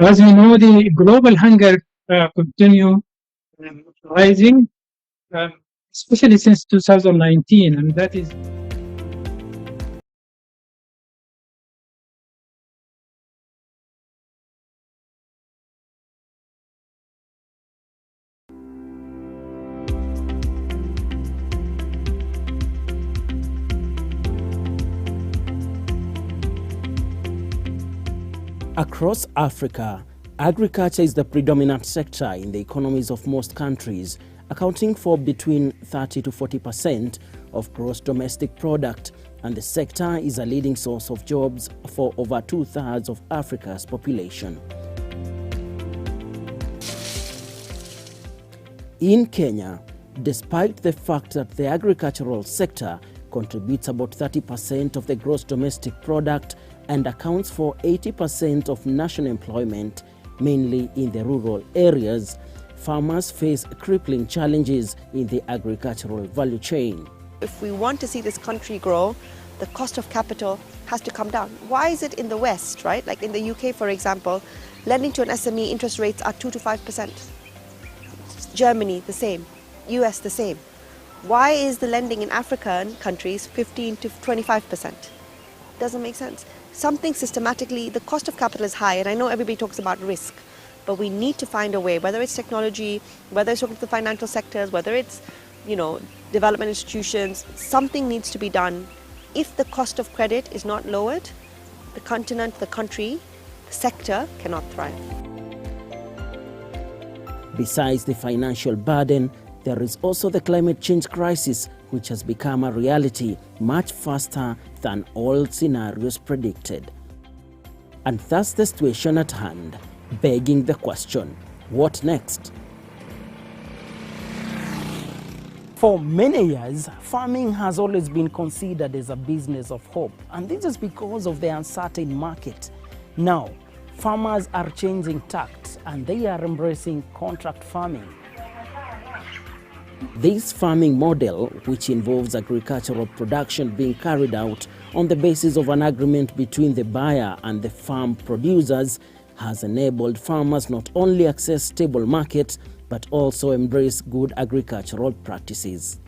As we know, the global hunger continue rising, um, especially since 2019, and that is Across Africa, agriculture is the predominant sector in the economies of most countries, accounting for between 30 to 40% of gross domestic product, and the sector is a leading source of jobs for over two-thirds of Africa's population. In Kenya, despite the fact that the agricultural sector contributes about 30% of the gross domestic product and accounts for 80% of national employment, mainly in the rural areas, farmers face crippling challenges in the agricultural value chain. If we want to see this country grow, the cost of capital has to come down. Why is it in the West, right? Like in the UK, for example, lending to an SME interest rates are 2 to 5%. Germany, the same. US, the same. Why is the lending in African countries 15 to 25%? Doesn't make sense. Something systematically, the cost of capital is high, and I know everybody talks about risk, but we need to find a way, whether it's technology, whether it's the financial sectors, whether it's, development institutions, something needs to be done. If the cost of credit is not lowered, the continent, the country, the sector cannot thrive. Besides the financial burden, there is also the climate change crisis, which has become a reality much faster than all scenarios predicted. And thus the situation at hand, begging the question, what next? For many years, farming has always been considered as a business of hope, and this is because of the uncertain market. Now, farmers are changing tact and they are embracing contract farming. This farming model, which involves agricultural production being carried out on the basis of an agreement between the buyer and the farm producers, has enabled farmers not only access stable markets, but also embrace good agricultural practices.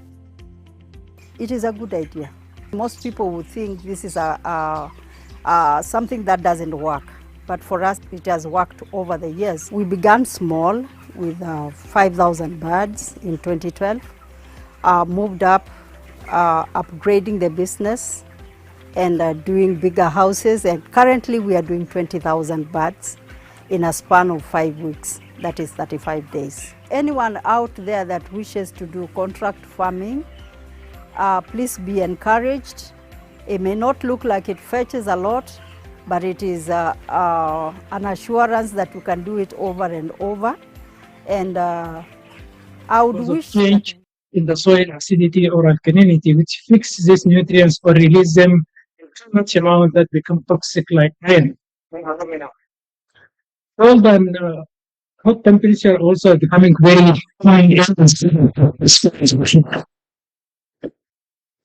It is a good idea. Most people would think this is something that doesn't work, but for us it has worked over the years. We began small with 5,000 birds in 2012, moved up, upgrading the business and doing bigger houses, and currently we are doing 20,000 birds in a span of 5 weeks, that is 35 days. Anyone out there that wishes to do contract farming, please be encouraged. It may not look like it fetches a lot, but it is an assurance that you can do it over and over. And I would wish change in the soil acidity or alkalinity, which fix these nutrients or release them in too much amount that become toxic, like iron or alumina. Cold and hot temperature also becoming very high.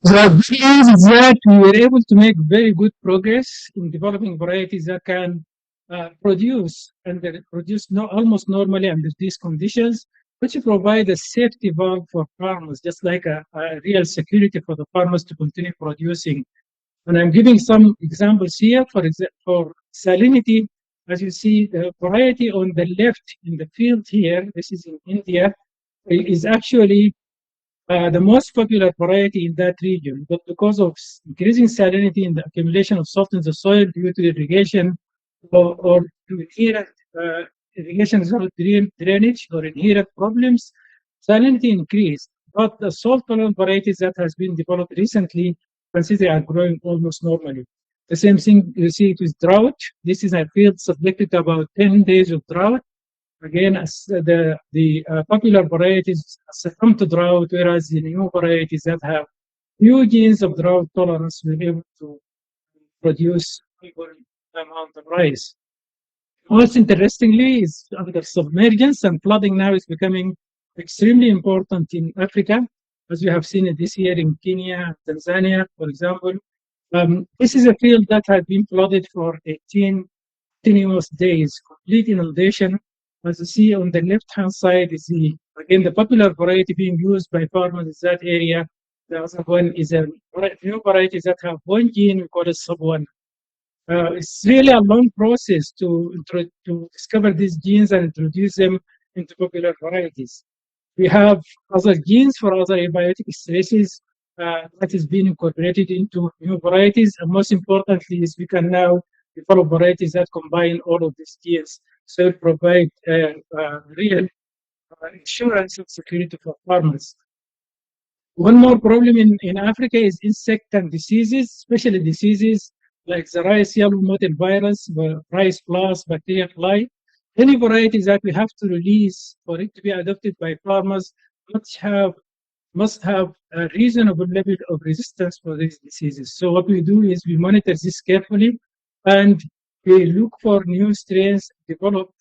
The thing is that we were able to make very good progress in developing varieties that can produce almost normally under these conditions, which provide a safety valve for farmers, just like a real security for the farmers to continue producing. And I'm giving some examples here. For salinity, as you see, the variety on the left in the field here, this is in India, is actually the most popular variety in that region, but because of increasing salinity and the accumulation of salt in the soil due to irrigation or to inherent irrigation drainage or inherent problems, salinity increased. But the salt-tolerant varieties that has been developed recently, consider are growing almost normally. The same thing you see it with drought. This is a field subjected to about 10 days of drought. Again, as the popular varieties succumb to drought, whereas the new varieties that have few genes of drought tolerance will be able to produce equal amount of rice. Most interestingly is under submergence, and flooding now is becoming extremely important in Africa, as we have seen it this year in Kenya, Tanzania, for example. This is a field that has been flooded for 18 continuous days, complete inundation. As you see on the left-hand side is the popular variety being used by farmers in that area. The other one is a new varieties that have one gene, we call it sub1. It's really a long process to discover these genes and introduce them into popular varieties. We have other genes for other abiotic stresses that is being incorporated into new varieties. And most importantly is we can now develop varieties that combine all of these genes. So it provide real insurance of security for farmers. One more problem in Africa is insect and diseases, especially diseases like the rice yellow mottle virus, the rice blast, bacteria fly. Any varieties that we have to release for it to be adopted by farmers must have a reasonable level of resistance for these diseases. So what we do is we monitor this carefully and we look for new strains, develop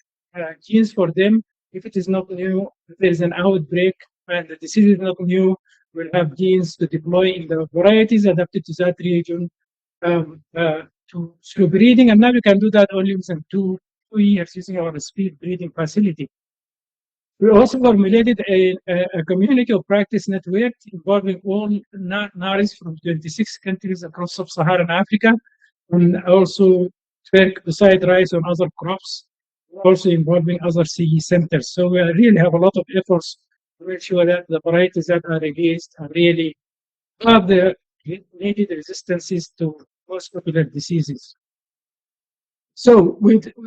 genes for them. If it is not new, if there is an outbreak and the disease is not new, we'll have genes to deploy in the varieties adapted to that region through breeding. And now we can do that only within 2 years using our speed breeding facility. We also formulated a community of practice network involving all NARIs from 26 countries across sub-Saharan Africa, and also work beside rice on other crops, also involving other CE centers. So we really have a lot of efforts to make sure that the varieties that are released are really have the needed resistances to most popular diseases. So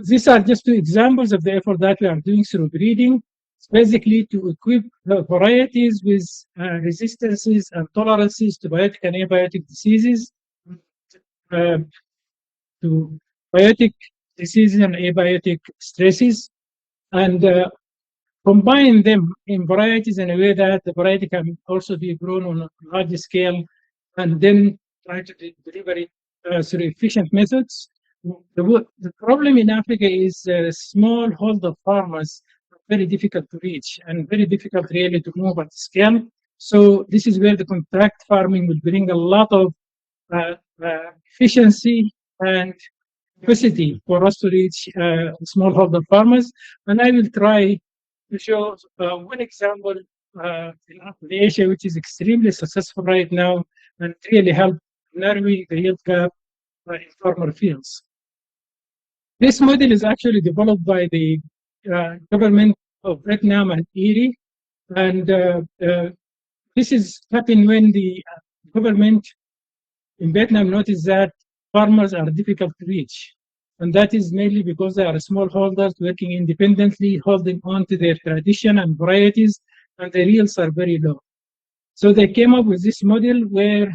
these are just two examples of the effort that we are doing through breeding. It's basically to equip the varieties with resistances and tolerances to biotic and abiotic diseases, to biotic diseases and abiotic stresses, and combine them in varieties in a way that the variety can also be grown on a large scale, and then try to deliver it through efficient methods. The problem in Africa is smallholder farmers are very difficult to reach and very difficult really to move at scale. So this is where the contract farming will bring a lot of efficiency and capacity for us to reach smallholder farmers. And I will try to show one example in Asia, which is extremely successful right now and really help narrowing the yield gap in farmer fields. This model is actually developed by the government of Vietnam and Erie, and this is happened when the government in Vietnam noticed that farmers are difficult to reach, and that is mainly because they are smallholders working independently, holding on to their tradition and varieties, and the yields are very low. So they came up with this model where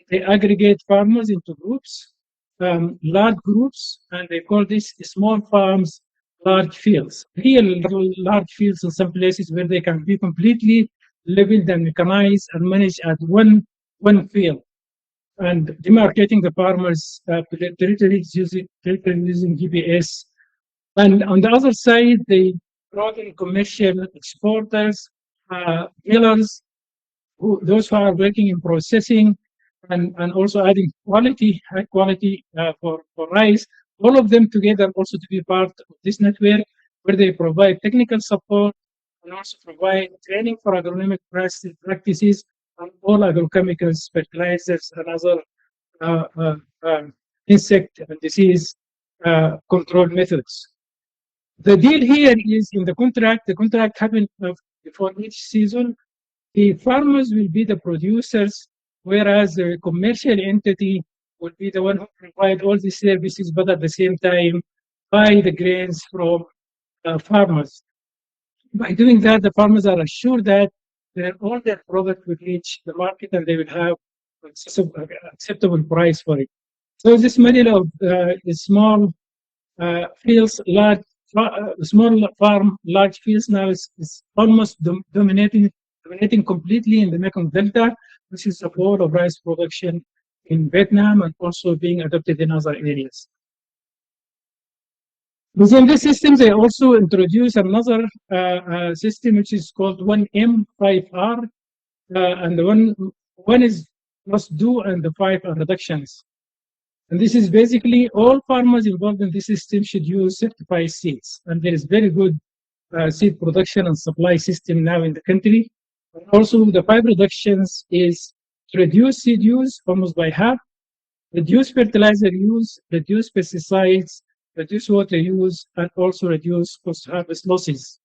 they aggregate farmers into groups, large groups, and they call this small farms, large fields. Real large fields in some places where they can be completely leveled and mechanized and managed at one field, and demarcating the farmers' territories using GPS. And on the other side, they brought in commercial exporters, millers, those who are working in processing, and also adding high quality for rice, all of them together also to be part of this network where they provide technical support and also provide training for agronomic practices and all agrochemicals, fertilizers, and other insect and disease control methods. The deal here is in the contract happens before each season. The farmers will be the producers, whereas the commercial entity will be the one who provide all the services, but at the same time buy the grains from farmers. By doing that, the farmers are assured that all their product will reach the market and they will have acceptable price for it. So this model of small fields, small farm, large fields now is almost dominating completely in the Mekong Delta, which is the core of rice production in Vietnam and also being adopted in other areas. Within this system, they also introduce another system which is called 1M, 5R, and the one is must do and the 5 are reductions. And this is basically all farmers involved in this system should use certified seeds. And there is very good seed production and supply system now in the country. And also, the five reductions is to reduce seed use almost by half, reduce fertilizer use, reduce pesticides, reduce water use, and also reduce post-harvest losses.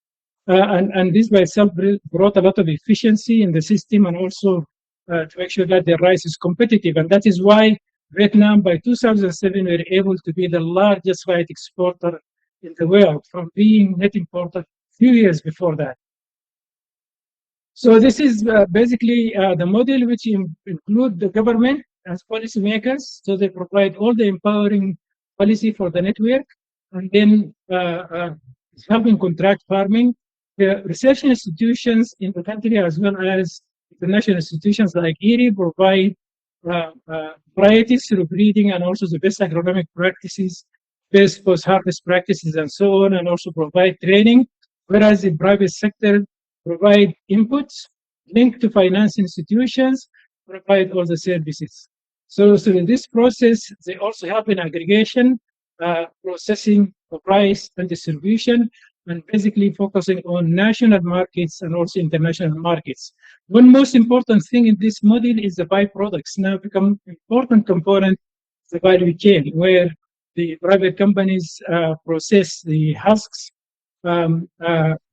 And this by itself brought a lot of efficiency in the system and also to make sure that the rice is competitive. And that is why Vietnam by 2007 were able to be the largest rice exporter in the world from being net importer a few years before that. So this is basically the model which include the government as policymakers. So they provide all the empowering policy for the network, and then helping contract farming. The research institutions in the country, as well as international institutions like IRI, provide varieties through breeding and also the best agronomic practices, best post-harvest practices, and so on, and also provide training. Whereas the private sector provide inputs, link to finance institutions, provide all the services. So in this process, they also help in aggregation, processing, price, and distribution, and basically focusing on national markets and also international markets. One most important thing in this model is the byproducts now become important component of the value chain, where the private companies process the husks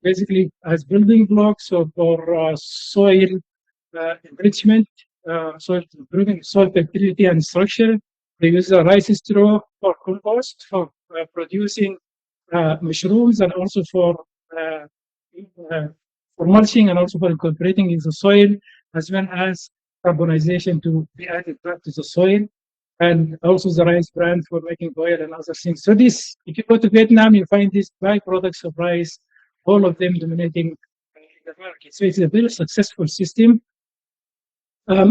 basically as building blocks or for soil enrichment, soil improving soil fertility and structure. They use the rice straw for compost, for producing mushrooms, and also uh, for mulching, and also for incorporating into soil, as well as carbonization to be added back to the soil, and also the rice bran for making oil and other things. So this, if you go to Vietnam, you find these byproducts of rice, all of them dominating the market. So it's a very successful system.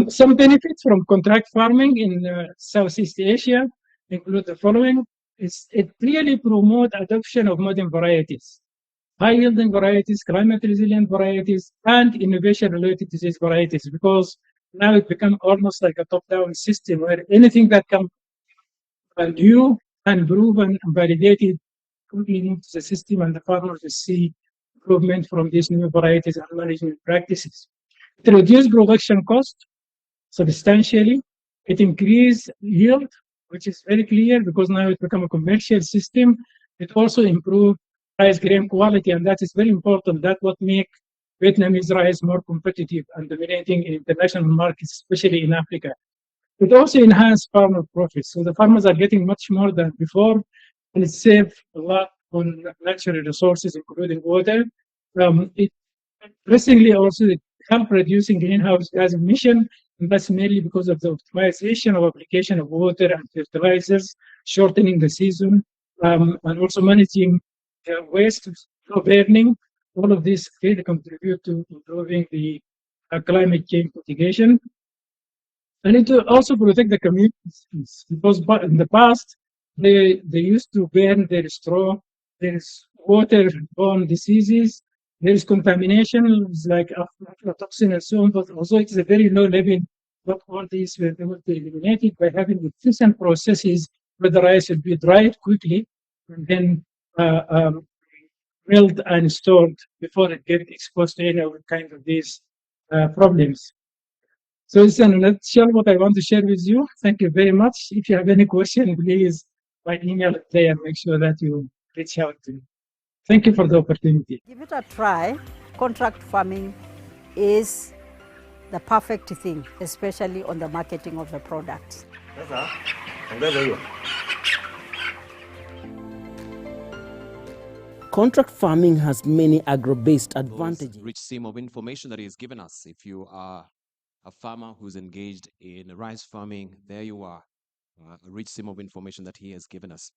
Some benefits from contract farming in Southeast Asia include the following. It really promotes adoption of modern varieties, high-yielding varieties, climate-resilient varieties, and innovation related to these varieties, because now it becomes almost like a top-down system where anything that comes new and proven and validated quickly into the system, and the farmers will see improvement from these new varieties and management practices. It reduces production cost substantially. It increased yield, which is very clear because now it become a commercial system. It also improved rice grain quality, and that is very important. That's what make Vietnamese rice more competitive and dominating in international markets, especially in Africa. It also enhanced farmer profits. So the farmers are getting much more than before, and it saved a lot on natural resources, including water. It interestingly also it helped reducing greenhouse gas emission, and that's mainly because of the optimization of application of water and fertilizers, shortening the season, and also managing waste burning. All of this really contribute to improving the climate change mitigation. And it will also protect the communities because in the past they used to burn their straw. There's waterborne diseases. There is contamination like aflatoxin and so on. But also it's a very low level. But all these were able to eliminate it by having efficient processes where the rice will be dried quickly and then milled and stored before it gets exposed to any other kind of these problems. So it's in a nutshell what I want to share with you. Thank you very much. If you have any question, please by email it there and make sure that you reach out to me. Thank you for the opportunity. Give it a try. Contract farming is the perfect thing, especially on the marketing of the products. Contract farming has many agro-based advantages. Rich seam of information that he has given us. If you are a farmer who's engaged in rice farming, there you are, a rich seam of information that he has given us.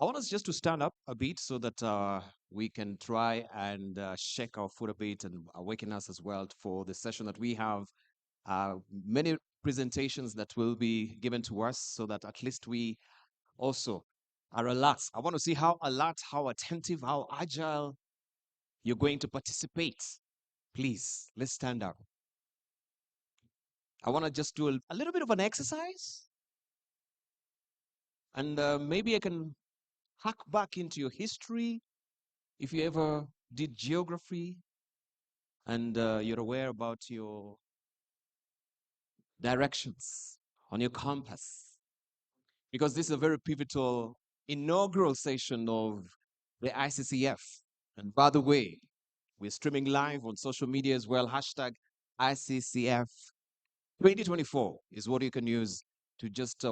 I want us just to stand up a bit so that we can try and shake our foot a bit and awaken us as well for the session that we have. Many presentations that will be given to us so that at least we also are alert. I want to see how alert, how attentive, how agile you're going to participate. Please, let's stand up. I want to just do a little bit of an exercise. And maybe I can hack back into your history if you ever did geography and you're aware about your directions on your compass. Because this is a very pivotal inaugural session of the ICCF. And by the way, we're streaming live on social media as well. Hashtag ICCF 2024 is what you can use to just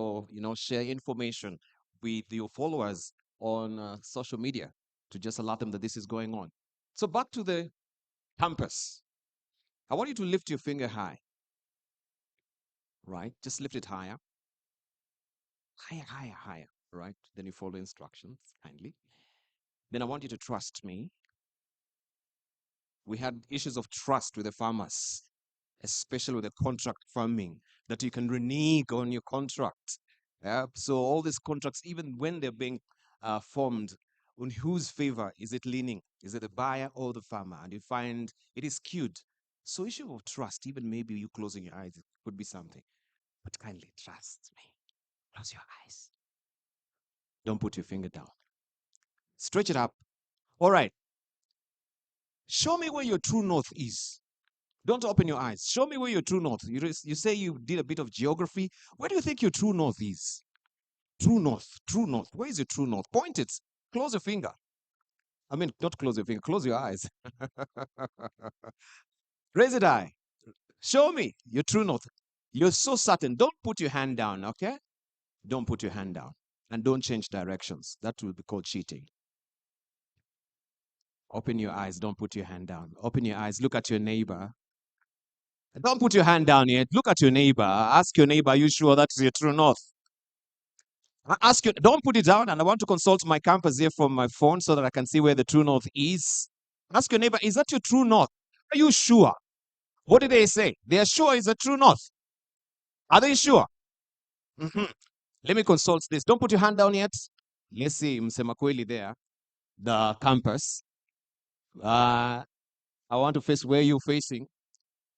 share information with your followers on social media to just alert them that this is going on. So back to the campus. I want you to lift your finger high, right? Just lift it higher, higher, higher, higher, right? Then you follow instructions kindly. Then I want you to trust me. We had issues of trust with the farmers, especially with the contract farming, that you can renege on your contract. Yeah? So all these contracts, even when they're being formed, on whose favor is it leaning? Is it the buyer or the farmer? And you find it is skewed. So issue of trust, even maybe you closing your eyes, it could be something. But kindly trust me. Close your eyes. Don't put your finger down. Stretch it up. All right. Show me where your true north is. Don't open your eyes. Show me where your true north. You say you did a bit of geography. Where do you think your true north is? True north. True north. Where is your true north? Point it. Close your finger. I mean, not close your finger. Close your eyes. Raise it high. Show me your true north. You're so certain. Don't put your hand down, okay? Don't put your hand down. And don't change directions. That will be called cheating. Open your eyes. Don't put your hand down. Open your eyes. Look at your neighbor. Don't put your hand down yet. Look at your neighbor. Ask your neighbor, are you sure that's your true north? Ask you, don't put it down. And I want to consult my campus here from my phone so that I can see where the true north is. Ask your neighbor, is that your true north? Are you sure? What did they say? They are sure it's a true north. Are they sure? Let me consult this. Don't put your hand down yet. Let's see, Msema Kweli there, the campus. I want to face where you're facing.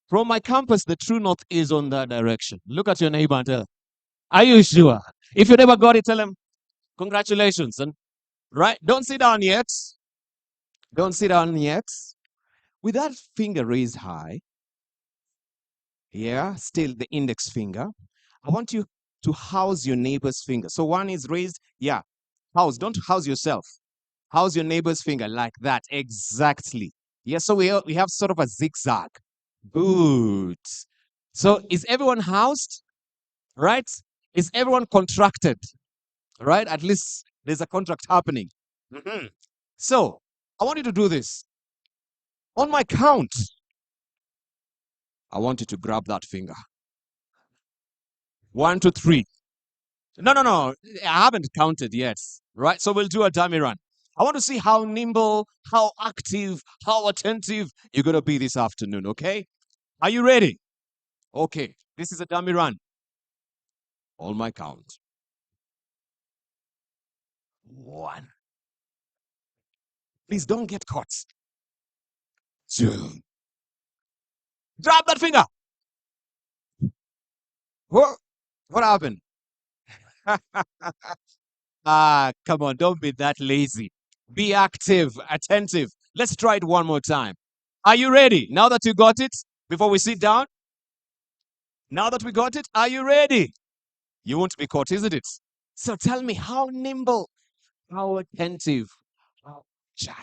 From my campus, the true north is on that direction. Look at your neighbor and tell, are you sure? If you never got it, tell him, congratulations. And right, don't sit down yet. Don't sit down yet. With that finger raised high, yeah, still the index finger, I want you to house your neighbor's finger. So one is raised, yeah, house. Don't house yourself. House your neighbor's finger like that, exactly. Yeah, so we have sort of a zigzag. Good. So is everyone housed? Right? Is everyone contracted? Right? At least there's a contract happening. So I want you to do this. On my count, I want you to grab that finger. 1, 2, 3. No. I haven't counted yet. Right? So we'll do a dummy run. I want to see how nimble, how active, how attentive you're going to be this afternoon, okay? Are you ready? Okay, this is a dummy run. On my count. 1. Please don't get caught. 2. Drop that finger. What happened? Come on, don't be that lazy. Be active, attentive. Let's try it one more time. Are you ready? Now that you got it, before we sit down, now that we got it, are you ready? You won't be caught, isn't it? So tell me, how nimble, how attentive, how agile,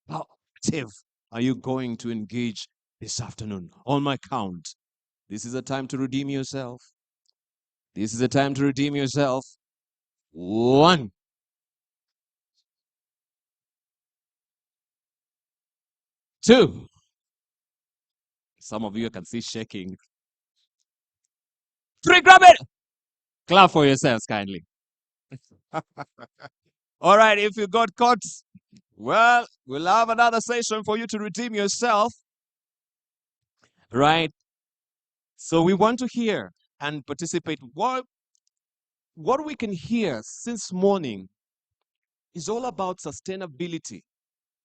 how active are you going to engage this afternoon? On my count, this is a time to redeem yourself. This is a time to redeem yourself. 1. 2. Some of you I can see shaking. 3, grab it. Clap for yourselves kindly. All right, if you got caught, well, we'll have another session for you to redeem yourself. Right? So we want to hear and participate. What we can hear since morning is all about sustainability.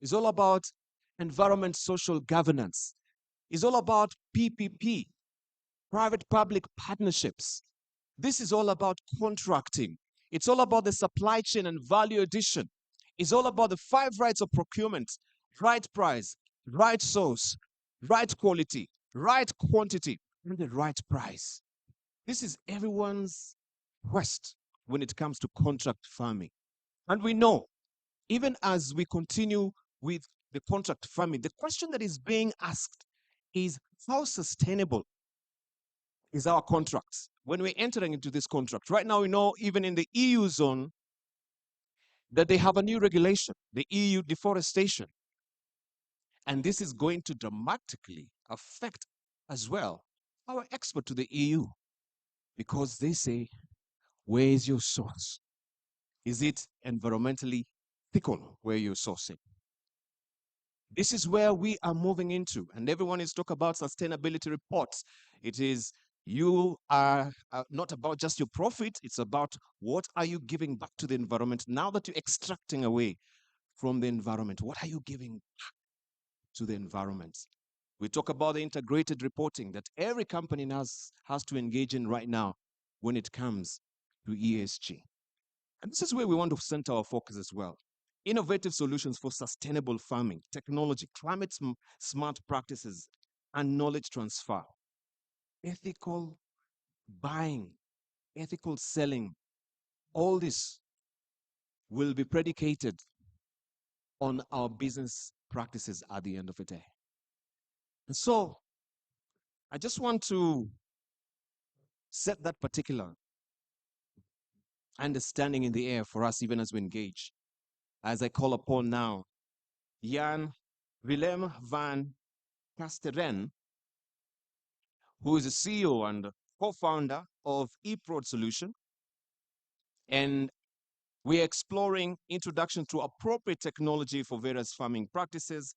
It's all about environment social governance. It's all about PPP, private-public partnerships. This is all about contracting. It's all about the supply chain and value addition. It's all about the 5 rights of procurement: right price, right source, right quality, right quantity, and the right price. This is everyone's quest when it comes to contract farming. And we know, even as we continue with the contract farming, the question that is being asked is, how sustainable is our contracts when we're entering into this contract? Right now, we know even in the EU zone that they have a new regulation, the EU deforestation. And this is going to dramatically affect as well our export to the EU, because they say, where is your source? Is it environmentally ethical where you're sourcing? This is where we are moving into, and everyone is talking about sustainability reports. It is, you are not about just your profit, it's about what are you giving back to the environment now that you're extracting away from the environment. What are you giving to the environment? We talk about the integrated reporting that every company has to engage in right now when it comes to ESG. And this is where we want to center our focus as well. Innovative solutions for sustainable farming, technology, climate smart practices, and knowledge transfer. Ethical buying, ethical selling, all this will be predicated on our business practices at the end of the day. And so I just want to set that particular understanding in the air for us, even as we engage, as I call upon now Jan Willem van Kasteren, who is the CEO and co-founder of eProd Solution. And we're exploring introduction to appropriate technology for various farming practices,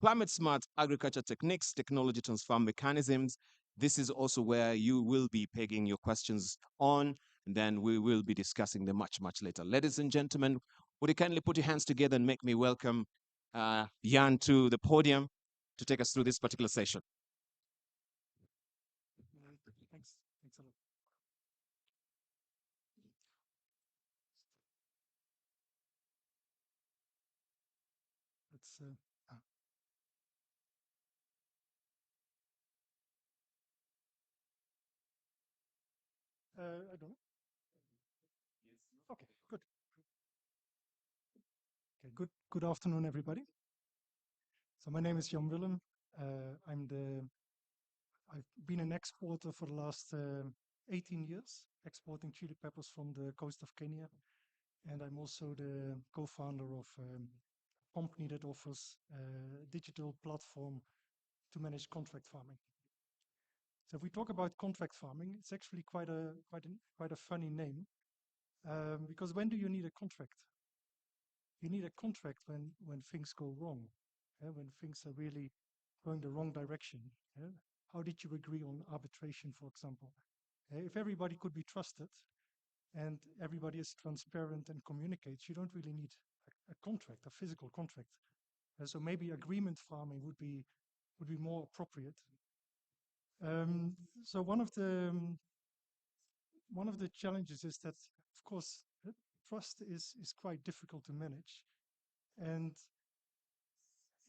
climate smart agriculture techniques, technology transfer mechanisms. This is also where you will be pegging your questions on, and then we will be discussing them much, much later. Ladies and gentlemen, would you kindly put your hands together and make me welcome Jan to the podium to take us through this particular session. Thanks. Thanks a lot. Let's. I don't know. Okay, good. Okay, good afternoon, everybody. So my name is Jan Willem. I've been an exporter for the last 18 years, exporting chili peppers from the coast of Kenya. And I'm also the co-founder of a company that offers a digital platform to manage contract farming. So if we talk about contract farming, it's actually quite a funny name, because when do you need a contract? You need a contract when things go wrong, when things are really going the wrong direction. How did you agree on arbitration, for example? If everybody could be trusted and everybody is transparent and communicates, you don't really need a contract, a physical contract. So maybe agreement farming would be more appropriate. So one of the challenges is that, of course, trust is quite difficult to manage. And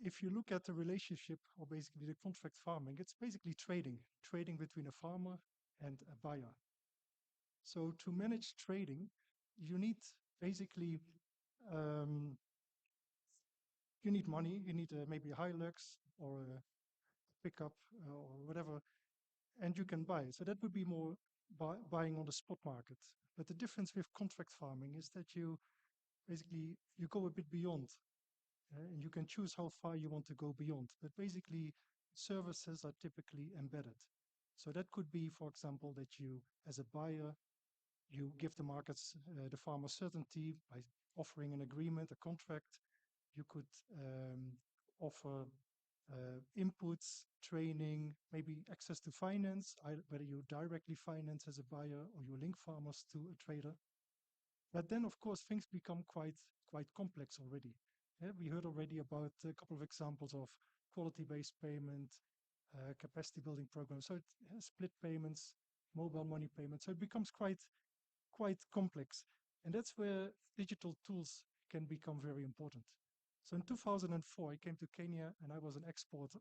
if you look at the relationship, or basically the contract farming, it's basically trading between a farmer and a buyer. So to manage trading, you need basically you need money, you need maybe a Hilux or a pickup or whatever, and you can buy. So that would be more buying on the spot market. But the difference with contract farming is that you basically you go a bit beyond, and you can choose how far you want to go beyond. But basically, services are typically embedded. So that could be, for example, that you, as a buyer, you give the markets, the farmer certainty by offering an agreement, a contract. You could offer inputs, training, maybe access to finance, whether you directly finance as a buyer or you link farmers to a trader. But then, of course, things become quite complex already. We heard already about a couple of examples of quality-based payment, capacity building programs. So split payments, mobile money payments. So it becomes quite complex. And that's where digital tools can become very important. So in 2004, I came to Kenya and I was an exporter.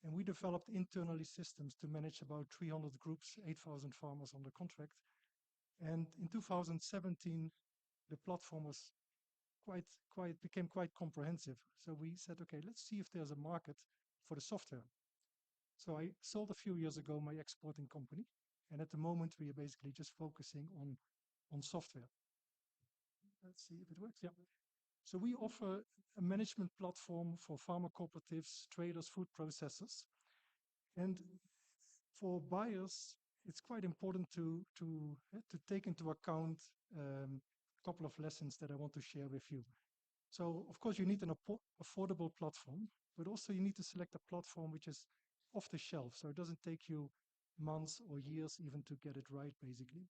And we developed internally systems to manage about 300 groups, 8,000 farmers on the contract. And in 2017, the platform was became quite comprehensive. So we said, okay, let's see if there's a market for the software. So I sold a few years ago my exporting company. And at the moment, we are basically just focusing on software. Let's see if it works. Yeah. So we offer a management platform for farmer cooperatives, traders, food processors. And for buyers, it's quite important to take into account a couple of lessons that I want to share with you. So, of course, you need an affordable platform, but also you need to select a platform which is off the shelf, so it doesn't take you months or years even to get it right, basically.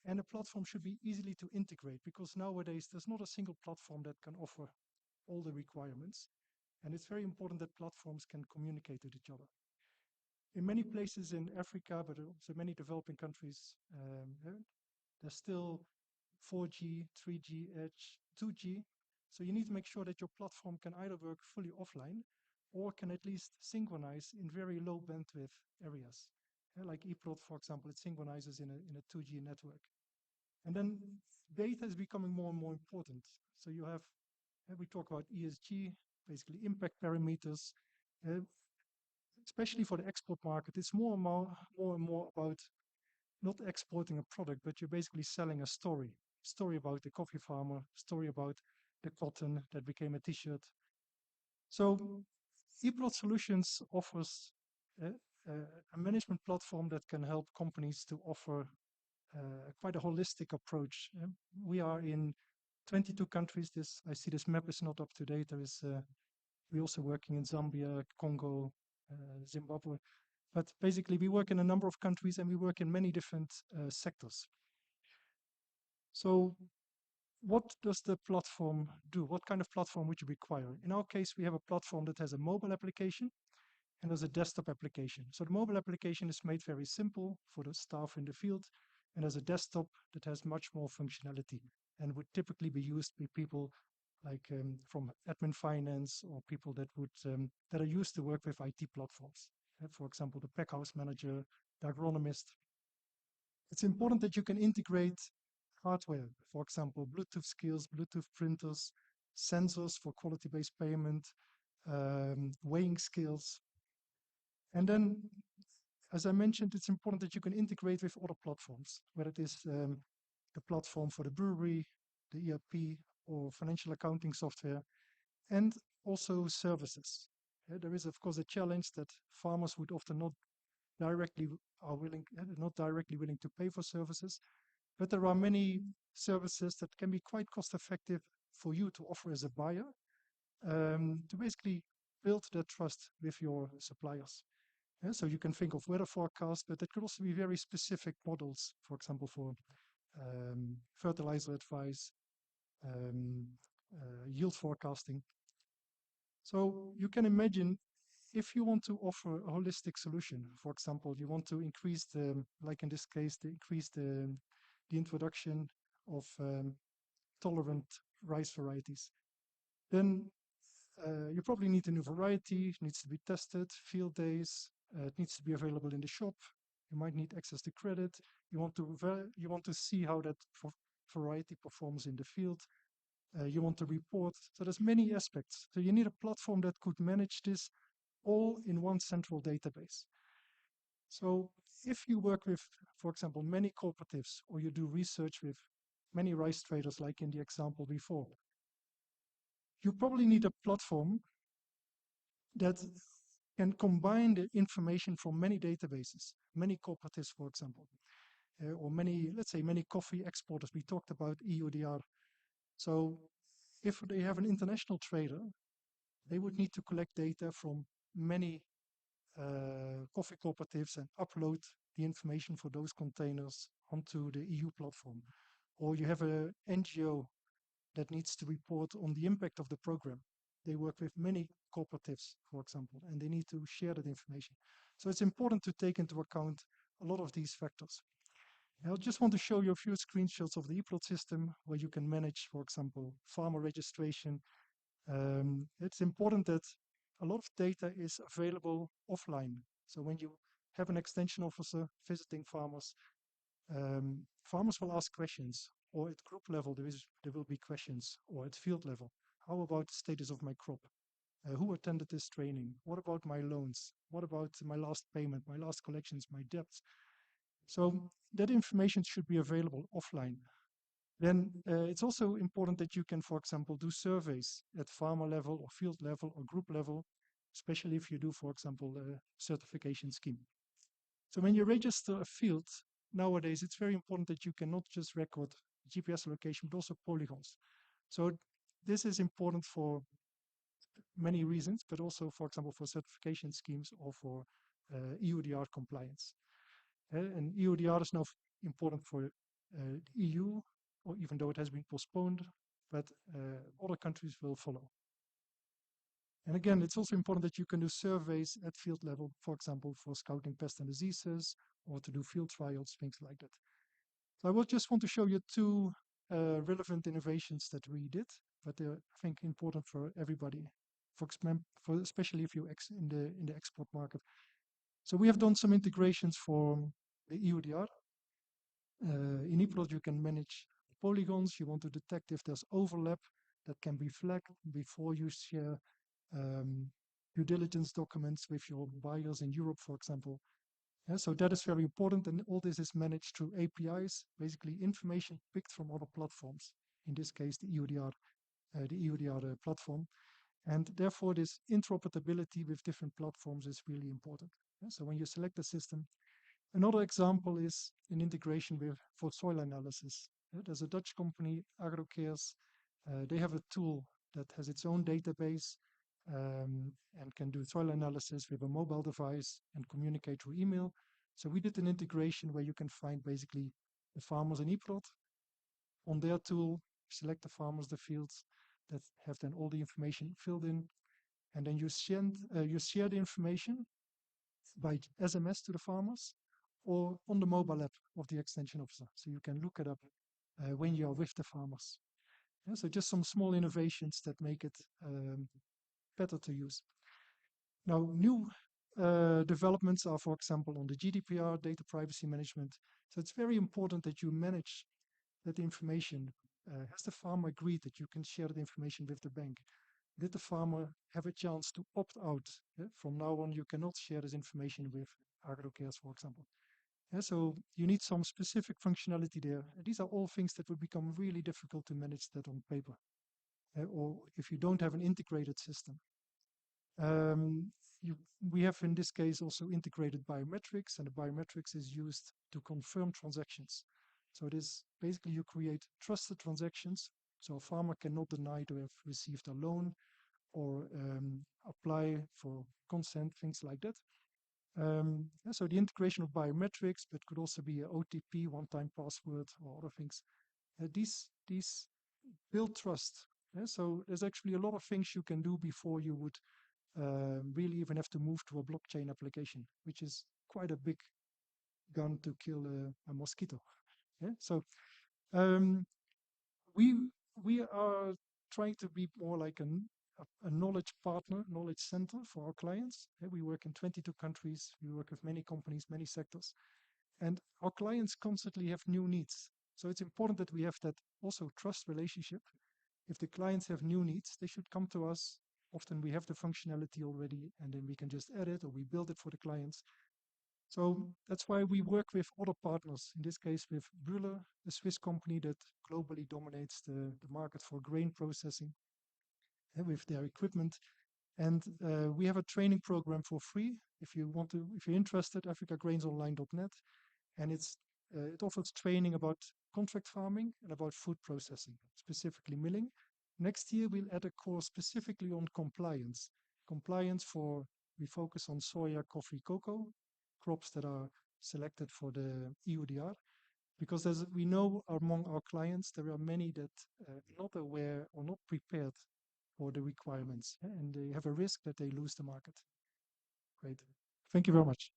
And a platform should be easily to integrate, because nowadays there's not a single platform that can offer all the requirements. And it's very important that platforms can communicate with each other. In many places in Africa, but also many developing countries, there's still 4G, 3G, Edge, 2G. So you need to make sure that your platform can either work fully offline or can at least synchronize in very low bandwidth areas. Like eProd, for example, it synchronizes in a 2G network. And then data is becoming more and more important. So you have, we talk about ESG, basically impact parameters. Especially for the export market, it's more and more about not exporting a product, but you're basically selling a story about the coffee farmer, story about the cotton that became a t-shirt. So ePlot Solutions offers a management platform that can help companies to offer quite a holistic approach. We are in 22 countries. I see this map is not up to date. We're also working in Zambia, Congo, Zimbabwe. But basically, we work in a number of countries and we work in many different sectors. So what does the platform do? What kind of platform would you require? In our case, we have a platform that has a mobile application and there's a desktop application. So the mobile application is made very simple for the staff in the field, and there's a desktop that has much more functionality and would typically be used by people like from admin finance or people that are used to work with IT platforms. For example, the packhouse manager, the agronomist. It's important that you can integrate hardware, for example, Bluetooth skills, Bluetooth printers, sensors for quality-based payment, weighing skills. And then, as I mentioned, it's important that you can integrate with other platforms, whether it is the platform for the brewery, the ERP, or financial accounting software, and also services. There is, of course, a challenge that farmers would often not directly willing to pay for services, but there are many services that can be quite cost effective for you to offer as a buyer, to basically build that trust with your suppliers. So you can think of weather forecasts, but that could also be very specific models, for example, for fertilizer advice, yield forecasting. So you can imagine if you want to offer a holistic solution, for example, you want to increase like in this case, the introduction of tolerant rice varieties, then you probably need a new variety. It needs to be tested, field days. It needs to be available in the shop. You might need access to credit. You want to see how that variety performs in the field. You want to report. So there's many aspects. So you need a platform that could manage this all in one central database. So if you work with, for example, many cooperatives, or you do research with many rice traders, like in the example before, you probably need a platform that can combine the information from many databases, many cooperatives, for example, or let's say many coffee exporters. We talked about EUDR. So if they have an international trader, they would need to collect data from many coffee cooperatives and upload the information for those containers onto the EU platform. Or you have an NGO that needs to report on the impact of the program. They work with many cooperatives, for example, and they need to share that information. So it's important to take into account a lot of these factors. I just want to show you a few screenshots of the ePlot system where you can manage, for example, farmer registration. It's important that a lot of data is available offline. So when you have an extension officer visiting farmers, farmers will ask questions, or at group level there will be questions, or at field level. How about the status of my crop? Who attended this training? What about my loans? What about my last payment, my last collections, my debts? So that information should be available offline. Then it's also important that you can, for example, do surveys at farmer level or field level or group level, especially if you do, for example, a certification scheme. So when you register a field, nowadays it's very important that you can not just record GPS location, but also polygons. So this is important for many reasons, but also, for example, for certification schemes or for EUDR compliance. And EUDR is now important for EU, or even though it has been postponed, but other countries will follow. And again, it's also important that you can do surveys at field level, for example, for scouting pests and diseases, or to do field trials, things like that. So I will just want to show you two relevant innovations that we did, but they're, I think, important for everybody, for especially if you're in the export market. So we have done some integrations for the EUDR. In ePlot, you can manage polygons. You want to detect if there's overlap that can be flagged before you share due diligence documents with your buyers in Europe, for example. Yeah, so that is very important, and all this is managed through APIs, basically information picked from other platforms. In this case, the EUDR platform, and therefore this interoperability with different platforms is really important. Yeah, so when you select a system, another example is an integration for soil analysis. There's a Dutch company, AgroCares. They have a tool that has its own database and can do soil analysis with a mobile device and communicate through email. So we did an integration where you can find basically the farmers in ePlot. On their tool, select the farmers, the fields that have then all the information filled in, and then you share the information by SMS to the farmers or on the mobile app of the extension officer. So you can look it up when you are with the farmers. Yeah, so just some small innovations that make it better to use. Now, new developments are, for example, on the GDPR, data privacy management. So it's very important that you manage that information. Has the farmer agreed that you can share that information with the bank? Did the farmer have a chance to opt out? Yeah? From now on, you cannot share this information with AgroCares, for example. Yeah, so you need some specific functionality there. And these are all things that will become really difficult to manage that on paper, or if you don't have an integrated system. We have in this case also integrated biometrics, and the biometrics is used to confirm transactions. So it is basically you create trusted transactions, so a farmer cannot deny to have received a loan or apply for consent, things like that. So the integration of biometrics, but could also be a OTP, one-time password, or other things. These build trust. So there's actually a lot of things you can do before you would really even have to move to a blockchain application, which is quite a big gun to kill a mosquito. Yeah? So we are trying to be more like a knowledge partner, knowledge center for our clients. Yeah, we work in 22 countries. We work with many companies, many sectors. And our clients constantly have new needs. So it's important that we have that also trust relationship. If the clients have new needs, they should come to us. Often we have the functionality already, and then we can just add it or we build it for the clients. So that's why we work with other partners, in this case with Brüller, a Swiss company that globally dominates the market for grain processing with their equipment. And we have a training program for free. If you're interested, africagrainsonline.net. And it offers training about contract farming and about food processing, specifically milling. Next year, we'll add a course specifically on compliance. We focus on soya, coffee, cocoa, crops that are selected for the EUDR. Because as we know among our clients, there are many that are not aware or not prepared for the requirements, and they have a risk that they lose the market. Great. Thank you very much.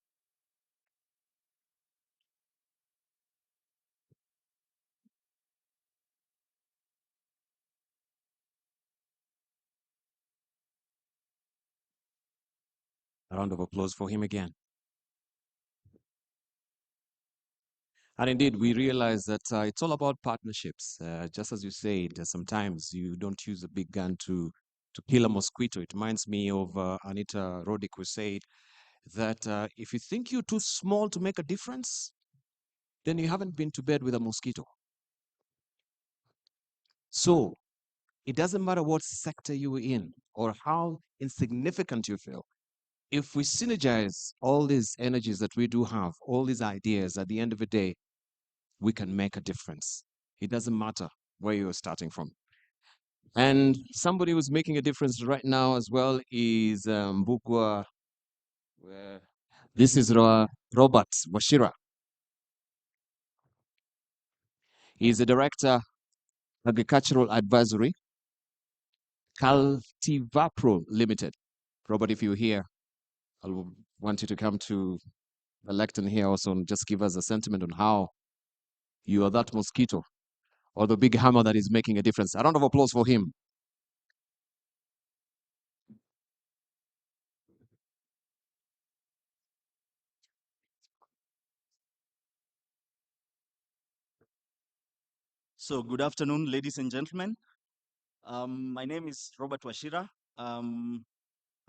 A round of applause for him again. And indeed, we realize that it's all about partnerships. Just as you said, sometimes you don't use a big gun to kill a mosquito. It reminds me of Anita Roddick, who said that if you think you're too small to make a difference, then you haven't been to bed with a mosquito. So it doesn't matter what sector you're in or how insignificant you feel. If we synergize all these energies that we do have, all these ideas, at the end of the day, we can make a difference. It doesn't matter where you're starting from. And somebody who's making a difference right now as well is Mbukwa. This is Robert Washira. He's the director, agricultural advisory, Cultivapro Limited. Robert, if you're here, I want you to come to the lectern here also and just give us a sentiment on how you are that mosquito or the big hammer that is making a difference. A round of applause for him. So good afternoon, ladies and gentlemen. My name is Robert Washira.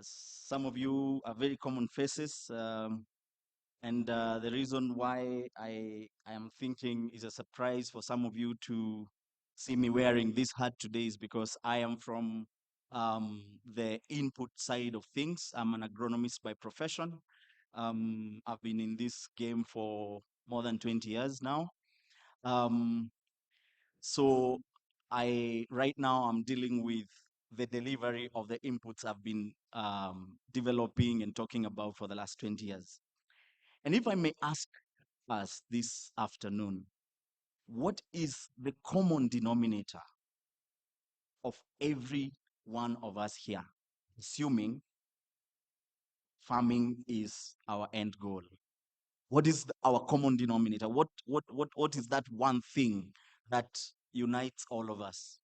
Some of you are very common faces. And the reason why I am thinking is a surprise for some of you to see me wearing this hat today is because I am from the input side of things. I'm an agronomist by profession. I've been in this game for more than 20 years now. So right now I'm dealing with the delivery of the inputs I've been developing and talking about for the last 20 years. And if I may ask us this afternoon, what is the common denominator of every one of us here, assuming farming is our end goal? What is our common denominator? What is that one thing that unites all of us?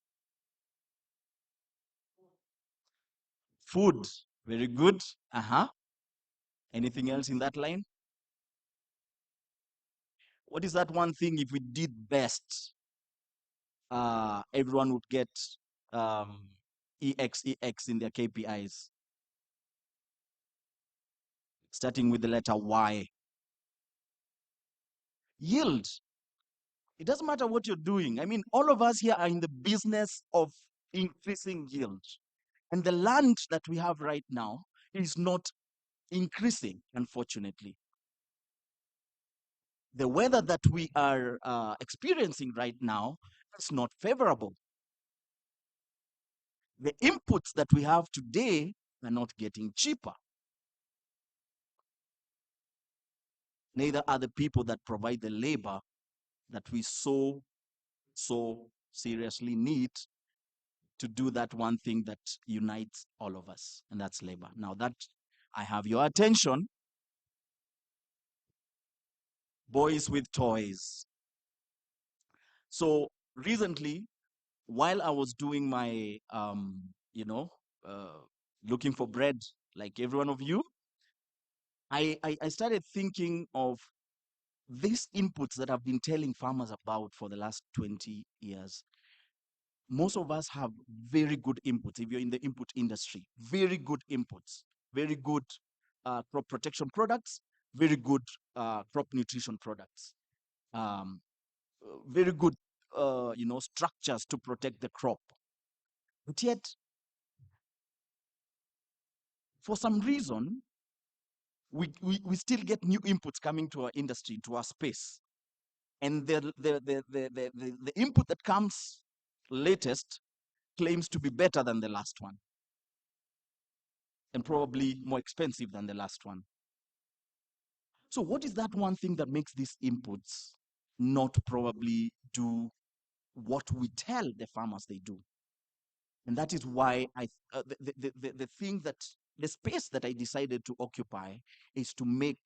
Food. Very good. Anything else in that line? What is that one thing if we did best, everyone would get EX in their KPIs? Starting with the letter Y. Yield. It doesn't matter what you're doing. I mean, all of us here are in the business of increasing yield. And the land that we have right now is not increasing, unfortunately. The weather that we are experiencing right now is not favorable. The inputs that we have today are not getting cheaper. Neither are the people that provide the labor that we so seriously need to do that one thing that unites all of us, and that's labor. Now that I have your attention, boys with toys. So recently, while I was doing my, looking for bread like every one of you, I started thinking of these inputs that I've been telling farmers about for the last 20 years. Most of us have very good inputs. If you're in the input industry, very good inputs, very good crop protection products, very good crop nutrition products, very good, structures to protect the crop. But yet, for some reason, we still get new inputs coming to our industry, to our space. And the input that comes latest claims to be better than the last one and probably more expensive than the last one. So what is that one thing that makes these inputs not probably do what we tell the farmers they do? And that is why the thing that, the space that I decided to occupy is to make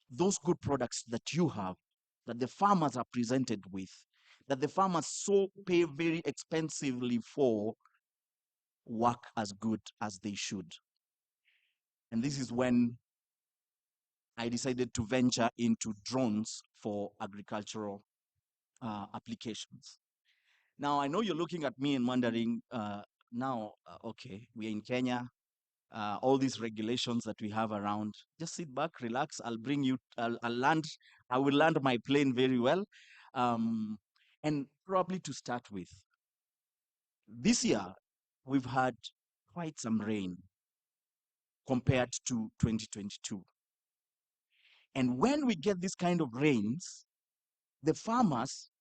those good products that you have, that the farmers are presented with, that the farmers so pay very expensively for, work as good as they should. And this is when I decided to venture into drones for agricultural applications. Now, I know you're looking at me and wondering, okay, we're in Kenya, all these regulations that we have around, just sit back, relax, I will land my plane very well. And probably to start with, this year, we've had quite some rain compared to 2022. And when we get this kind of rains, the farmers,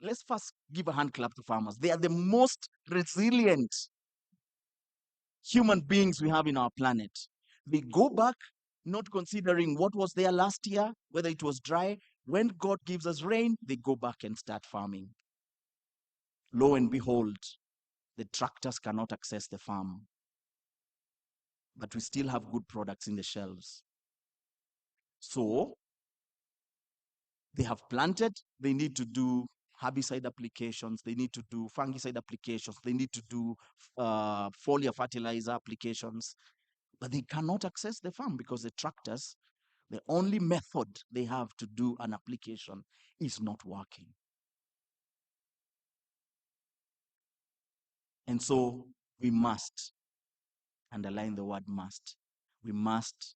let's first give a hand clap to farmers. They are the most resilient human beings we have in our planet. They go back, not considering what was there last year, whether it was dry. When God gives us rain, they go back and start farming. Lo and behold, the tractors cannot access the farm, but we still have good products in the shelves. So they have planted, they need to do herbicide applications, they need to do fungicide applications, they need to do foliar fertilizer applications, but they cannot access the farm because the tractors, the only method they have to do an application is not working. And so we must, underline the word must, we must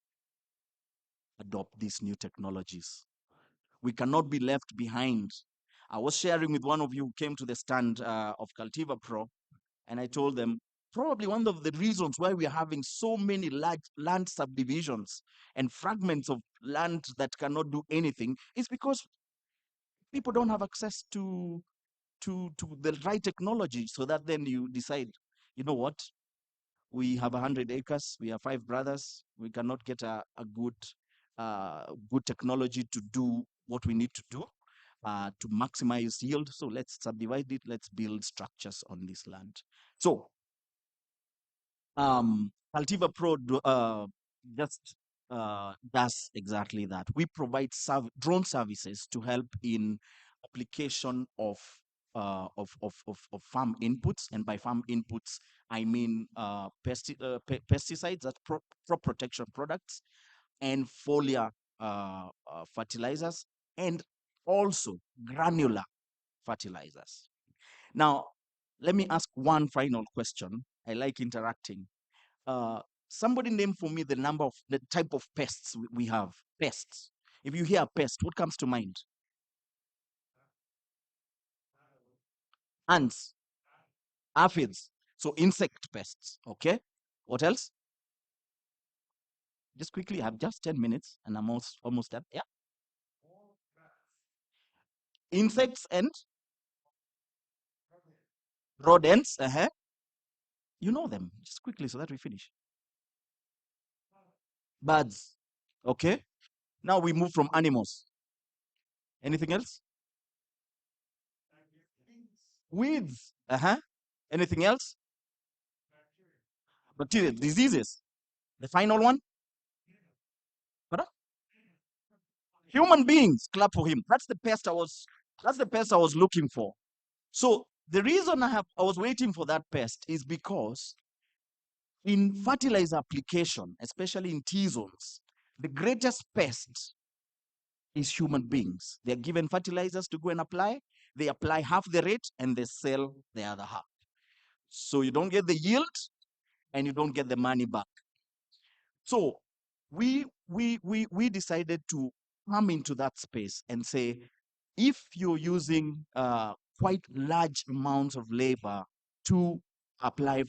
adopt these new technologies. We cannot be left behind. I was sharing with one of you who came to the stand of Cultiva Pro, and I told them probably one of the reasons why we are having so many large land subdivisions and fragments of land that cannot do anything is because people don't have access to the right technology, so that then you decide, you know what, we have 100 acres, we are 5 brothers, we cannot get a good good technology to do what we need to do to maximize yield, so let's subdivide it, let's build structures on this land. So Cultiva Pro just does exactly that. We provide drone services to help in application of farm inputs, and by farm inputs I mean pesticides, that crop protection products, and foliar fertilizers, and also granular fertilizers. Now, let me ask one final question. I like interacting. Somebody name for me the type of pests we have. Pests. If you hear pest, what comes to mind? Ants, aphids. So insect pests. Okay. What else? Just quickly, I have just 10 minutes and I'm almost done. Yeah. Insects and rodents. You know them. Just quickly so that we finish. Birds. Okay. Now we move from animals. Anything else? Weeds. Anything else? Bacteria. Diseases. The final one? What? Human beings. Clap for him. That's the pest I was looking for. So the reason I was waiting for that pest is because in fertilizer application, especially in T-zones, the greatest pest is human beings. They're given fertilizers to go and apply. They apply half the rate and they sell the other half. So you don't get the yield and you don't get the money back. So we decided to come into that space and say, if you're using quite large amounts of labor to apply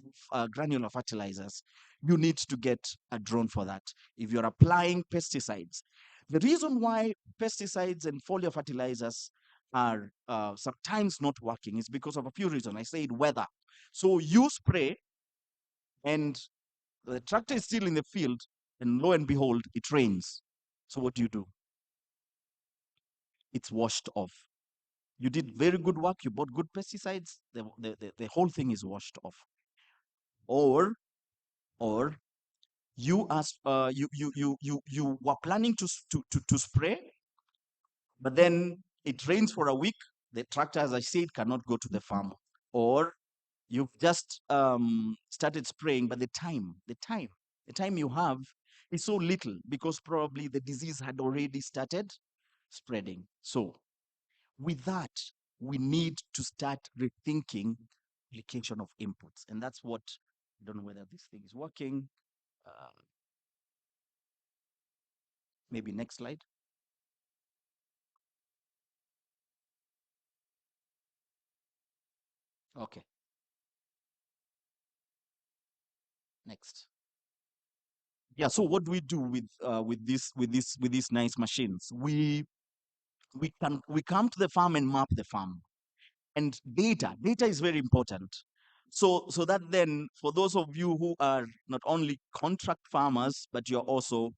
granular fertilizers, you need to get a drone for that. If you're applying pesticides, the reason why pesticides and foliar fertilizers are sometimes not working is because of a few reasons. I said weather. So you spray and the tractor is still in the field, and lo and behold, it rains. So what do? It's washed off. You did very good work, you bought good pesticides, the whole thing is washed off. Or you were planning to spray, but then it rains for a week, the tractor, as I said, cannot go to the farm. Or you've just started spraying, but the time The time you have is so little because probably the disease had already started spreading. So with that, we need to start rethinking application of inputs. And that's what, I don't know whether this thing is working. Maybe next slide. Okay. Next. Yeah. So what do we do with these nice machines? We come to the farm and map the farm. And data is very important. So that then for those of you who are not only contract farmers, but you're also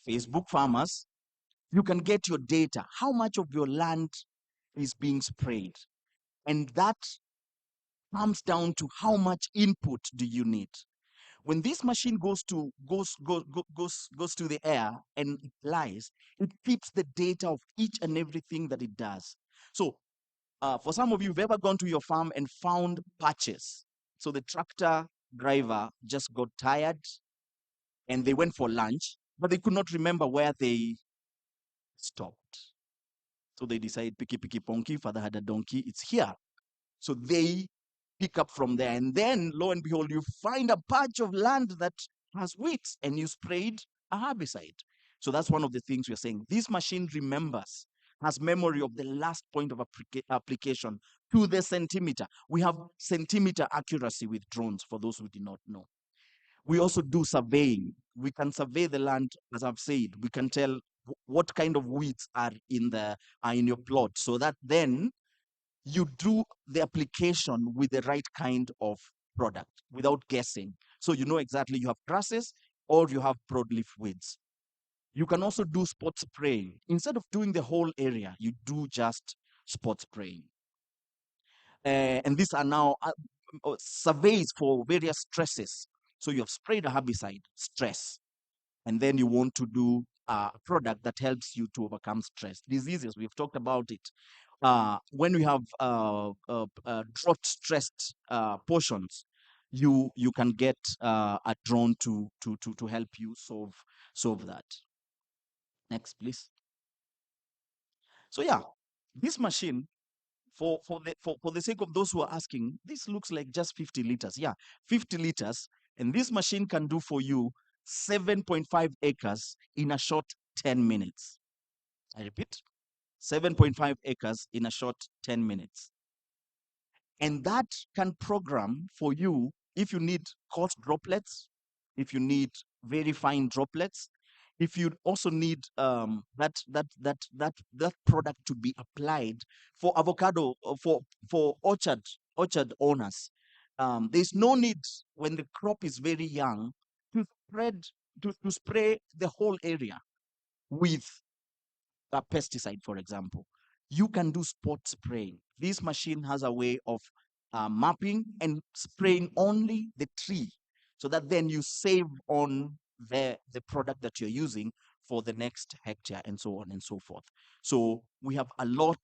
Facebook farmers, you can get your data. How much of your land is being sprayed? And that comes down to how much input do you need. When this machine goes to the air and it lies, it keeps the data of each and everything that it does. So for some of you who've ever gone to your farm and found patches, so the tractor driver just got tired and they went for lunch, but they could not remember where they stopped. So they decided, picky, picky, ponky, father had a donkey, it's here. So they pick up from there. And then, lo and behold, you find a patch of land that has weeds and you sprayed a herbicide. So that's one of the things we're saying. This machine remembers, has memory of the last point of application to the centimeter. We have centimeter accuracy with drones, for those who do not know. We also do surveying. We can survey the land, as I've said. We can tell what kind of weeds are in your plot, so that then you do the application with the right kind of product without guessing. So you know exactly you have grasses or you have broadleaf weeds. You can also do spot spraying. Instead of doing the whole area, you do just spot spraying. And these are now surveys for various stresses. So you have sprayed a herbicide, stress, and then you want to do a product that helps you to overcome stress. Diseases, we've talked about it. When we have drought-stressed portions, you can get a drone to help you solve that. Next, please. So yeah, this machine, for the sake of those who are asking, this looks like just 50 liters. Yeah, 50 liters, and this machine can do for you 7.5 acres in a short 10 minutes. I repeat, 7.5 acres in a short 10 minutes. And that can program for you if you need coarse droplets, if you need very fine droplets, if you also need that product to be applied for avocado, for orchard owners. There's no need when the crop is very young to spread to spray the whole area with a pesticide, for example. You can do spot spraying. This machine has a way of mapping and spraying only the tree, so that then you save on the product that you're using for the next hectare, and so on and so forth. So we have a lot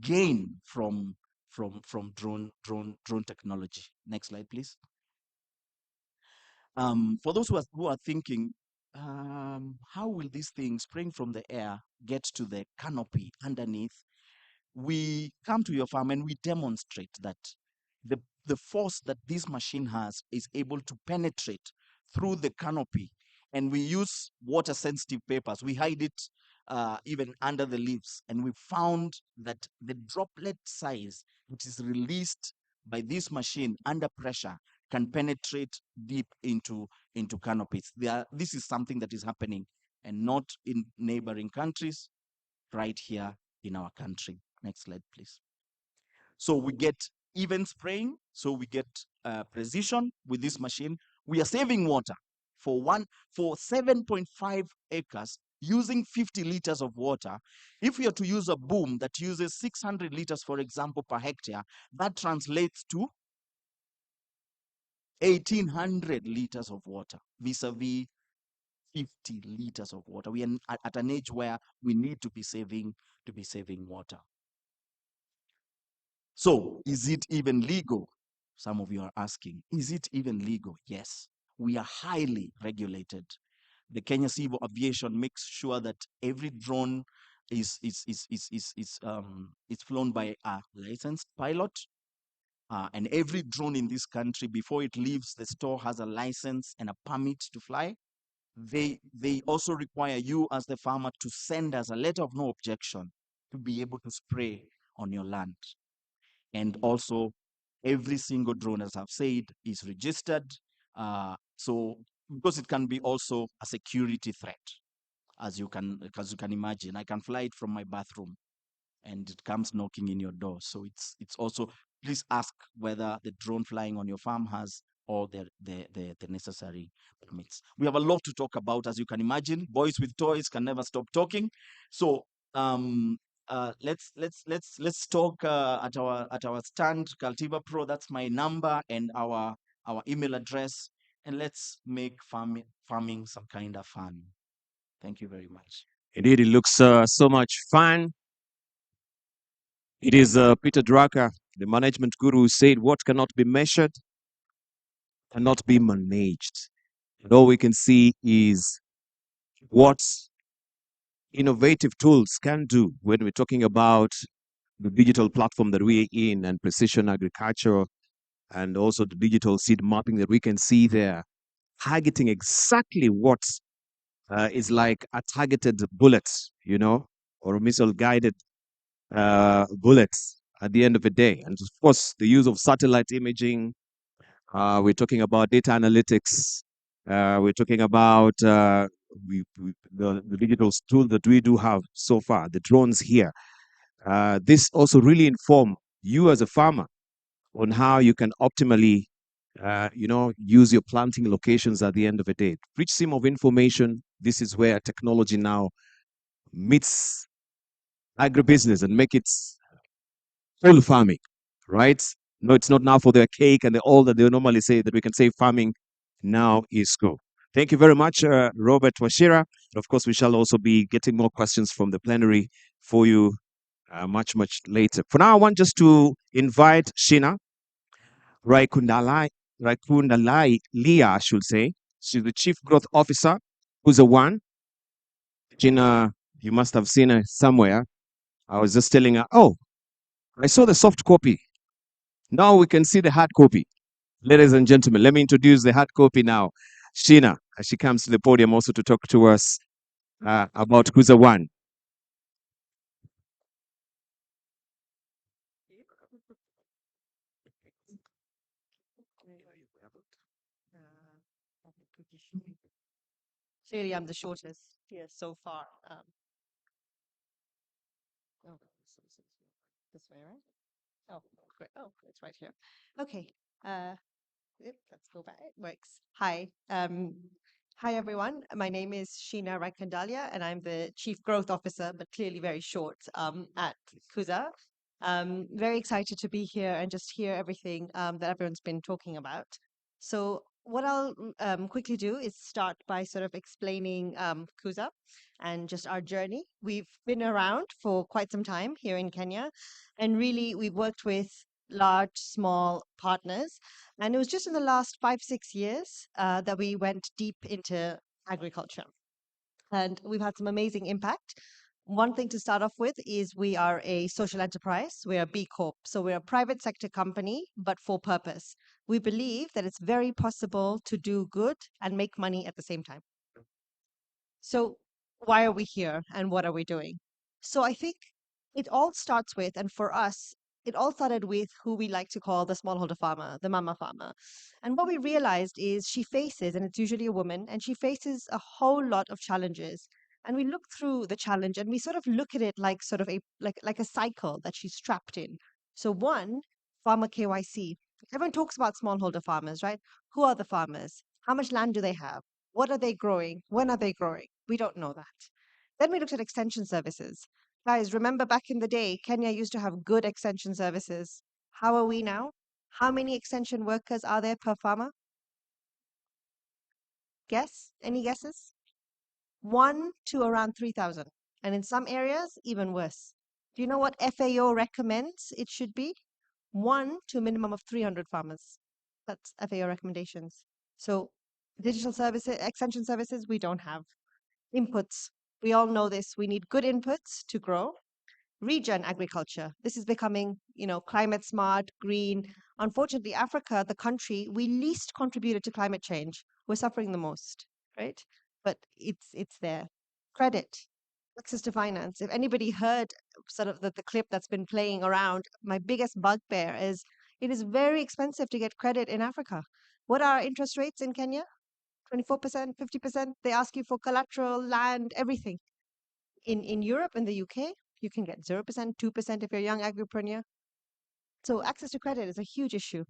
gain from drone technology. Next slide, please. For those who are thinking, how will this thing spraying from the air get to the canopy underneath? We come to your farm and we demonstrate that the force that this machine has is able to penetrate through the canopy. And we use water sensitive papers. We hide it even under the leaves. And we found that the droplet size, which is released by this machine under pressure, can penetrate deep into canopies. This is something that is happening and not in neighboring countries, right here in our country. Next slide, please. So we get even spraying. So we get precision with this machine. We are saving water for 7.5 acres using 50 liters of water. If we are to use a boom that uses 600 liters, for example, per hectare, that translates to 1,800 liters of water vis-a-vis 50 liters of water. We are at an age where we need to be saving water. So is it even legal? Some of you are asking, is it even legal? Yes, we are highly regulated. The Kenya Civil Aviation makes sure that every drone is flown by a licensed pilot. And every drone in this country, before it leaves the store, has a license and a permit to fly. They also require you as the farmer to send us a letter of no objection to be able to spray on your land. And also, every single drone, as I've said, is registered. So because it can be also a security threat, as you can imagine. I can fly it from my bathroom and it comes knocking in your door. So it's also, please ask whether the drone flying on your farm has all the necessary permits. We have a lot to talk about, as you can imagine. Boys with toys can never stop talking. So let's talk at our stand, Cultiva Pro. That's my number and our email address, and let's make farming some kind of fun. Thank you very much. Indeed, it looks so much fun. It is Peter Drucker, the management guru, who said, "What cannot be measured cannot be managed." And all we can see is what innovative tools can do when we're talking about the digital platform that we're in and precision agriculture and also the digital seed mapping that we can see there, targeting exactly what is like a targeted bullet, or a missile guided bullets at the end of the day. And of course, the use of satellite imaging. We're talking about data analytics. We're talking about the digital tool that we do have so far, the drones here. This also really inform you as a farmer on how you can optimally, use your planting locations at the end of the day. Rich seam of information. This is where technology now meets agribusiness and make it full farming, right? No, it's not now for their cake and all that they normally say that we can say farming now is cool. Thank you very much, Robert Washira. Of course, we shall also be getting more questions from the plenary for you much, much later. For now, I want just to invite Shina Raikundalai Leah, I should say. She's the Chief Growth Officer, who's a one. Shina, you must have seen her somewhere. I was just telling her, oh, I saw the soft copy. Now we can see the hard copy. Ladies and gentlemen, let me introduce the hard copy now. Shina, as she comes to the podium also to talk to us about Kuza One. Clearly, I'm the shortest here so far. Oh, this way, right? Oh, great. Oh, it's right here. Okay. Let's go back. It works. Hi. Hi, everyone. My name is Sheena Raikandalia, and I'm the Chief Growth Officer, but clearly very short, at Kuza. Very excited to be here and just hear everything that everyone's been talking about. So what I'll quickly do is start by sort of explaining Kuza and just our journey. We've been around for quite some time here in Kenya, and really we've worked with large, small partners. And it was just in the last 5, 6 years that we went deep into agriculture. And we've had some amazing impact. One thing to start off with is we are a social enterprise. We're a B Corp. So we're a private sector company, but for purpose. We believe that it's very possible to do good and make money at the same time. So why are we here and what are we doing? So I think it all starts with, and for us, it all started with who we like to call the smallholder farmer, the mama farmer. And what we realized is she faces, and it's usually a woman, and she faces a whole lot of challenges. And we look through the challenge and we sort of look at it like sort of like a cycle that she's trapped in. So one, farmer KYC. Everyone talks about smallholder farmers, right? Who are the farmers? How much land do they have? What are they growing? When are they growing? We don't know that. Then we looked at extension services. Guys, remember back in the day, Kenya used to have good extension services. How are we now? How many extension workers are there per farmer? Guess? Any guesses? 1 to around 3,000. And in some areas, even worse. Do you know what FAO recommends it should be? 1 to a minimum of 300 farmers. That's FAO recommendations. So digital services, extension services, we don't have. Inputs, we all know this. We need good inputs to grow. Regen agriculture, this is becoming, climate smart, green. Unfortunately, Africa, the country we least contributed to climate change, we're suffering the most, right? But it's there. Credit, access to finance. If anybody heard sort of the clip that's been playing around, my biggest bugbear is it is very expensive to get credit in Africa. What are our interest rates in Kenya? 24%, 50%. They ask you for collateral, land, everything. In Europe, in the UK, you can get 0%, 2% if you're a young agripreneur. So access to credit is a huge issue.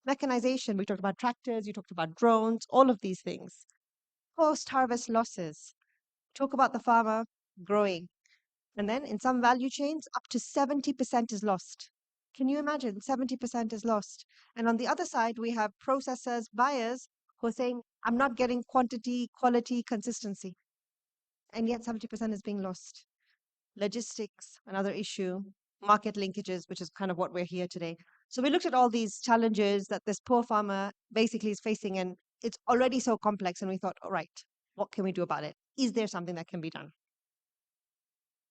Mechanization, we talked about tractors, you talked about drones, all of these things. Post-harvest losses. Talk about the farmer growing. And then in some value chains, up to 70% is lost. Can you imagine? 70% is lost. And on the other side, we have processors, buyers who are saying, I'm not getting quantity, quality, consistency. And yet 70% is being lost. Logistics, another issue, market linkages, which is kind of what we're here today. So we looked at all these challenges that this poor farmer basically is facing, and it's already so complex. And we thought, all right, what can we do about it? Is there something that can be done?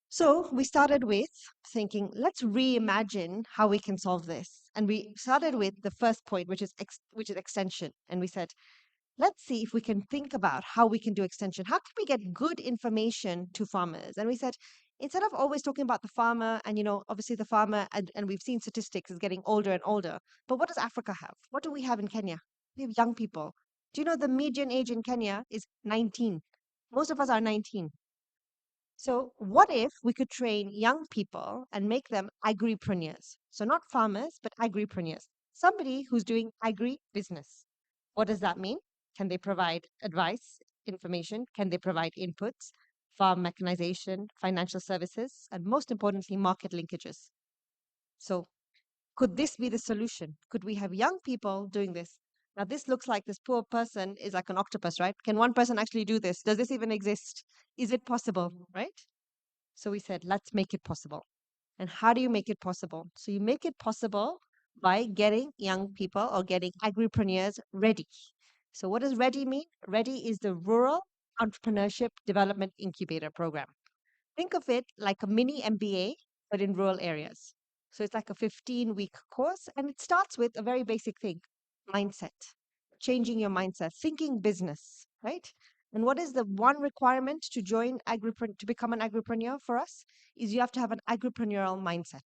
So we started with thinking, let's reimagine how we can solve this. And we started with the first point, which is extension. And we said, let's see if we can think about how we can do extension. How can we get good information to farmers? And we said, instead of always talking about the farmer, and obviously the farmer, and we've seen statistics, is getting older and older. But what does Africa have? What do we have in Kenya? We have young people. Do you know the median age in Kenya is 19? Most of us are 19. So what if we could train young people and make them agripreneurs? So not farmers, but agripreneurs. Somebody who's doing agri-business. What does that mean? Can they provide advice, information? Can they provide inputs, farm mechanization, financial services, and most importantly, market linkages? So could this be the solution? Could we have young people doing this? Now, this looks like this poor person is like an octopus, right? Can one person actually do this? Does this even exist? Is it possible, right? So we said, let's make it possible. And how do you make it possible? So you make it possible by getting young people or getting agripreneurs ready. So what does READY mean? READY is the Rural Entrepreneurship Development Incubator Program. Think of it like a mini MBA, but in rural areas. So it's like a 15-week course, and it starts with a very basic thing, mindset, changing your mindset, thinking business, right? And what is the one requirement to to become an agripreneur for us is you have to have an agripreneurial mindset.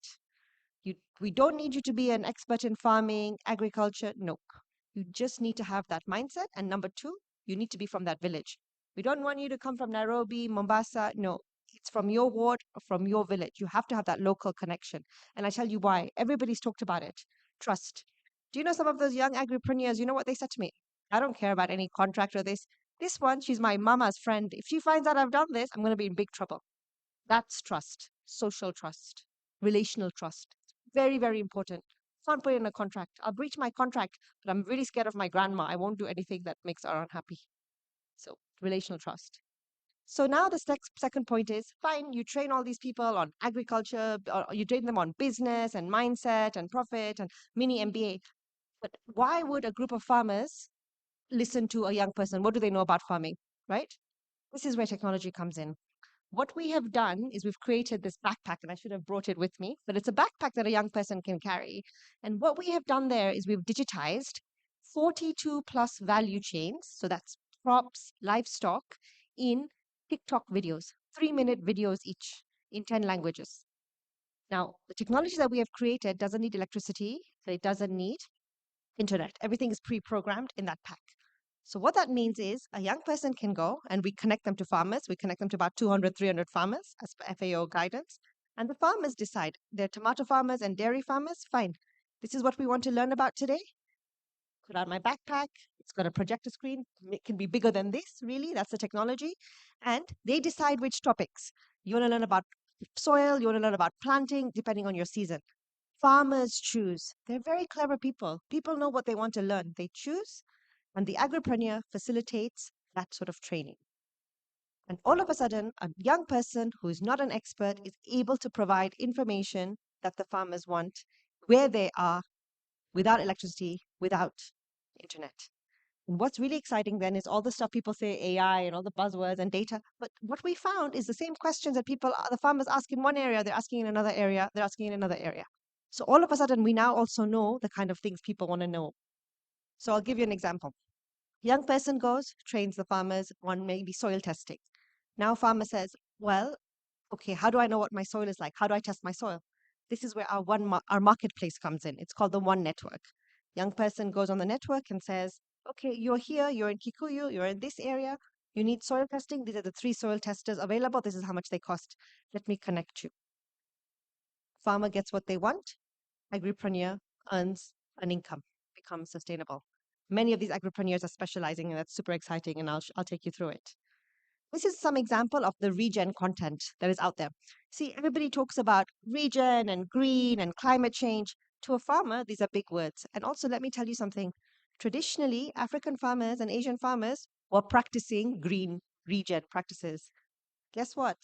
We don't need you to be an expert in farming, agriculture. No, you just need to have that mindset. And number two, you need to be from that village. We don't want you to come from Nairobi, Mombasa. No, it's from your ward, from your village. You have to have that local connection. And I tell you why. Everybody's talked about it. Trust. Do you know some of those young agripreneurs? You know what they said to me? I don't care about any contract or this. This one, she's my mama's friend. If she finds out I've done this, I'm going to be in big trouble. That's trust, social trust, relational trust. Very, very important. Can't put in a contract. I'll breach my contract, but I'm really scared of my grandma. I won't do anything that makes her unhappy. So, relational trust. So now the second point is, fine, you train all these people on agriculture, or you train them on business and mindset and profit and mini MBA. But why would a group of farmers listen to a young person? What do they know about farming, right? This is where technology comes in. What we have done is we've created this backpack, and I should have brought it with me, but it's a backpack that a young person can carry. And what we have done there is we've digitized 42 plus value chains. So that's crops, livestock in TikTok videos, 3-minute videos each in 10 languages. Now, the technology that we have created doesn't need electricity, so it doesn't need internet. Everything is pre-programmed in that pack. So what that means is a young person can go and we connect them to farmers. We connect them to about 200, 300 farmers as per FAO guidance. And the farmers decide, they're tomato farmers and dairy farmers, fine. This is what we want to learn about today. Put out my backpack. It's got a projector screen. It can be bigger than this, really. That's the technology. And they decide which topics. You want to learn about soil, you want to learn about planting, depending on your season. Farmers choose. They're very clever people. People know what they want to learn. They choose, and the agripreneur facilitates that sort of training. And all of a sudden, a young person who is not an expert is able to provide information that the farmers want where they are, without electricity, without internet. And what's really exciting then is all the stuff people say AI and all the buzzwords and data. But what we found is the same questions that the farmers ask in one area, they're asking in another area, they're asking in another area. So all of a sudden, we now also know the kind of things people want to know. So I'll give you an example. Young person goes, trains the farmers on maybe soil testing. Now farmer says, well, okay, how do I know what my soil is like? How do I test my soil? This is where our marketplace comes in. It's called the One Network. Young person goes on the network and says, okay, you're here, you're in Kikuyu, you're in this area, you need soil testing. These are the 3 soil testers available. This is how much they cost. Let me connect you. Farmer gets what they want. Agripreneur earns an income, becomes sustainable. Many of these agripreneurs are specializing, and that's super exciting, and I'll take you through it. This is some example of the regen content that is out there. See, everybody talks about regen and green and climate change. To a farmer, these are big words. And also, let me tell you something. Traditionally, African farmers and Asian farmers were practicing green regen practices. Guess what?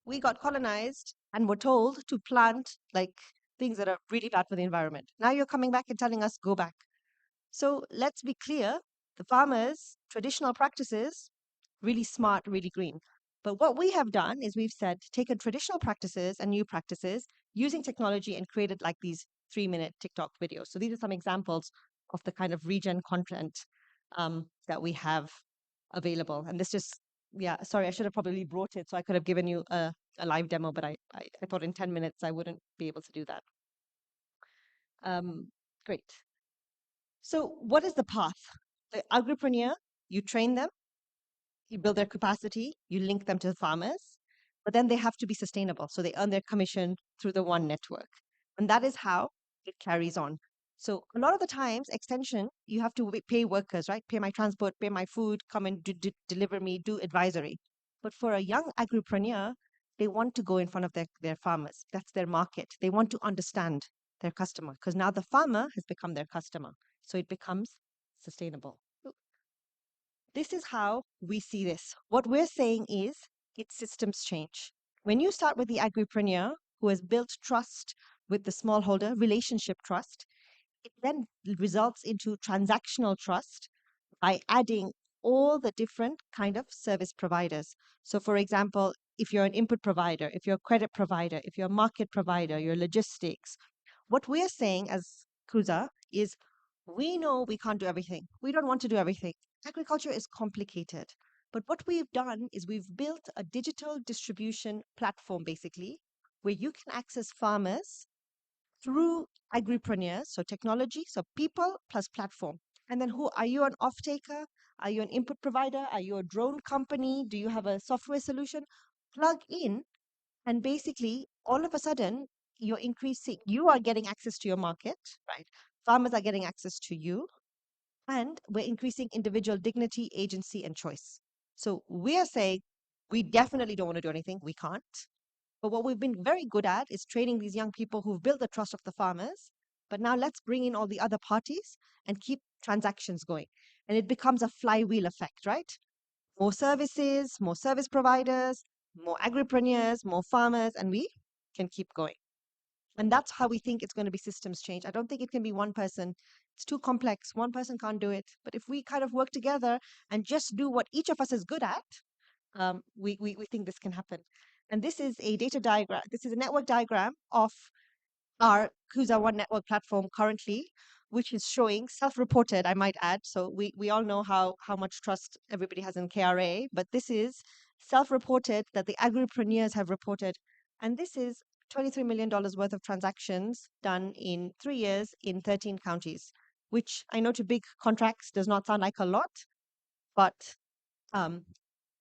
We got colonized and were told to plant like things that are really bad for the environment. Now you're coming back and telling us go back. So let's be clear, the farmers' traditional practices, really smart, really green. But what we have done is we've said, taken traditional practices and new practices using technology and created like these 3-minute TikTok videos. So these are some examples of the kind of regen content that we have available. And this just, yeah, sorry, I should have probably brought it so I could have given you a live demo, but I thought in 10 minutes I wouldn't be able to do that. Great. So what is the path? The agripreneur, you train them, you build their capacity, you link them to the farmers, but then they have to be sustainable. So they earn their commission through the One Network. And that is how it carries on. So a lot of the times, extension, you have to pay workers, right? Pay my transport, pay my food, come and deliver me, do advisory. But for a young agripreneur, they want to go in front of their farmers. That's their market. They want to understand their customer because now the farmer has become their customer. So it becomes sustainable. This is how we see this. What we're saying is it's systems change. When you start with the agripreneur who has built trust with the smallholder, relationship trust, it then results into transactional trust by adding all the different kind of service providers. So for example, if you're an input provider, if you're a credit provider, if you're a market provider, your logistics, what we're saying as Kuza is we know we can't do everything. We don't want to do everything. Agriculture is complicated. But what we've done is we've built a digital distribution platform, basically, where you can access farmers through agripreneurs, so technology, so people plus platform. And then who are you an off-taker? Are you an input provider? Are you a drone company? Do you have a software solution? Plug in, and basically, all of a sudden, you are getting access to your market, right? Farmers are getting access to you, and we're increasing individual dignity, agency, and choice. So we are saying we definitely don't want to do anything. We can't. But what we've been very good at is training these young people who've built the trust of the farmers. But now let's bring in all the other parties and keep transactions going. And it becomes a flywheel effect, right? More services, more service providers, more agripreneurs, more farmers, and we can keep going. And that's how we think it's going to be systems change. I don't think it can be one person. It's too complex. One person can't do it. But if we kind of work together and just do what each of us is good at, we think this can happen. And this is a data diagram. This is a network diagram of our Kuza One Network platform currently, which is showing self-reported, I might add. So we all know how much trust everybody has in KRA, but this is self-reported that the agripreneurs have reported. And this is $23 million worth of transactions done in 3 years in 13 counties, which I know to big contracts does not sound like a lot, but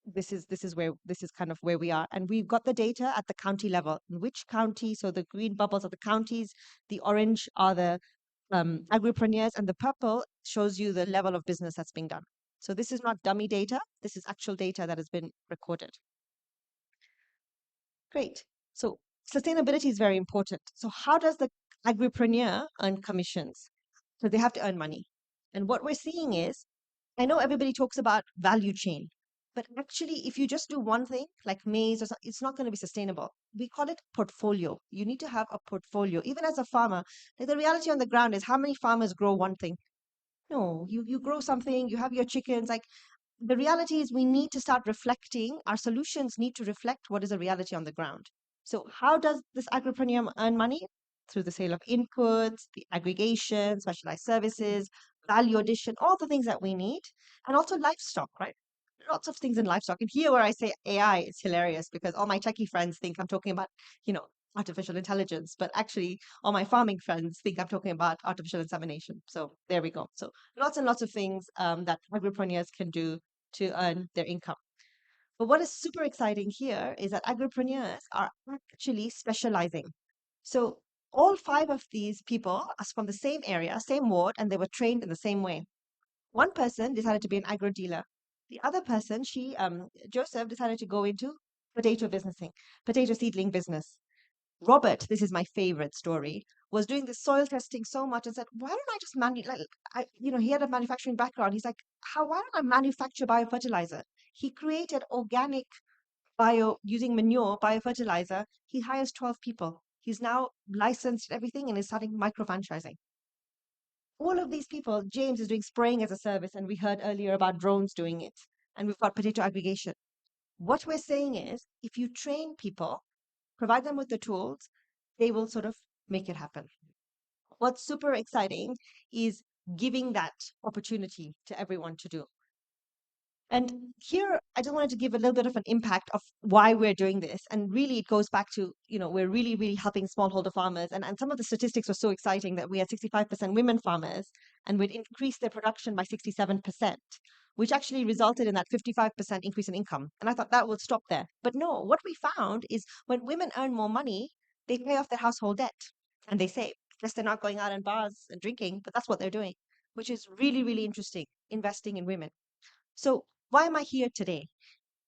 this is kind of where we are. And we've got the data at the county level. In which county, so the green bubbles are the counties, the orange are the agripreneurs, and the purple shows you the level of business that's being done. So this is not dummy data. This is actual data that has been recorded. Great. So sustainability is very important. So how does the agripreneur earn commissions? So they have to earn money. And what we're seeing is, I know everybody talks about value chain. But actually, if you just do one thing like maize or something, it's not going to be sustainable. We call it portfolio. You need to have a portfolio. Even as a farmer, like the reality on the ground is how many farmers grow one thing? No, you grow something, you have your chickens. Like the reality is we need to start reflecting, our solutions need to reflect what is the reality on the ground. So how does this agripreneur earn money? Through the sale of inputs, the aggregation, specialized services, value addition, all the things that we need, and also livestock, right? Lots of things in livestock. And here where I say AI, it's hilarious because all my techie friends think I'm talking about, you know, artificial intelligence, but actually all my farming friends think I'm talking about artificial insemination. So there we go. So lots and lots of things that agripreneurs can do to earn their income. But what is super exciting here is that agripreneurs are actually specializing. So all five of these people are from the same area, same ward, and they were trained in the same way. One person decided to be an agro dealer. The other person, Joseph, decided to go into potato businessing, potato seedling business. Robert, this is my favorite story, was doing this soil testing so much and said, "Why don't I just he had a manufacturing background. He's like, why don't I manufacture biofertilizer?" He created organic using manure biofertilizer. He hires 12 people. He's now licensed everything and is starting micro franchising. All of these people, James is doing spraying as a service, and we heard earlier about drones doing it. And we've got potato aggregation. What we're saying is, if you train people, provide them with the tools, they will sort of make it happen. What's super exciting is giving that opportunity to everyone to do. And here, I just wanted to give a little bit of an impact of why we're doing this. And really, it goes back to, we're really, really helping smallholder farmers. And some of the statistics were so exciting that we had 65% women farmers and we'd increased their production by 67%, which actually resulted in that 55% increase in income. And I thought that would stop there. But no, what we found is when women earn more money, they pay off their household debt and they save. Yes, they're not going out in bars and drinking, but that's what they're doing, which is really, really interesting, investing in women. So why am I here today?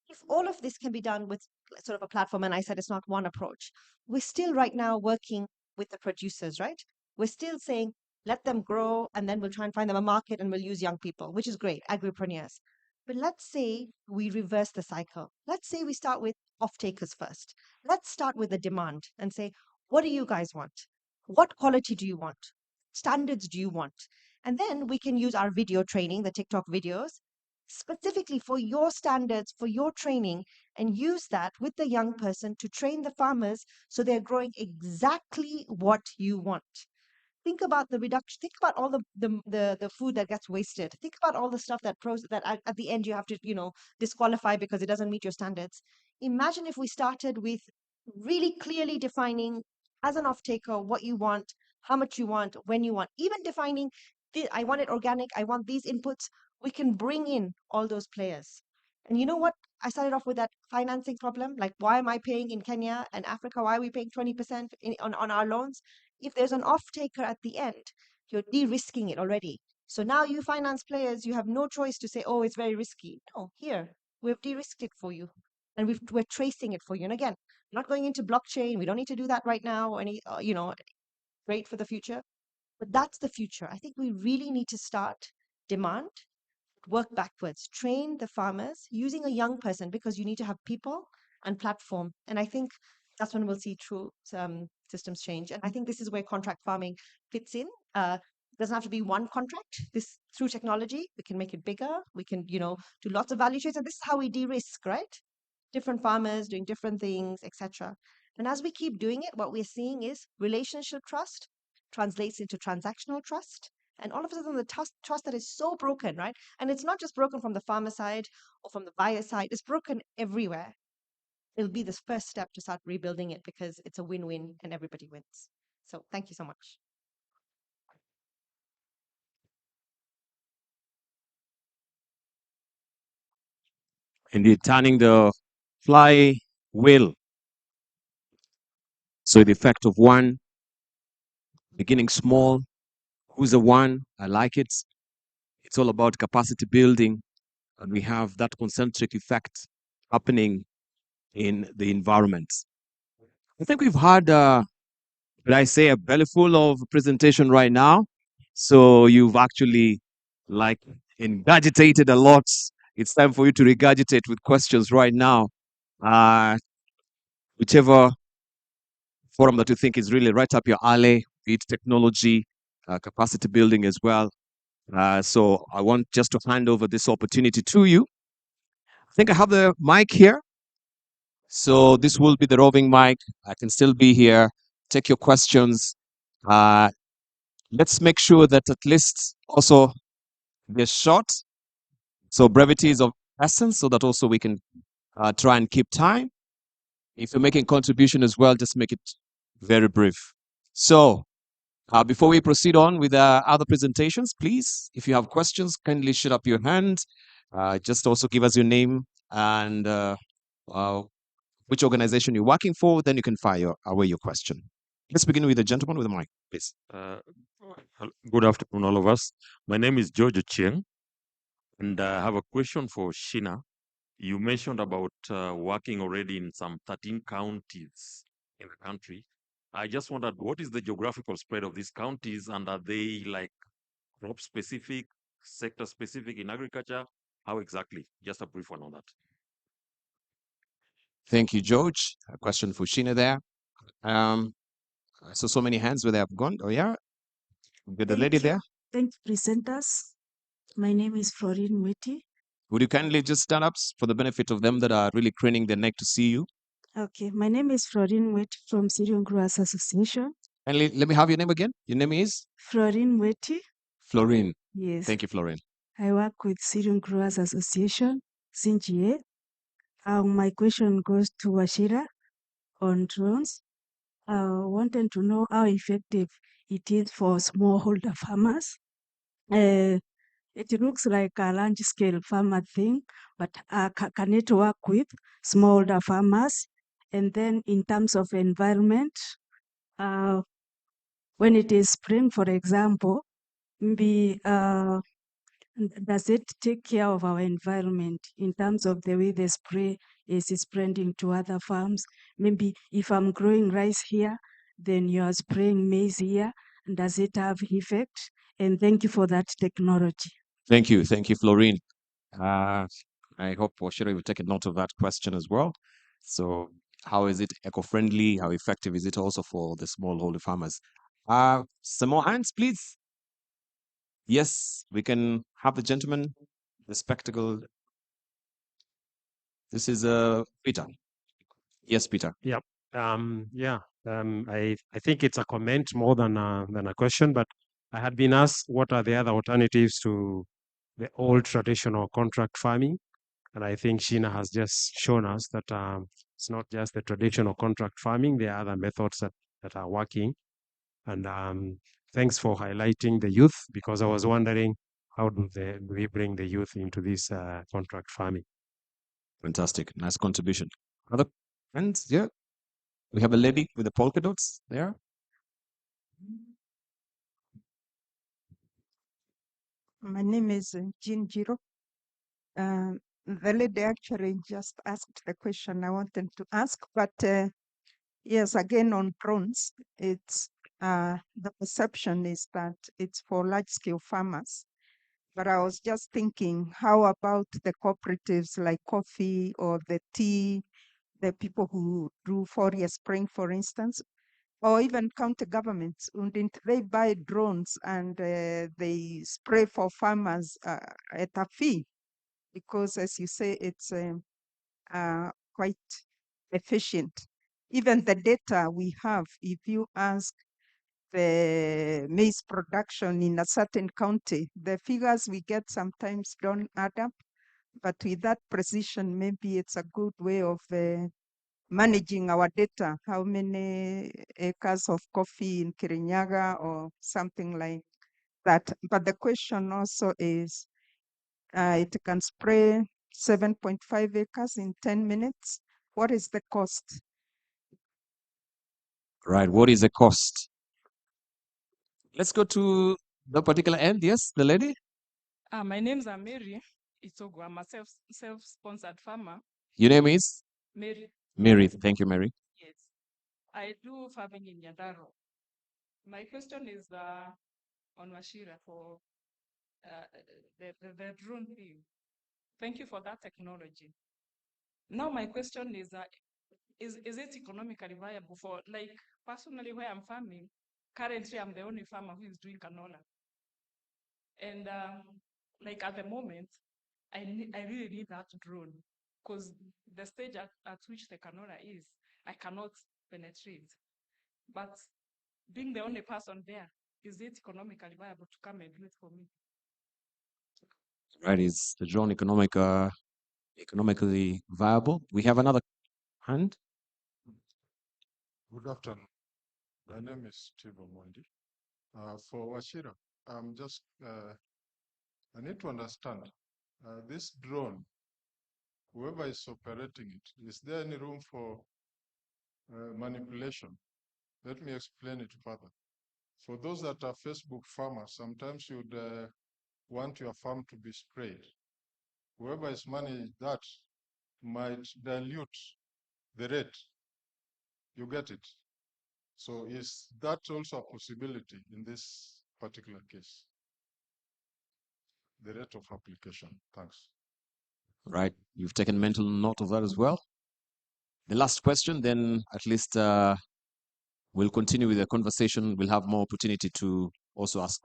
If all of this can be done with sort of a platform, and I said it's not one approach, we're still right now working with the producers, right? We're still saying, let them grow, and then we'll try and find them a market and we'll use young people, which is great, agripreneurs. But let's say we reverse the cycle. Let's say we start with off takers first. Let's start with the demand and say, what do you guys want? What quality do you want? Standards do you want? And then we can use our video training, the TikTok videos, specifically for your standards, for your training, and use that with the young person to train the farmers so they're growing exactly what you want. Think about the reduction. Think about all the food that gets wasted. Think about all the stuff that at the end you have to disqualify because it doesn't meet your standards. Imagine if we started with really clearly defining as an off taker what you want, how much you want, when you want, even defining I want it organic, I want these inputs. We can bring in all those players. And you know what? I started off with that financing problem. Like, why am I paying in Kenya and Africa? Why are we paying 20% on our loans? If there's an off taker at the end, you're de-risking it already. So now you finance players, you have no choice to say, oh, it's very risky. No, here, we've de-risked it for you. And we're tracing it for you. And again, not going into blockchain. We don't need to do that right now or great for the future. But that's the future. I think we really need to start demand, work backwards, train the farmers using a young person because you need to have people and platform. And I think that's when we'll see true systems change. And I think this is where contract farming fits in. Doesn't have to be one contract. This through technology, we can make it bigger. We can, do lots of value chains. And this is how we de-risk, right? Different farmers doing different things, etc. And as we keep doing it, what we're seeing is relationship trust translates into transactional trust. And all of a sudden, the trust that is so broken, right? And it's not just broken from the farmer side or from the buyer side, it's broken everywhere. It'll be the first step to start rebuilding it because it's a win-win and everybody wins. So thank you so much. Indeed, turning the flywheel. So the effect of one, beginning small. Who's the one? I like it. It's all about capacity building, and we have that concentric effect happening in the environment. I think we've had, did I say, a belly full of presentation right now. So you've actually like ingurgitated a lot it's time for you to regurgitate with questions right now. Whichever forum that you think is really right up your alley, be it technology, capacity building as well. So I want just to hand over this opportunity to you. I think I have the mic here. So this will be the roving mic. I can still be here. Take your questions. Let's make sure that at least also they're short. So brevity is of essence, so that also we can try and keep time. If you're making contribution as well, just make it very brief. So before we proceed on with other presentations, please, if you have questions, kindly shoot up your hand. Just also give us your name and which organization you're working for, then you can fire away your question. Let's begin with the gentleman with the mic, please. Good afternoon, all of us. My name is George Chieng, and I have a question for Shina. You mentioned about working already in some 13 counties in the country. I just wondered, what is the geographical spread of these counties, and are they like crop specific, sector specific in agriculture? How exactly? Just a brief one on that. Thank you, George. A question for Sheena there. I saw so many hands where they have gone. Oh, yeah. With the lady there. Thank you, presenters. My name is Florine Witty. Would you kindly just stand up for the benefit of them that are really craning their neck to see you? Okay, my name is Florine Witty from Syrian Growers Association. Kindly, let me have your name again. Your name is? Florine Witty. Florine. Yes. Thank you, Florine. I work with Syrian Growers Association, CGA. My question goes to Washira on drones. Wanted to know how effective it is for smallholder farmers. It looks like a large-scale farmer thing, but can it work with smallholder farmers? And then in terms of environment, when it is spring, for example, maybe does it take care of our environment in terms of the way the spray is spreading to other farms? Maybe if I'm growing rice here, then you are spraying maize here. Does it have effect? And thank you for that technology. Thank you. Thank you, Florine. I hope Washira will take a note of that question as well. So how is it eco-friendly? How effective is it also for the smallholder farmers? Some more hands, please. Yes, we can have the gentleman, the spectacled. This is Peter. Yes, Peter. Yeah. I think it's a comment more than a question, but I had been asked what are the other alternatives to the old traditional contract farming, and I think Sheena has just shown us that it's not just the traditional contract farming. There are other methods that are working, and thanks for highlighting the youth, because I was wondering how do we bring the youth into this contract farming. Fantastic. Nice contribution. Other friends? Yeah. We have a lady with the polka dots there. My name is Jean Giro. The lady actually just asked the question I wanted to ask, but yes, again on drones, it's the perception is that it's for large-scale farmers. But I was just thinking, how about the cooperatives like coffee or the tea, the people who do foliar spraying, for instance, or even county governments? Wouldn't they buy drones and they spray for farmers at a fee? Because, as you say, it's quite efficient. Even the data we have, if you ask the maize production in a certain county, the figures we get sometimes don't add up. But with that precision, maybe it's a good way of managing our data, how many acres of coffee in Kirinyaga or something like that. But the question also is, it can spray 7.5 acres in 10 minutes. What is the cost? Right. What is the cost? Let's go to the particular end. Yes, the lady. My name's Mary Itogo. I'm a self-sponsored farmer. Your name is? Mary. Mary. Thank you, Mary. Yes. I do farming in Yandaro. My question is on Washira for the drone thing. Thank you for that technology. Now my question is it economically viable for, like, personally where I'm farming, currently I'm the only farmer who is doing canola. And like at the moment, I really need that drone because the stage at which the canola is, I cannot penetrate. But being the only person there, is it economically viable to come and do it for me? Right, is the drone economically viable? We have another hand. Good afternoon. My name is Tibo Mondi. For Washira, I need to understand this drone, whoever is operating it, is there any room for manipulation? Let me explain it further. For those that are Facebook farmers, sometimes you'd want your farm to be sprayed. Whoever is managing that might dilute the rate. You get it? So is that also a possibility in this particular case? The rate of application. Thanks. Right, you've taken mental note of that as well. The last question, then at least we'll continue with the conversation. We'll have more opportunity to also ask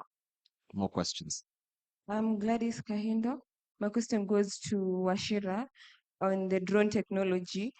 more questions. I'm Gladys Kahindo. My question goes to Washira on the drone technology.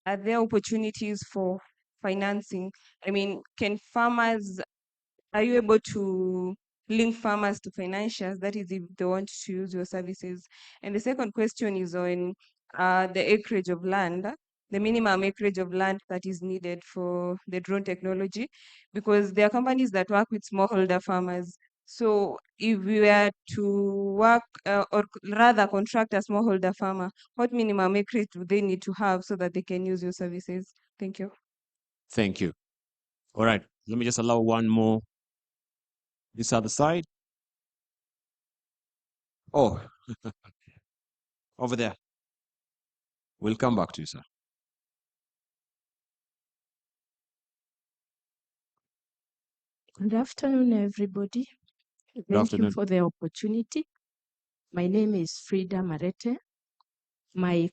Are there opportunities for financing? I mean, are you able to link farmers to financials? That is, if they want to use your services. And the second question is on the acreage of land, the minimum acreage of land that is needed for the drone technology, because there are companies that work with smallholder farmers. So if we were to work or rather contract a smallholder farmer, what minimum acreage do they need to have so that they can use your services? Thank you. Thank you. All right, let me just allow one more. This other side. Oh, over there. We'll come back to you, sir. Good afternoon, everybody. Good Thank afternoon. you for the opportunity. My name is Frida Marete. My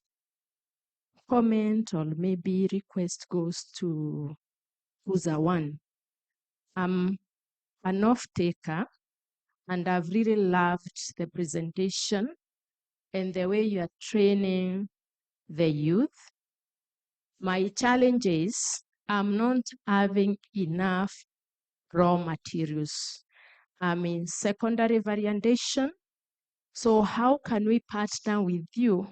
comment or maybe request goes to User One. I'm an off-taker and I've really loved the presentation and the way you are training the youth. My challenge is I'm not having enough raw materials. I'm in secondary variation. So how can we partner with you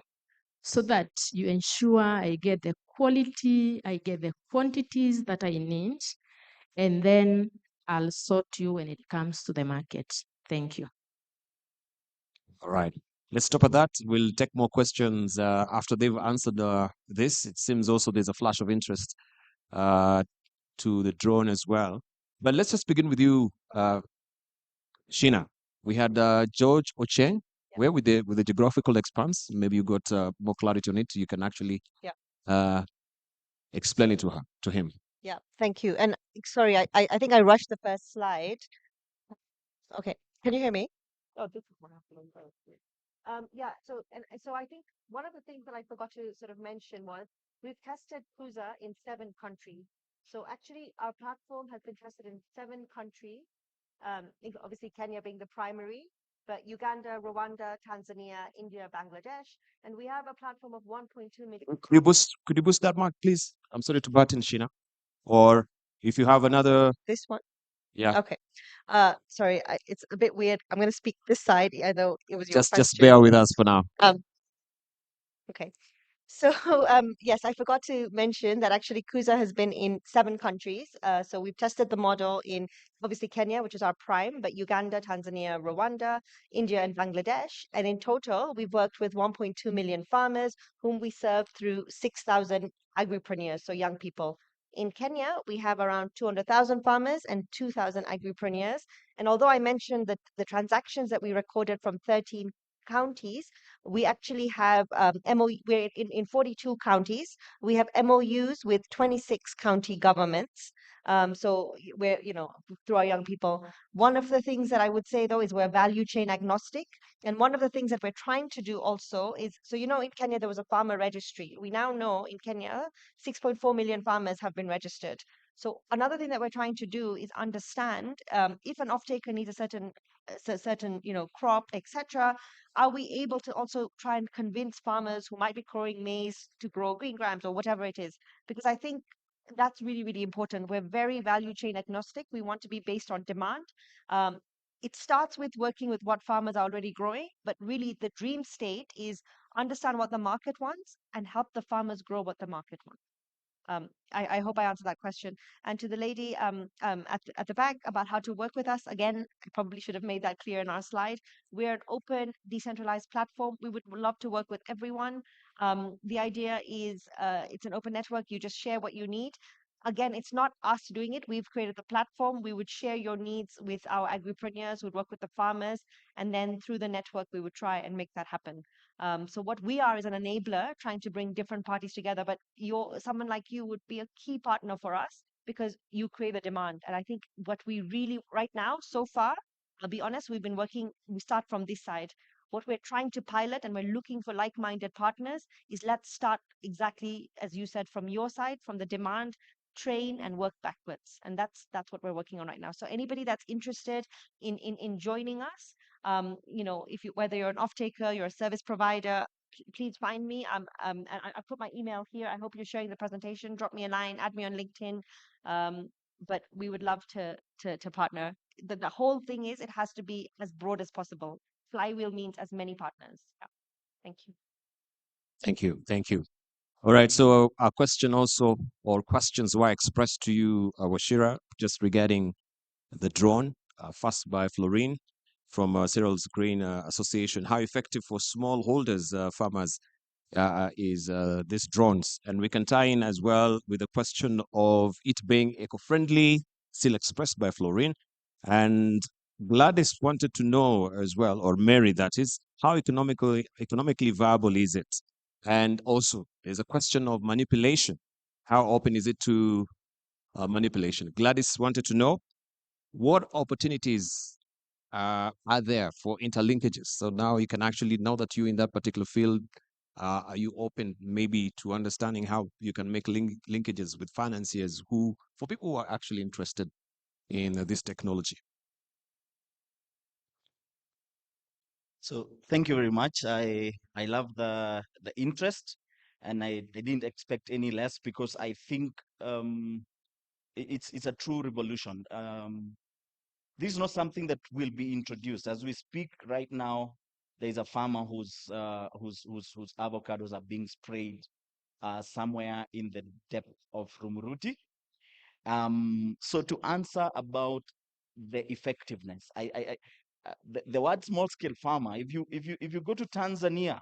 so that you ensure I get the quality, I get the quantities that I need, and then I'll sort you when it comes to the market. Thank you. All right. Let's stop at that. We'll take more questions after they've answered this. It seems also there's a flash of interest to the drone as well. But let's just begin with you, Sheena. We had George Ocheng. Where with the geographical expanse? Maybe you got more clarity on it. You can actually explain it to him. Yeah, thank you. And sorry, I think I rushed the first slide. Okay, can you hear me? Oh, this is what happened. Yeah, so I think one of the things that I forgot to sort of mention was we've tested Kuza in 7 countries. So actually, our platform has been tested in 7 countries. Obviously Kenya being the primary, but Uganda, Rwanda, Tanzania, India, Bangladesh, and we have a platform of 1.2 million. Could you boost that mark, please? I'm sorry to butt in, Sheena. Or if you have another. This one? Yeah. Okay. Sorry, it's a bit weird. I'm going to speak this side. I know it was your question. Just bear with us for now. Okay. So yes, I forgot to mention that actually Kuza has been in 7 countries. So we've tested the model in obviously Kenya, which is our prime, but Uganda, Tanzania, Rwanda, India, and Bangladesh. And in total, we've worked with 1.2 million farmers whom we serve through 6,000 agripreneurs, so young people. In Kenya, we have around 200,000 farmers and 2,000 agripreneurs. And although I mentioned that the transactions that we recorded from 13 counties, we actually have we're in 42 counties. We have MOUs with 26 county governments. So we're, through our young people. One of the things that I would say though is we're value chain agnostic. And one of the things that we're trying to do also is, so in Kenya, there was a farmer registry. We now know in Kenya, 6.4 million farmers have been registered. So another thing that we're trying to do is understand if an off-taker needs a certain crop, etc. Are we able to also try and convince farmers who might be growing maize to grow green grams or whatever it is? Because I think that's really, really important. We're very value chain agnostic. We want to be based on demand. It starts with working with what farmers are already growing, but really the dream state is understand what the market wants and help the farmers grow what the market wants. I hope I answered that question. And to the lady at the back about how to work with us, again, I probably should have made that clear in our slide. We're an open, decentralized platform. We would love to work with everyone. The idea is it's an open network. You just share what you need. Again, it's not us doing it. We've created the platform. We would share your needs with our agripreneurs, would work with the farmers, and then through the network, we would try and make that happen. So what we are is an enabler trying to bring different parties together, but someone like you would be a key partner for us because you create the demand. And I think what we really, right now, so far, I'll be honest, we start from this side. What we're trying to pilot and we're looking for like-minded partners is let's start exactly, as you said, from your side, from the demand, train and work backwards. And that's what we're working on right now. So anybody that's interested in joining us, if you, whether you're an off-taker, you're a service provider, please find me. I put my email here. I hope you're sharing the presentation. Drop me a line, add me on LinkedIn. But we would love to partner. The whole thing is it has to be as broad as possible. Flywheel means as many partners. Yeah. Thank you. Thank you. Thank you. All right. So our question also, or questions were expressed to you, Washira, just regarding the drone, first by Florine from Cereals Grain Association. How effective for smallholders, farmers, is this drones? And we can tie in as well with the question of it being eco-friendly, still expressed by Florine. And Gladys wanted to know as well, or Mary that is, how economically viable is it? And also, there's a question of manipulation. How open is it to manipulation? Gladys wanted to know what opportunities are there for interlinkages. So now you can actually, now that you're in that particular field, are you open maybe to understanding how you can make linkages with financiers for people who are actually interested in this technology? So thank you very much. I love the interest, and I didn't expect any less because I think it's a true revolution. This is not something that will be introduced as we speak right now. There is a farmer whose avocados are being sprayed somewhere in the depth of Rumuruti. So to answer about the effectiveness, the word small scale farmer, if you go to Tanzania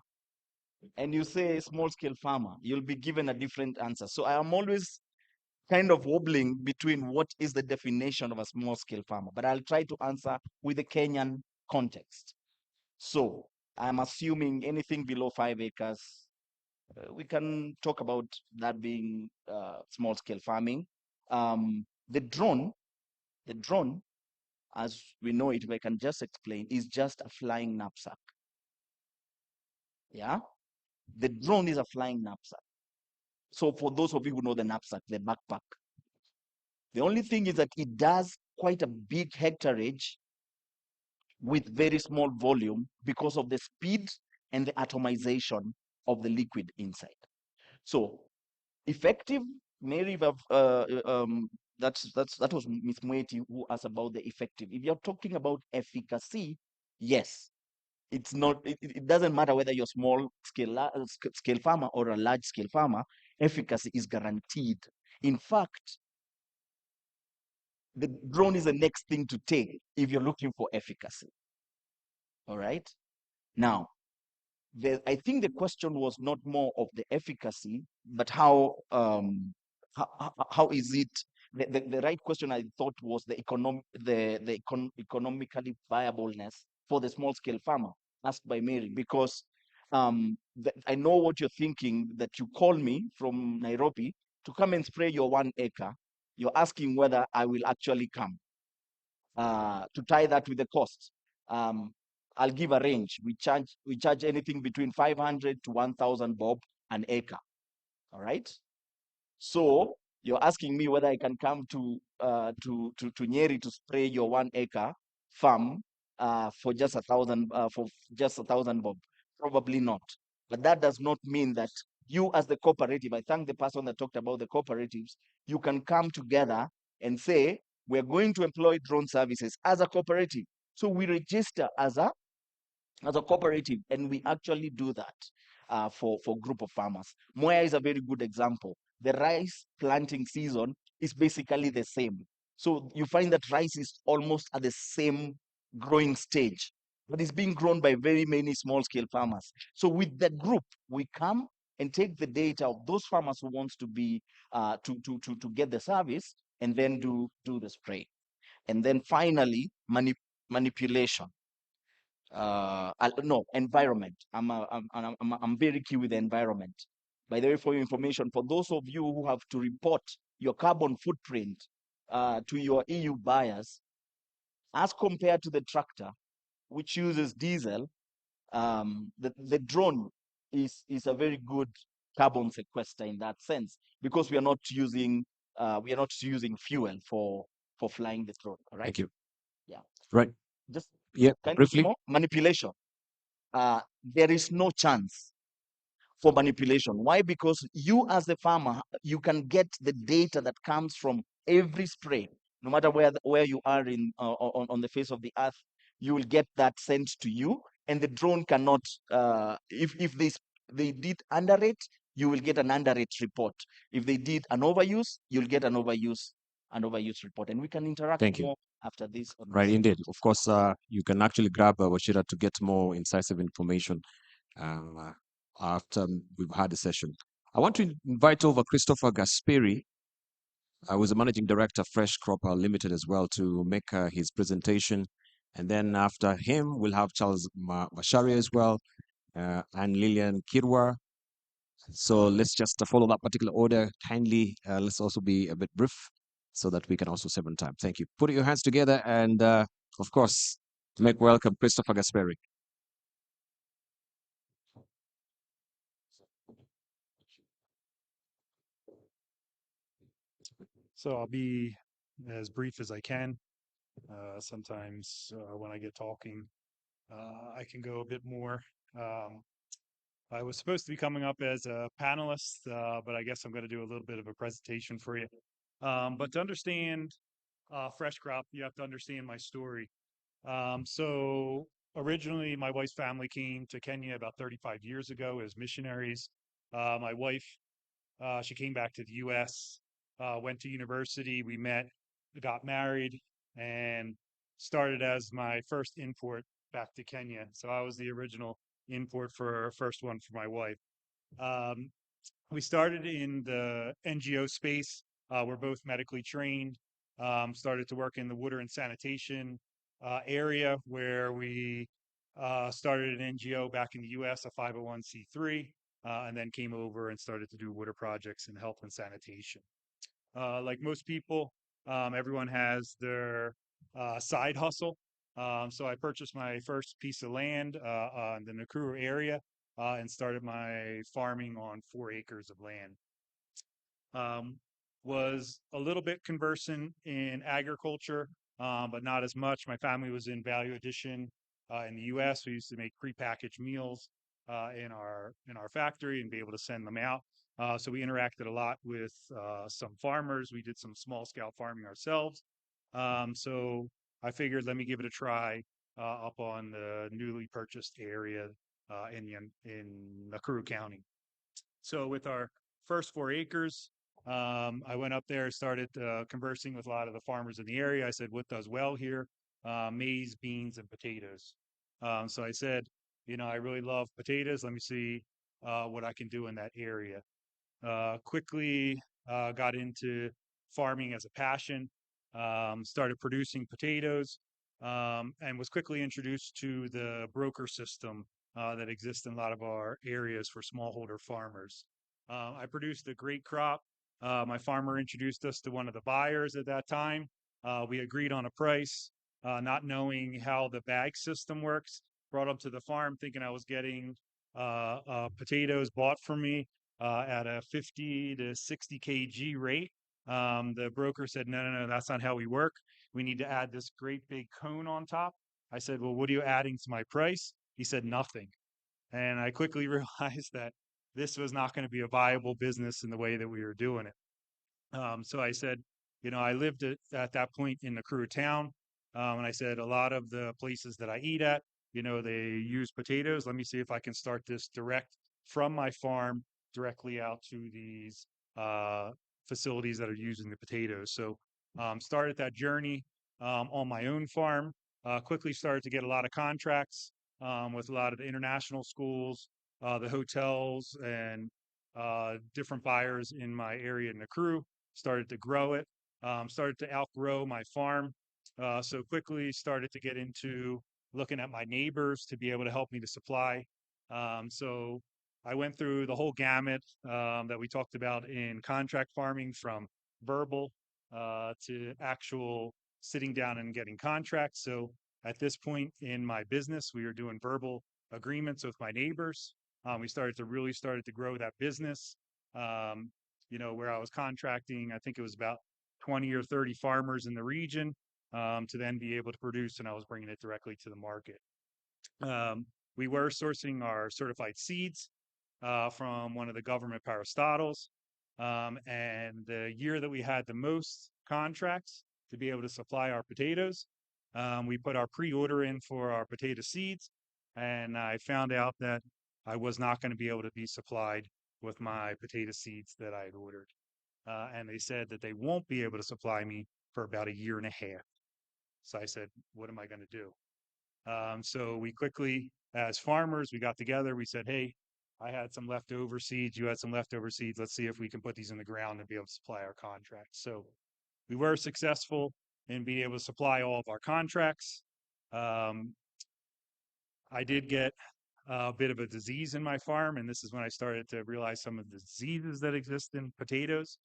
and you say small scale farmer, you'll be given a different answer. So I am always kind of wobbling between what is the definition of a small scale farmer, but I'll try to answer with the Kenyan context. So I'm assuming anything below 5 acres, we can talk about that being small scale farming. The drone, as we know it, if I can just explain, is just a flying knapsack. Yeah, the drone is a flying knapsack. So for those of you who know the knapsack, the backpack, the only thing is that it does quite a big hectareage with very small volume because of the speed and the atomization of the liquid inside. So effective, Mary, that was Ms. Mweti who asked about the effective. If you're talking about efficacy, yes, it's not. It doesn't matter whether you're small scale farmer or a large scale farmer. Efficacy is guaranteed. In fact, the drone is the next thing to take if you're looking for efficacy. All right. Now, I think the question was not more of the efficacy, but how is it? The right question I thought was the economically viableness for the small scale farmer, asked by Mary, because I know what you're thinking, that you call me from Nairobi to come and spray your 1 acre, you're asking whether I will actually come. To tie that with the cost, I'll give a range. We charge anything between 500 to 1,000 bob an acre. All right. So you're asking me whether I can come to Nyeri to spray your 1 acre farm for just 1,000 for just 1,000 bob. Probably not. But that does not mean that you, as the cooperative, I thank the person that talked about the cooperatives, you can come together and say, we're going to employ drone services as a cooperative. So we register as a cooperative, and we actually do that for group of farmers. Moya is a very good example. The rice planting season is basically the same. So you find that rice is almost at the same growing stage, but it's being grown by very many small scale farmers. So with the group, we come and take the data of those farmers who wants to be to get the service, and then do the spray. And then finally, manipulation. No, environment. I'm very key with the environment. By the way, for your information, for those of you who have to report your carbon footprint to your EU buyers, as compared to the tractor, which uses diesel, the drone is a very good carbon sequester in that sense, because we are not using fuel for flying the drone. All right. Thank you. Yeah. Right. Just Yeah, briefly. more manipulation. There is no chance for manipulation. Why? Because you, as the farmer, you can get the data that comes from every spray, no matter where you are in on the face of the earth. You will get that sent to you, and the drone cannot. If they did underrate, you will get an underrate report. If they did an overuse, you'll get an overuse report, and we can interact Thank you. more after this. Right, indeed. Of course, you can actually grab Washira to get more incisive information after we've had the session. I want to invite over Christopher Gasperi, who is the managing director, Fresh Crop Limited, as well, to make his presentation. And then after him, we'll have Charles Mashari as well, and Lillian Kirwa. So let's just follow that particular order. Kindly, let's also be a bit brief so that we can also save on time. Thank you. Put your hands together and, of course, to make welcome Christopher Gasperi. So I'll be as brief as I can. Sometimes when I get talking, I can go a bit more. I was supposed to be coming up as a panelist, but I guess I'm going to do a little bit of a presentation for you. But to understand Fresh Crop, you have to understand my story. So originally, my wife's family came to Kenya about 35 years ago as missionaries. My wife, she came back to the U.S., went to university, we met, got married, and started as my first import back to Kenya. So I was the original import for first one for my wife. We started in the NGO space. We're both medically trained. Started to work in the water and sanitation area, where we started an NGO back in the US, a 501c3, and then came over and started to do water projects and health and sanitation. Like most people, everyone has their side hustle. So I purchased my first piece of land in the Nakuru area and started my farming on 4 acres of land. Was a little bit conversant in agriculture, but not as much. My family was in value addition in the U.S. We used to make prepackaged meals in our factory and be able to send them out. So we interacted a lot with some farmers. We did some small scale farming ourselves. So I figured, let me give it a try up on the newly purchased area in Nakuru County. So with our first 4 acres, I went up there, started conversing with a lot of the farmers in the area. I said, what does well here? Maize, beans, and potatoes. So I said, I really love potatoes. Let me see what I can do in that area. Quickly got into farming as a passion, started producing potatoes, and was quickly introduced to the broker system that exists in a lot of our areas for smallholder farmers. I produced a great crop. My farmer introduced us to one of the buyers at that time. We agreed on a price, not knowing how the bag system works. Brought up to the farm thinking I was getting potatoes bought from me at a 50 to 60 kg rate. The broker said, no, that's not how we work. We need to add this great big cone on top. I said, well, what are you adding to my price? He said, nothing. And I quickly realized that this was not going to be a viable business in the way that we were doing it. So I said, I lived at that point in the Nakuru town. And I said, a lot of the places that I eat at, they use potatoes. Let me see if I can start this direct from my farm directly out to these facilities that are using the potatoes. So started that journey on my own farm, quickly started to get a lot of contracts with a lot of the international schools, the hotels, and different buyers in my area in Nakuru. Started to grow it, started to outgrow my farm. So quickly started to get into looking at my neighbors to be able to help me to supply. So I went through the whole gamut that we talked about in contract farming, from verbal to actual sitting down and getting contracts. So at this point in my business, we were doing verbal agreements with my neighbors. We started to grow that business. Where I was contracting, I think it was about 20 or 30 farmers in the region to then be able to produce, and I was bringing it directly to the market. We were sourcing our certified seeds from one of the government parastatals. And the year that we had the most contracts to be able to supply our potatoes, we put our pre-order in for our potato seeds, and I found out that I was not going to be able to be supplied with my potato seeds that I had ordered. And they said that they won't be able to supply me for about a year and a half. So I said, what am I going to do? So we quickly, as farmers, we got together. We said, hey, I had some leftover seeds. You had some leftover seeds. Let's see if we can put these in the ground and be able to supply our contracts. So we were successful in being able to supply all of our contracts. I did get a bit of a disease in my farm, and this is when I started to realize some of the diseases that exist in potatoes.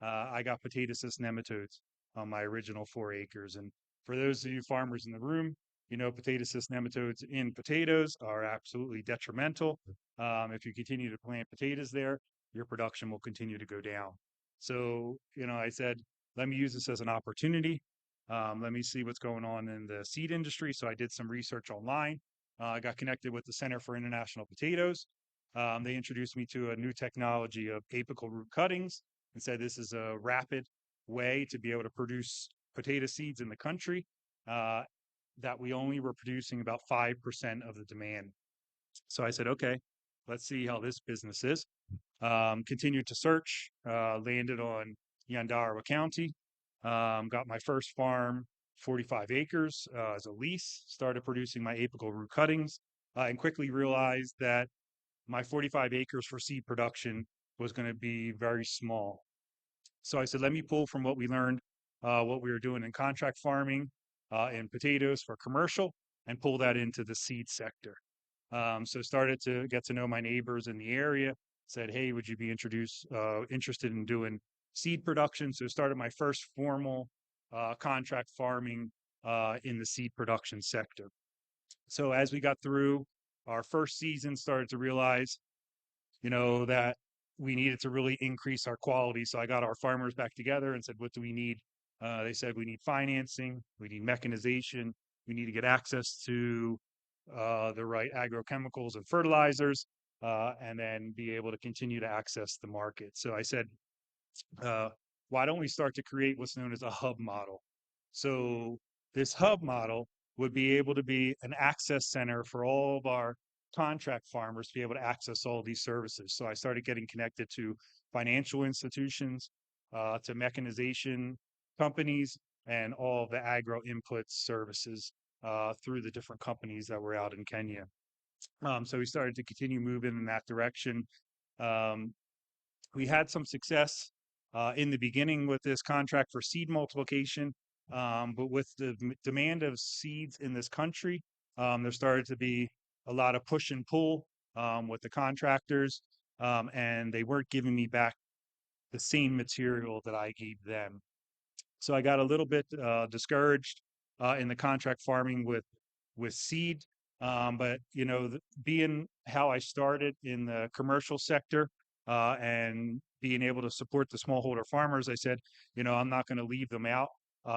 I got potato cyst nematodes on my original 4 acres. And for those of you farmers in the room, potato cyst nematodes in potatoes are absolutely detrimental. If you continue to plant potatoes there, your production will continue to go down. So, I said, let me use this as an opportunity. Let me see what's going on in the seed industry. So I did some research online. I got connected with the Center for International Potatoes. They introduced me to a new technology of apical root cuttings and said this is a rapid way to be able to produce potato seeds in the country, that we only were producing about 5% of the demand. So I said, okay, let's see how this business is. Continued to search, landed on Yandarua County, got my first farm, 45 acres as a lease, started producing my apical root cuttings, and quickly realized that my 45 acres for seed production was going to be very small. So I said, let me pull from what we learned, what we were doing in contract farming and potatoes for commercial, and pull that into the seed sector. So started to get to know my neighbors in the area, said, hey, would you be interested in doing seed production? So started my first formal contract farming in the seed production sector. So as we got through our first season, started to realize, that we needed to really increase our quality. So I got our farmers back together and said, what do we need? They said, we need financing, we need mechanization, we need to get access to the right agrochemicals and fertilizers, and then be able to continue to access the market. So I said, why don't we start to create what's known as a hub model? So this hub model would be able to be an access center for all of our contract farmers to be able to access all these services. So I started getting connected to financial institutions, to mechanization companies, and all the agro input services through the different companies that were out in Kenya. So we started to continue moving in that direction. We had some success in the beginning with this contract for seed multiplication, but with the demand of seeds in this country, there started to be a lot of push and pull with the contractors, and they weren't giving me back the same material that I gave them. So I got a little bit discouraged in the contract farming with seed. But you know, being how I started in the commercial sector and being able to support the smallholder farmers, I said, you know, I'm not going to leave them out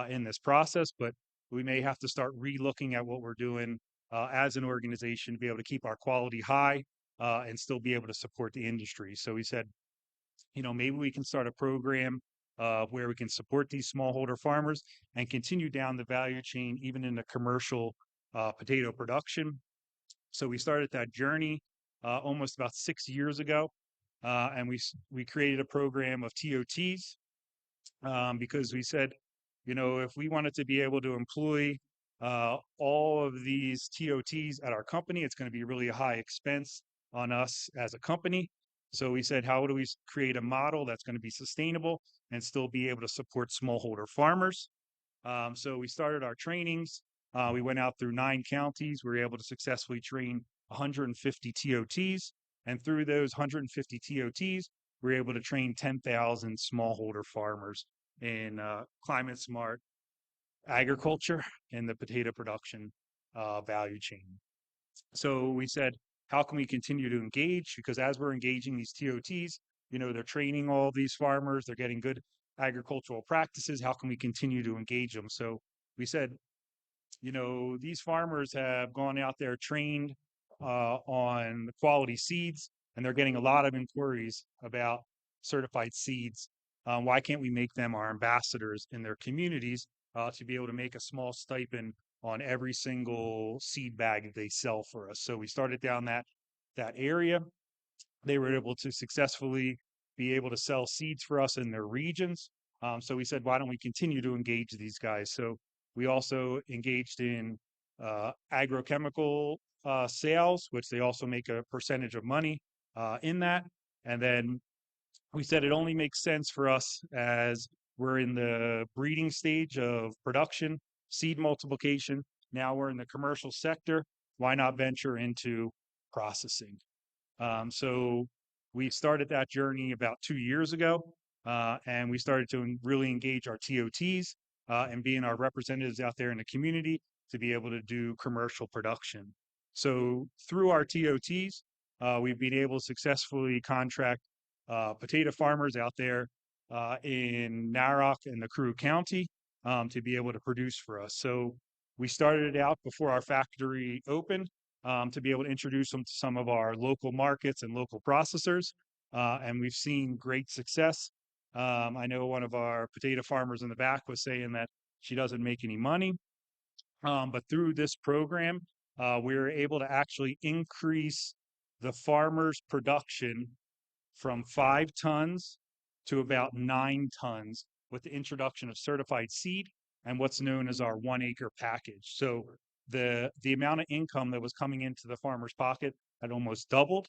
in this process, but we may have to start re-looking at what we're doing as an organization to be able to keep our quality high and still be able to support the industry. So we said, you know, maybe we can start a program where we can support these smallholder farmers and continue down the value chain, even in the commercial potato production. So we started that journey almost about 6 years ago, and we created a program of TOTs because we said, you know, if we wanted to be able to employ all of these TOTs at our company, it's going to be really a high expense on us as a company. So we said, how do we create a model that's going to be sustainable and still be able to support smallholder farmers? So we started our trainings. We went out through 9 counties. We were able to successfully train 150 TOTs. And through those 150 TOTs, we were able to train 10,000 smallholder farmers in climate smart agriculture and the potato production value chain. So we said, how can we continue to engage? Because as we're engaging these TOTs, you know, they're training all these farmers, they're getting good agricultural practices. How can we continue to engage them? So we said, you know, these farmers have gone out there trained on quality seeds, and they're getting a lot of inquiries about certified seeds. Why can't we make them our ambassadors in their communities to be able to make a small stipend on every single seed bag that they sell for us? So we started down that area. They were able to successfully be able to sell seeds for us in their regions. So we said, why don't we continue to engage these guys? So we also engaged in agrochemical sales, which they also make a percentage of money in that. And then we said it only makes sense for us as we're in the breeding stage of production, seed multiplication. Now we're in the commercial sector. Why not venture into processing? So we started that journey about 2 years ago, and we started to really engage our TOTs and being our representatives out there in the community to be able to do commercial production. So through our TOTs, we've been able to successfully contract potato farmers out there in Narok and the Crew County to be able to produce for us. So we started it out before our factory opened to be able to introduce them to some of our local markets and local processors. And we've seen great success. I know one of our potato farmers in the back was saying that she doesn't make any money. But through this program, we were able to actually increase the farmer's production from 5 tons to about 9 tons with the introduction of certified seed and what's known as our 1 acre package. So the amount of income that was coming into the farmer's pocket had almost doubled.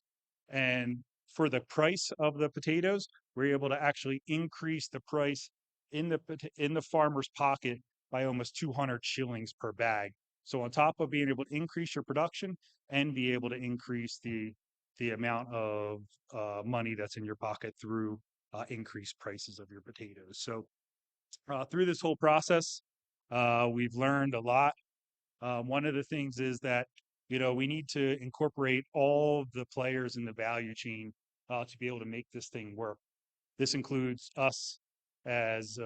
And for the price of the potatoes, we're able to actually increase the price in the farmer's pocket by almost 200 shillings per bag. So on top of being able to increase your production and be able to increase the amount of money that's in your pocket through increased prices of your potatoes. So through this whole process, we've learned a lot. One of the things is that, you know, we need to incorporate all the players in the value chain to be able to make this thing work. This includes us as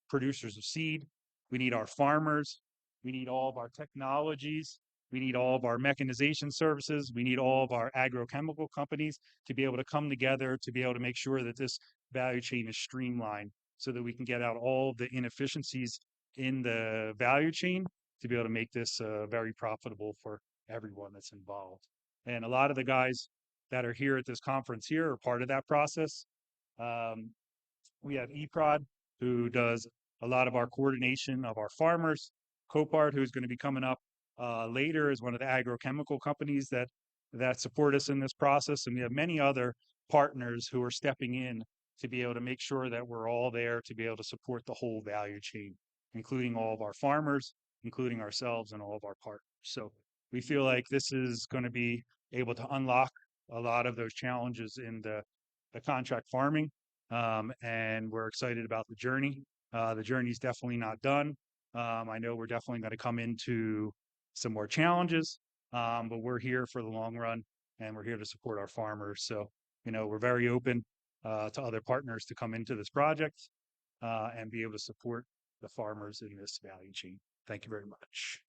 producers of seed. We need our farmers. We need all of our technologies. We need all of our mechanization services. We need all of our agrochemical companies to be able to come together to be able to make sure that this value chain is streamlined so that we can get out all of the inefficiencies in the value chain to be able to make this very profitable for everyone that's involved. And a lot of the guys that are here at this conference here are part of that process. We have EPROD, who does a lot of our coordination of our farmers. Copart, who's going to be coming up later, is one of the agrochemical companies that support us in this process. And we have many other partners who are stepping in to be able to make sure that we're all there to be able to support the whole value chain, including all of our farmers, including ourselves and all of our partners. So we feel like this is going to be able to unlock a lot of those challenges in the contract farming and we're excited about the journey. The journey is definitely not done. I know we're definitely going to come into some more challenges, but we're here for the long run, and we're here to support our farmers. So, we're very open to other partners to come into this project and be able to support the farmers in this value chain. Thank you very much.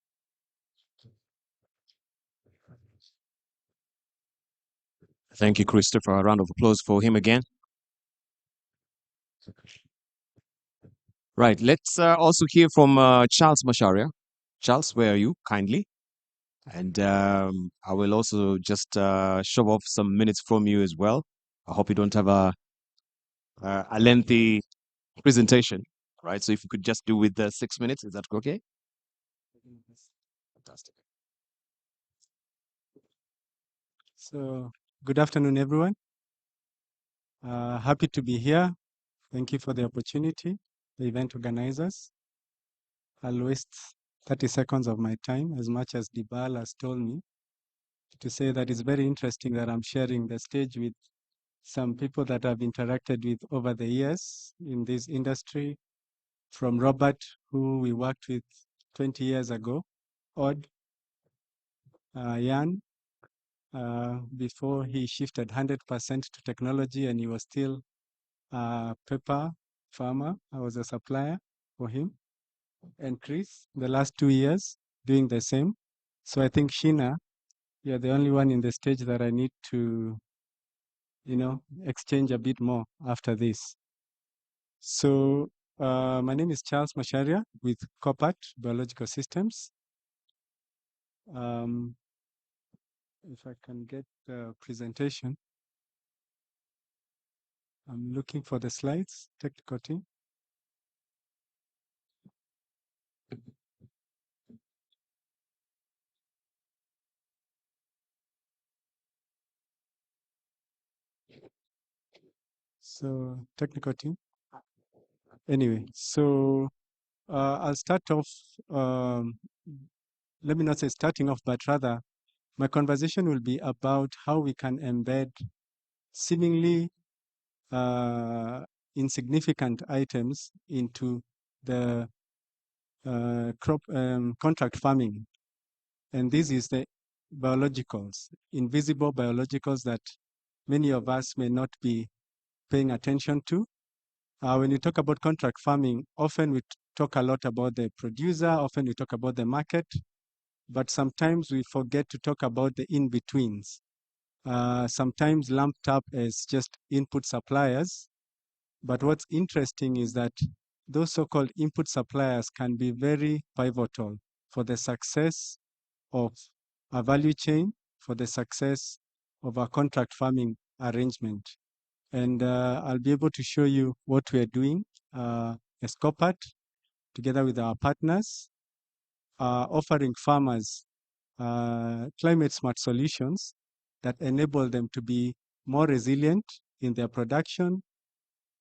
Thank you, Christopher. A round of applause for him again. Right. Let's also hear from Charles Masharia. Charles, where are you? Kindly. And I will also just shove off some minutes from you as well. I hope you don't have a lengthy presentation, right? So if you could just do with the 6 minutes, is that okay? Fantastic. So, good afternoon, everyone. Happy to be here. Thank you for the opportunity, the event organizers. I'll waste 30 seconds of my time, as much as Dibal has told me, to say that it's very interesting that I'm sharing the stage with some people that I've interacted with over the years in this industry, from Robert, who we worked with 20 years ago, Odd, Jan, before he shifted 100% to technology and he was still a pepper farmer. I was a supplier for him. And Chris, the last 2 years, doing the same. So I think Sheena, you're the only one in the stage that I need to, exchange a bit more after this. So my name is Charles Masharia with Copat Biological Systems. If I can get the presentation. I'm looking for the slides, technical team. So technical team. Anyway, so I'll start off, let me not say starting off, but rather my conversation will be about how we can embed seemingly insignificant items into the crop contract farming. And this is the biologicals, invisible biologicals that many of us may not be paying attention to. When you talk about contract farming, often we talk a lot about the producer, often we talk about the market, but sometimes we forget to talk about the in-betweens. Sometimes lumped up as just input suppliers. But what's interesting is that those so-called input suppliers can be very pivotal for the success of a value chain, for the success of a contract farming arrangement. And I'll be able to show you what we're doing as Copat, together with our partners, offering farmers climate smart solutions that enable them to be more resilient in their production,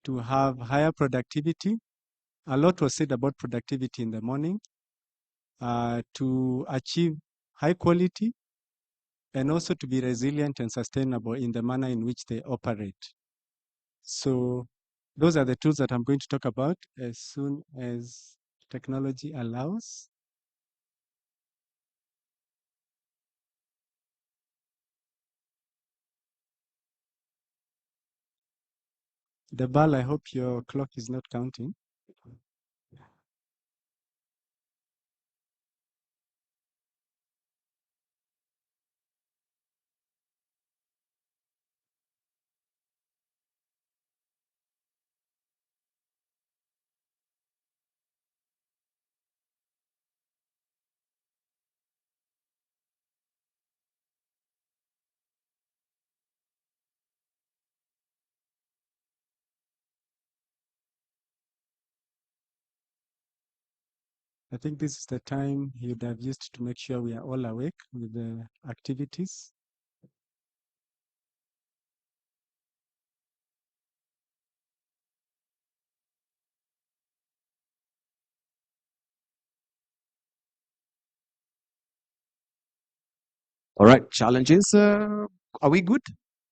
to have higher productivity. A lot was said about productivity in the morning, to achieve high quality, and also to be resilient and sustainable in the manner in which they operate. So those are the tools that I'm going to talk about as soon as technology allows. Debal, I hope your clock is not counting. I think this is the time you'd have used to make sure we are all awake with the activities. All right, challenges. Are we good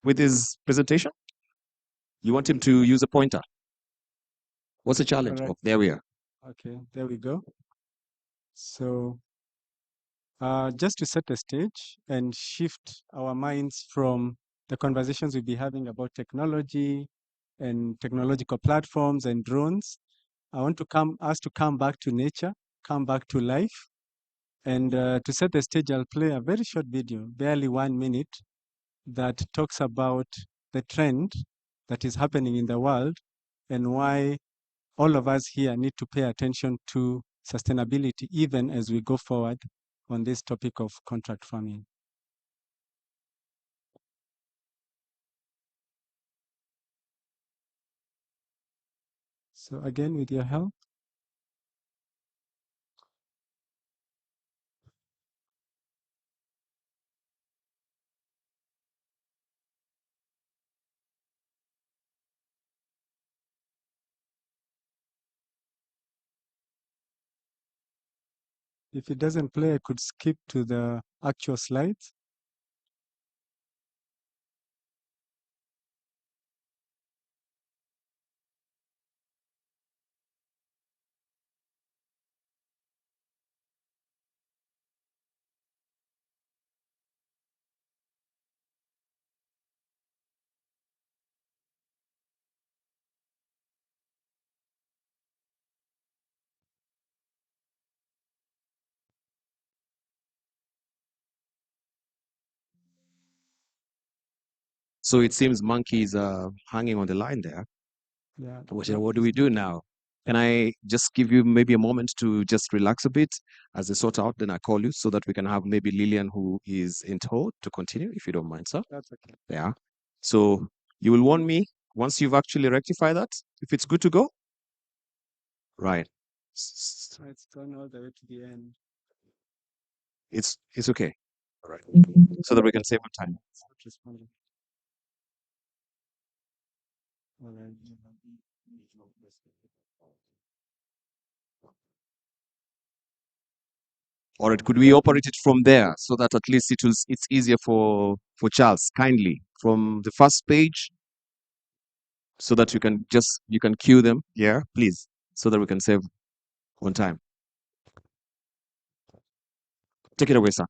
with his presentation? You want him to use a pointer. What's the challenge? All right. Oh, there we are. Okay, there we go. So just to set the stage and shift our minds from the conversations we'll be having about technology and technological platforms and drones, I want us to come back to nature, come back to life. And to set the stage, I'll play a very short video, barely 1 minute, that talks about the trend that is happening in the world and why all of us here need to pay attention to sustainability even as we go forward on this topic of contract farming. So again, with your help. If it doesn't play, I could skip to the actual slides. So it seems monkeys are hanging on the line there. Yeah. What do we do now? Can I just give you maybe a moment to just relax a bit as they sort out? Then I call you so that we can have maybe Lillian, who is in tow, to continue, if you don't mind, sir. That's okay. Yeah. So you will warn me once you've actually rectified that, if it's good to go. Right. It's gone all the way to the end. It's okay. All right. So that we can save on time. It's not responding. All right. All right, could we operate it from there so that at least it's easier for Charles, kindly, from the first page, so that you can cue them, yeah, please, so that we can save on time. Take it away, sir.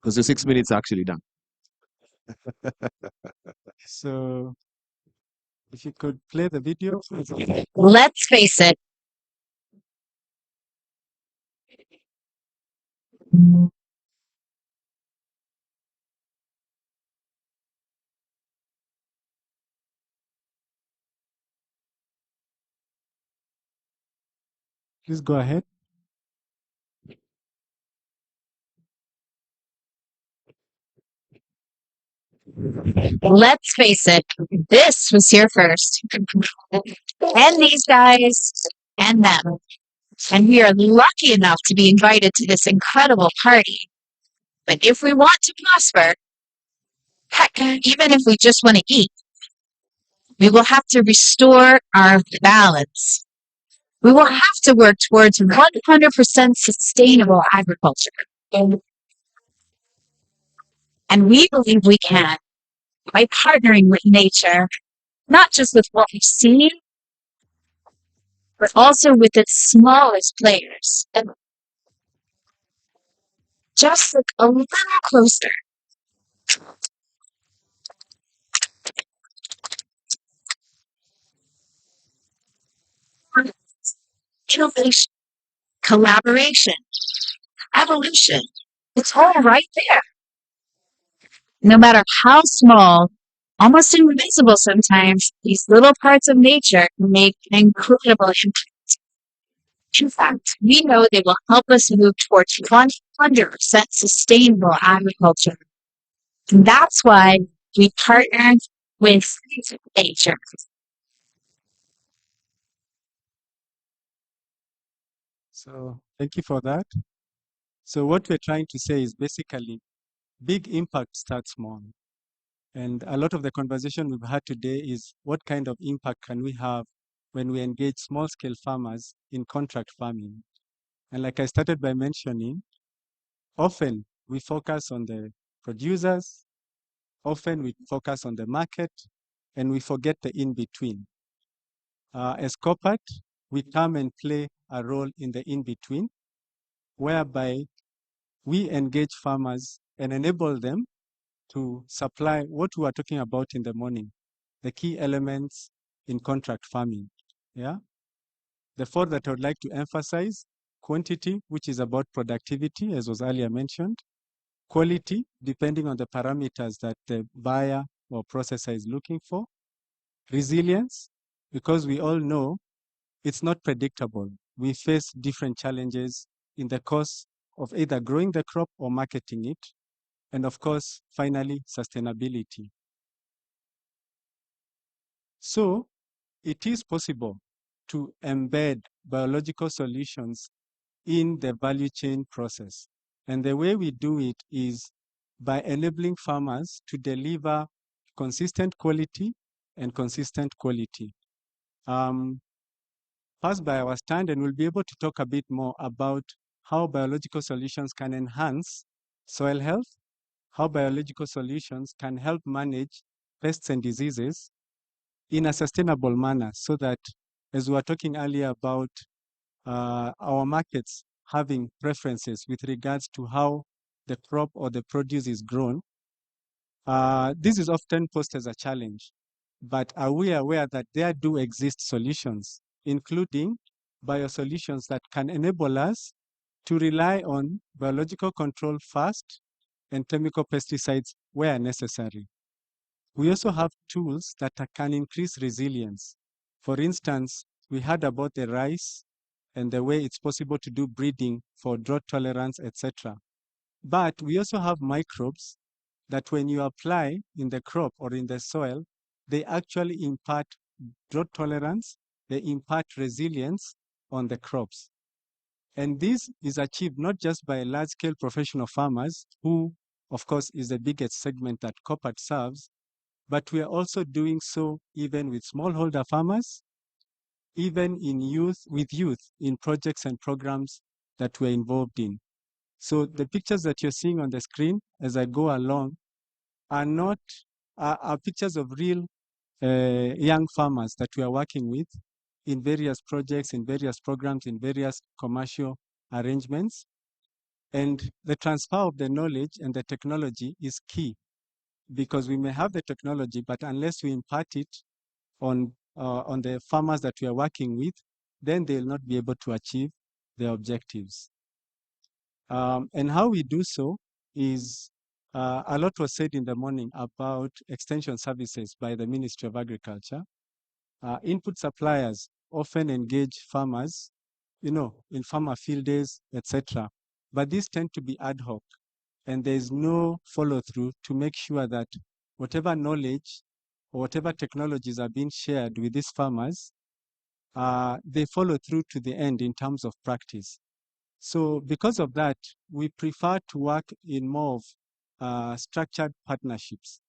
Because the 6 minutes are actually done. So if you could play the video. Let's face it. Please go ahead. Let's face it. This was here first. And these guys and them. And we are lucky enough to be invited to this incredible party. But if we want to prosper, heck, even if we just want to eat, we will have to restore our balance. We will have to work towards 100% sustainable agriculture. And we believe we can by partnering with nature, not just with what we've seen, but also with its smallest players. And just look a little closer. Innovation, collaboration, evolution. It's all right there. No matter how small, almost invisible sometimes, these little parts of nature make an incredible impact. In fact, we know they will help us move towards 100% sustainable agriculture. And that's why we partnered with nature. So thank you for that. So what we're trying to say is basically big impact starts small. And a lot of the conversation we've had today is what kind of impact can we have when we engage small scale farmers in contract farming? And like I started by mentioning, often we focus on the producers Often we focus on the market and we forget the in-between. As corporate, we come and play a role in the in-between, whereby we engage farmers and enable them to supply what we were talking about in the morning, the key elements in contract farming. Yeah. The four that I would like to emphasize: quantity, which is about productivity, as was earlier mentioned; quality, depending on the parameters that the buyer or processor is looking for; resilience, because we all know it's not predictable. We face different challenges in the course of either growing the crop or marketing it; and of course, finally, sustainability. So it is possible to embed biological solutions in the value chain process. And the way we do it is by enabling farmers to deliver consistent quality and consistent quality. Passed by our stand, and we'll be able to talk a bit more about how biological solutions can enhance soil health, how biological solutions can help manage pests and diseases in a sustainable manner, so that, as we were talking earlier about our markets having preferences with regards to how the crop or the produce is grown, this is often posed as a challenge. But are we aware that there do exist solutions, including biosolutions that can enable us to rely on biological control first and chemical pesticides where necessary? We also have tools that can increase resilience. For instance, we heard about the rice and the way it's possible to do breeding for drought tolerance, etc. But we also have microbes that when you apply in the crop or in the soil, they actually impart drought tolerance, they impart resilience on the crops. And this is achieved not just by large-scale professional farmers, who, of course, is the biggest segment that COPAT serves, but we are also doing so even with smallholder farmers, even with youth in projects and programs that we're involved in. So the pictures that you're seeing on the screen as I go along are pictures of real young farmers that we are working with in various projects, in various programs, in various commercial arrangements. And the transfer of the knowledge and the technology is key, because we may have the technology, but unless we impart it on the farmers that we are working with, then they'll not be able to achieve their objectives. And how we do so is, a lot was said in the morning about extension services by the Ministry of Agriculture. Input suppliers often engage farmers, in farmer field days, etc. But these tend to be ad hoc, and there is no follow-through to make sure that whatever knowledge or whatever technologies are being shared with these farmers, they follow through to the end in terms of practice. So because of that, we prefer to work in more of structured partnerships.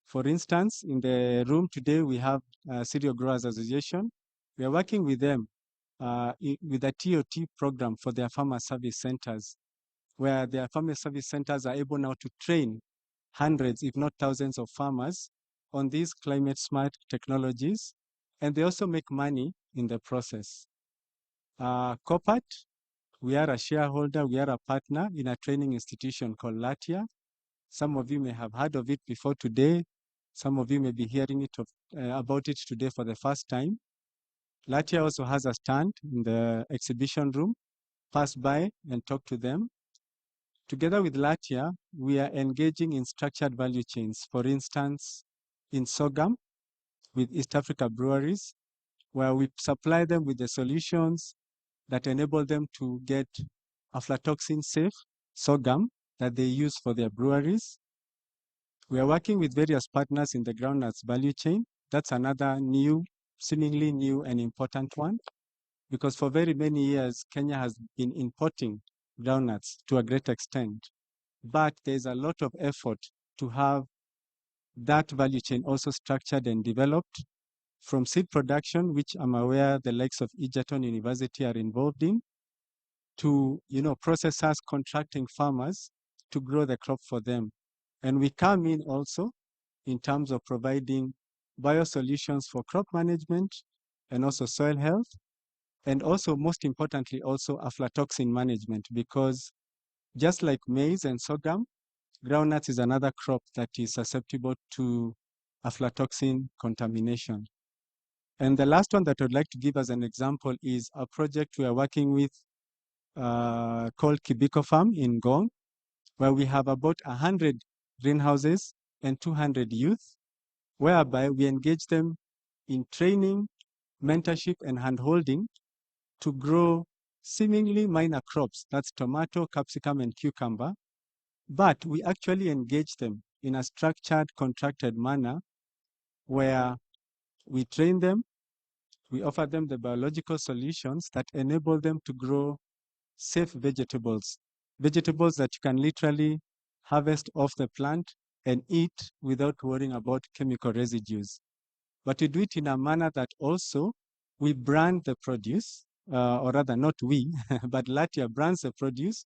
For instance, in the room today, we have Cereal Growers Association. We are working with them with a TOT program for their farmer service centers, where their farmer service centers are able now to train hundreds, if not thousands, of farmers on these climate smart technologies, and they also make money in the process. COPAT, we are a shareholder, we are a partner in a training institution called Latia. Some of you may have heard of it before today. Some of you may be hearing about it today for the first time. Latia also has a stand in the exhibition room. Pass by and talk to them. Together with Latia, we are engaging in structured value chains. For instance, in sorghum with East Africa breweries, where we supply them with the solutions that enable them to get aflatoxin-safe sorghum that they use for their breweries. We are working with various partners in the groundnuts value chain. That's another seemingly new and important one, because for very many years, Kenya has been importing groundnuts to a great extent. But there's a lot of effort to have that value chain also structured and developed, from seed production, which I'm aware the likes of Egerton University are involved in, to processors contracting farmers to grow the crop for them. And we come in also in terms of providing biosolutions for crop management and also soil health, and also, most importantly, also aflatoxin management, because just like maize and sorghum, groundnuts is another crop that is susceptible to aflatoxin contamination. And the last one that I'd like to give as an example is a project we are working with called Kibiko Farm in Gong, where we have about 100 greenhouses and 200 youth, whereby we engage them in training, mentorship, and handholding to grow seemingly minor crops, that's tomato, capsicum, and cucumber, but we actually engage them in a structured, contracted manner where we train them, we offer them the biological solutions that enable them to grow safe vegetables, vegetables that you can literally harvest off the plant and eat without worrying about chemical residues. But we do it in a manner that also we brand the produce, or rather not we, but Latia brands the produce.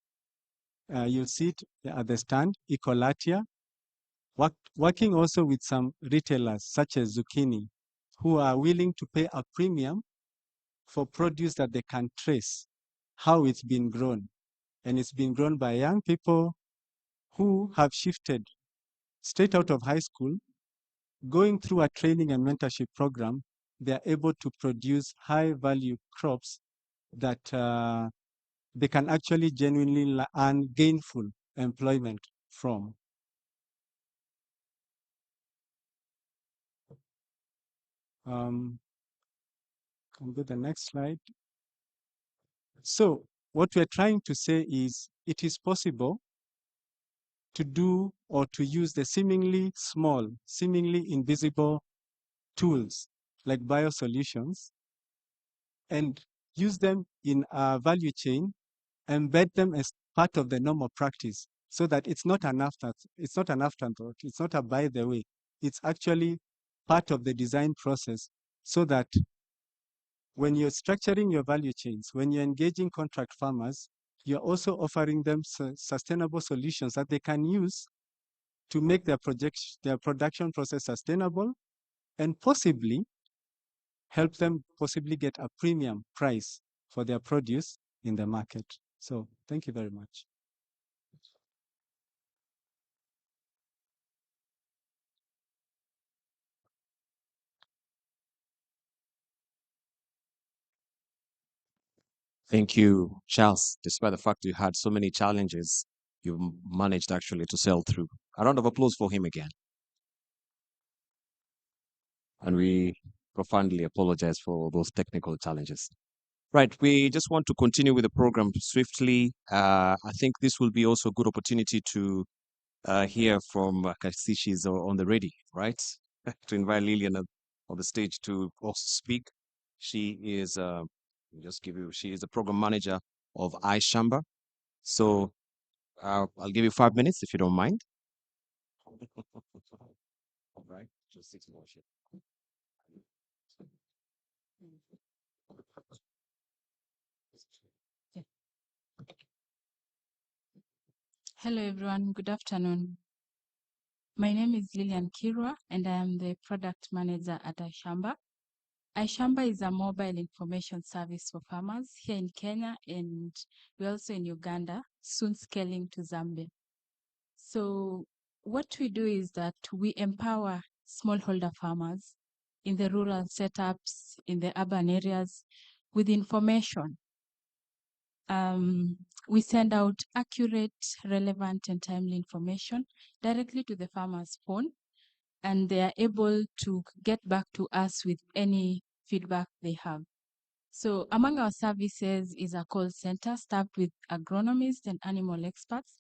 You'll see it at the stand, Ecolatia, working also with some retailers such as Zucchini, who are willing to pay a premium for produce that they can trace how it's been grown. And it's been grown by young people who have shifted straight out of high school, going through a training and mentorship program. They're able to produce high value crops that they can actually genuinely earn gainful employment from. Can we go to the next slide? So what we're trying to say is it is possible to do or to use the seemingly small, seemingly invisible tools like biosolutions and use them in a value chain, embed them as part of the normal practice so that it's not an afterthought, it's not a by the way, it's actually part of the design process so that when you're structuring your value chains, when you're engaging contract farmers, you're also offering them sustainable solutions that they can use to make their production process sustainable and possibly help them possibly get a premium price for their produce in the market. So thank you very much. Thank you, Charles. Despite the fact you had so many challenges, you managed actually to sail through. A round of applause for him again. And we profoundly apologize for those technical challenges. Right, we just want to continue with the program swiftly. I think this will be also a good opportunity to hear from Kasishis on the ready, right? To invite Lillian on the stage to also speak. She is, she is the program manager of iShamba. So I'll give you 5 minutes if you don't mind. All right, just 6 more. Hello everyone, good afternoon. My name is Lillian Kirwa and I am the product manager at iShamba. iShamba is a mobile information service for farmers here in Kenya and we're also in Uganda, soon scaling to Zambia. So what we do is that we empower smallholder farmers in the rural setups, in the urban areas with information. We send out accurate, relevant, and timely information directly to the farmer's phone, and they are able to get back to us with any feedback they have. So among our services is a call center staffed with agronomists and animal experts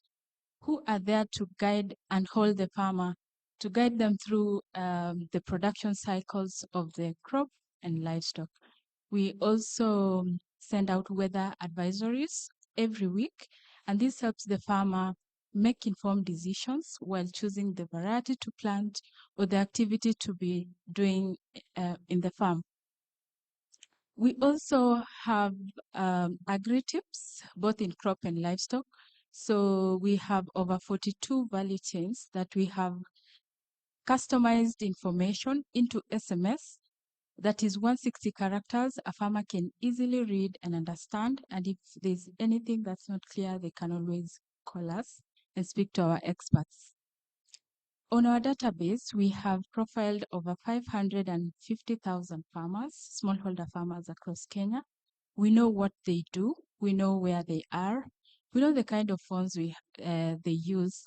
who are there to guide and hold the farmer, to guide them through the production cycles of the crop and livestock. We also send out weather advisories every week, and this helps the farmer make informed decisions while choosing the variety to plant or the activity to be doing in the farm. We also have agri-tips, both in crop and livestock. So we have over 42 value chains that we have customized information into SMS that is 160 characters. A farmer can easily read and understand. And if there's anything that's not clear, they can always call us and speak to our experts. On our database, we have profiled over 550,000 farmers, smallholder farmers across Kenya. We know what they do. We know where they are. We know the kind of phones they use,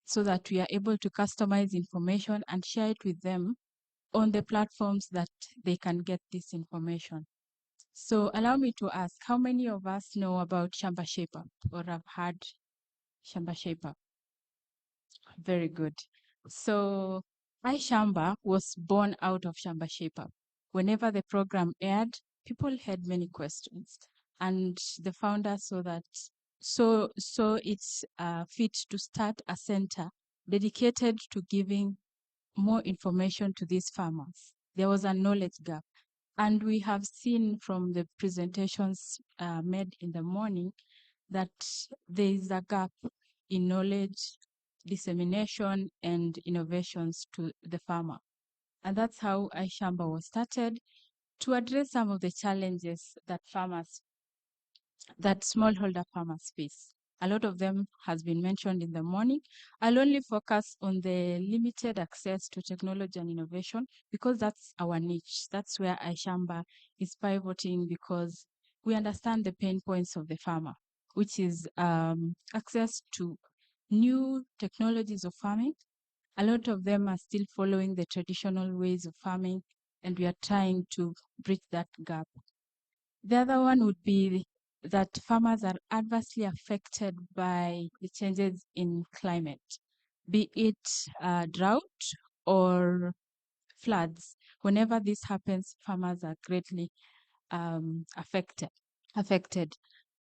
so that we are able to customize information and share it with them on the platforms that they can get this information. So allow me to ask, how many of us know about Shamba Shaper or have heard Shamba Shaper? Very good. So iShamba was born out of Shamba Shaper. Whenever the program aired, people had many questions, and the founder saw that it's fit to start a center dedicated to giving more information to these farmers. There was a knowledge gap, and we have seen from the presentations made in the morning that there is a gap in knowledge dissemination and innovations to the farmer. And that's how iShamba was started, to address some of the challenges that smallholder farmers face. A lot of them has been mentioned in the morning. I'll only focus on the limited access to technology and innovation because that's our niche. That's where iShamba is pivoting, because we understand the pain points of the farmer, which is access to new technologies of farming. A lot of them are still following the traditional ways of farming, and we are trying to bridge that gap. The other one would be that farmers are adversely affected by the changes in climate, be it drought or floods. Whenever this happens, farmers are greatly affected.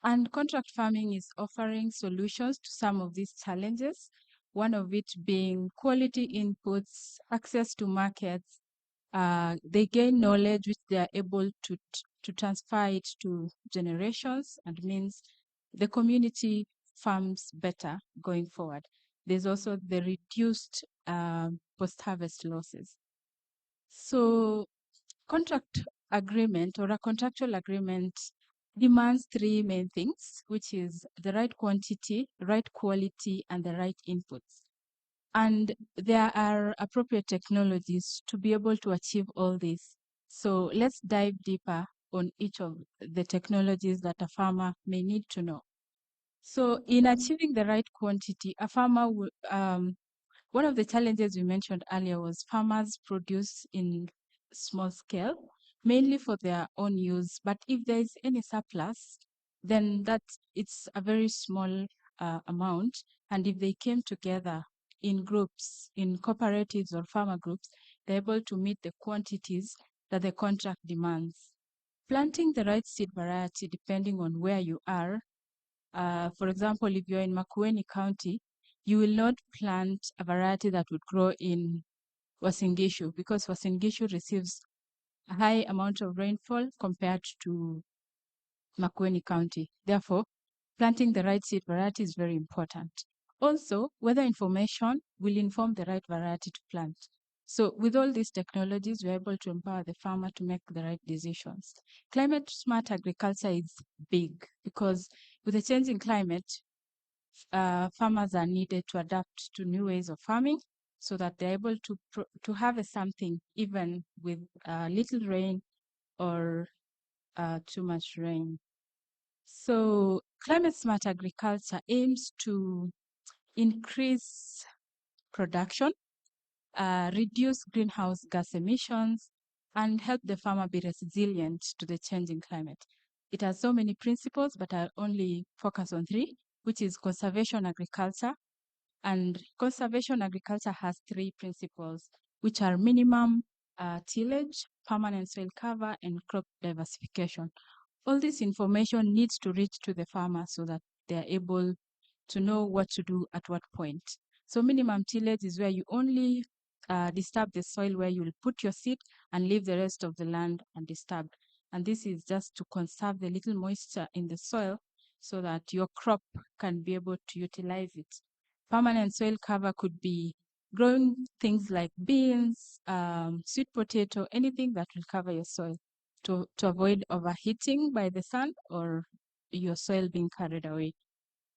And contract farming is offering solutions to some of these challenges, one of it being quality inputs, access to markets. They gain knowledge which they are able to transfer it to generations, and means the community farms better going forward. There's also the reduced post-harvest losses. So contract agreement or a contractual agreement demands three main things, which is the right quantity, right quality, and the right inputs. And there are appropriate technologies to be able to achieve all this. So let's dive deeper on each of the technologies that a farmer may need to know. So in achieving the right quantity, a farmer will, one of the challenges we mentioned earlier was farmers produce in small scale, mainly for their own use. But if there is any surplus, then it's a very small amount. And if they came together in groups, in cooperatives or farmer groups, they're able to meet the quantities that the contract demands. Planting the right seed variety depending on where you are. For example, if you're in Makueni County, you will not plant a variety that would grow in Uasin Gishu, because Uasin Gishu receives a high amount of rainfall compared to Makueni County. Therefore, planting the right seed variety is very important. Also, weather information will inform the right variety to plant. So with all these technologies, we're able to empower the farmer to make the right decisions. Climate smart agriculture is big, because with the changing climate, farmers are needed to adapt to new ways of farming so that they're able to harvest something even with little rain or too much rain. So climate smart agriculture aims to increase production, reduce greenhouse gas emissions, and help the farmer be resilient to the changing climate. It has so many principles, but I'll only focus on three, which is conservation agriculture. And conservation agriculture has three principles, which are minimum tillage, permanent soil cover, and crop diversification. All this information needs to reach to the farmer so that they're able to know what to do at what point. So minimum tillage is where you only disturb the soil where you'll put your seed and leave the rest of the land undisturbed. And this is just to conserve the little moisture in the soil so that your crop can be able to utilize it. Permanent soil cover could be growing things like beans, sweet potato, anything that will cover your soil to avoid overheating by the sun or your soil being carried away.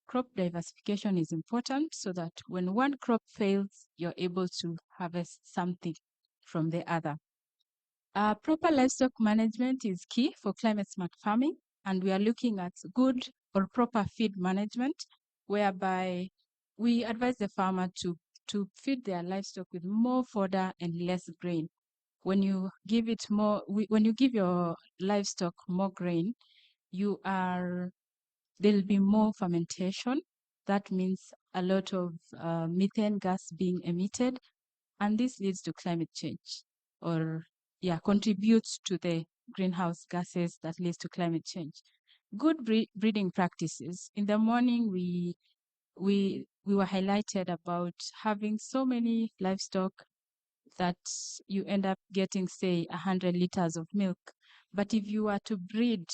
Crop diversification is important so that when one crop fails, you're able to harvest something from the other. Proper livestock management is key for climate smart farming, and we are looking at good or proper feed management, whereby we advise the farmer to feed their livestock with more fodder and less grain. When you give it more, when you give your livestock more grain, there'll be more fermentation. That means a lot of methane gas being emitted, and this leads to climate change, or contributes to the greenhouse gases that leads to climate change. Good breeding practices. In the morning, we were highlighted about having so many livestock that you end up getting, say, 100 liters of milk. But if you are to breed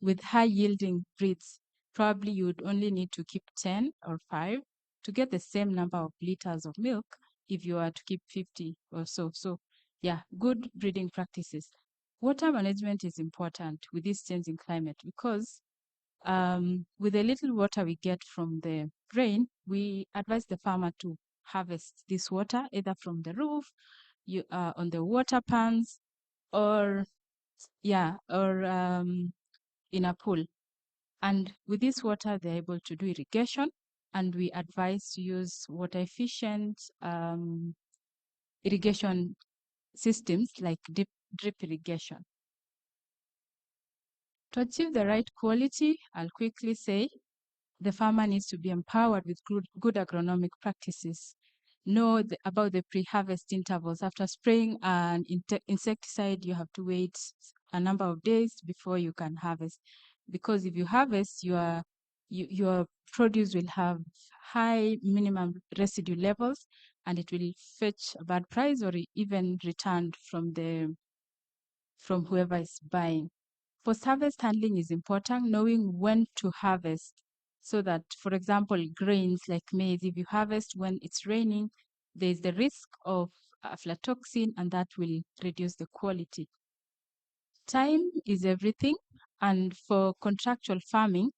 with high yielding breeds, probably you would only need to keep 10 or 5 to get the same number of liters of milk if you are to keep 50 or so. So yeah, good breeding practices. Water management is important with this change in climate because with the little water we get from the rain, we advise the farmer to harvest this water either from the roof, on the water pans, or in a pool. And with this water, they're able to do irrigation, and we advise to use water efficient irrigation systems like drip irrigation. To achieve the right quality, I'll quickly say the farmer needs to be empowered with good agronomic practices. Know about the pre-harvest intervals. After spraying an insecticide, you have to wait a number of days before you can harvest. Because if you harvest, your produce will have high minimum residue levels, and it will fetch a bad price or even returned from whoever is buying. Post-harvest handling is important, knowing when to harvest so that, for example, grains like maize, if you harvest when it's raining, there's the risk of aflatoxin, and that will reduce the quality. Time is everything, and for contractual farming,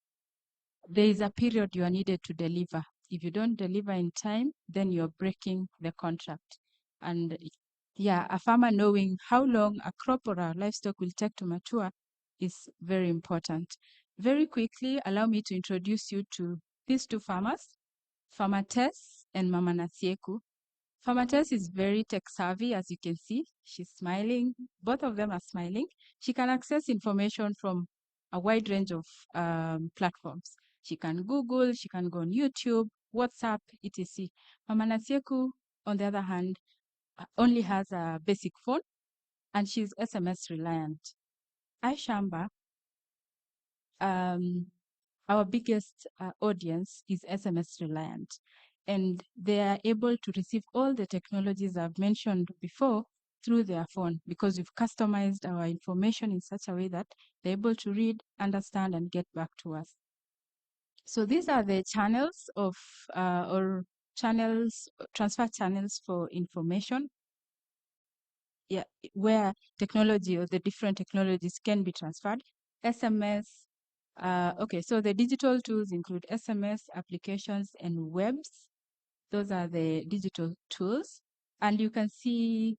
there is a period you are needed to deliver. If you don't deliver in time, then you're breaking the contract. And a farmer knowing how long a crop or a livestock will take to mature is very important. Very quickly, allow me to introduce you to these two farmers, Farmer Tess and Mama Nasieku. Farmer Tess is very tech savvy, as you can see. She's smiling. Both of them are smiling. She can access information from a wide range of platforms. She can Google, she can go on YouTube, WhatsApp, etc. Mama Nasieku, on the other hand, only has a basic phone, and she's SMS reliant. iShamba, our biggest audience is SMS reliant, and they are able to receive all the technologies I've mentioned before through their phone because we've customized our information in such a way that they're able to read, understand, and get back to us. So these are the channels of transfer channels for information. Yeah, where technology or the different technologies can be transferred. SMS. Okay, so the digital tools include SMS, applications, and webs. Those are the digital tools. And you can see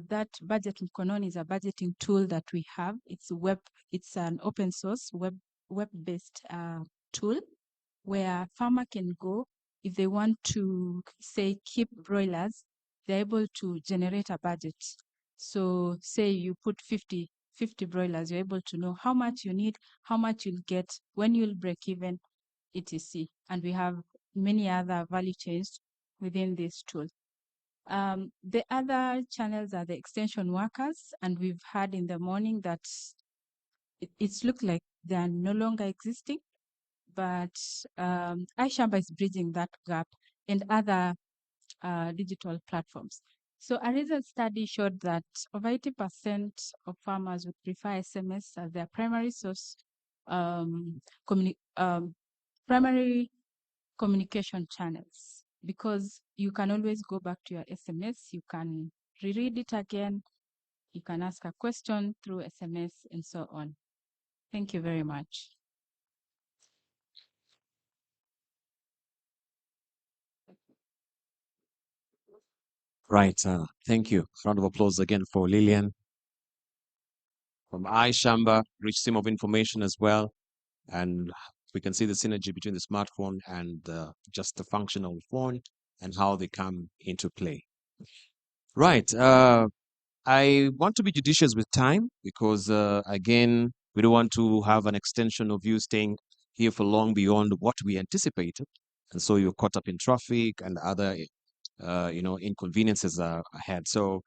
that Budget Mkononi is a budgeting tool that we have. It's an open source web-based tool where farmer can go if they want to, say, keep broilers, they're able to generate a budget. So say you put 50 broilers, you're able to know how much you need, how much you'll get, when you'll break even, etc. And we have many other value chains within this tool. The other channels are the extension workers, and we've heard in the morning that it's looked like they are no longer existing, but iShamba is bridging that gap and other digital platforms. So a recent study showed that over 80% of farmers would prefer SMS as their primary source, primary communication channels. because you can always go back to your SMS, you can reread it again, you can ask a question through SMS and so on. Thank you very much. Right. Thank you. Round of applause again for Lillian. From iShamba, rich stream of information as well. And we can see the synergy between the smartphone and just the functional phone and how they come into play. Right. I want to be judicious with time because, again, we don't want to have an extension of you staying here for long beyond what we anticipated. And so you're caught up in traffic and other, inconveniences ahead. So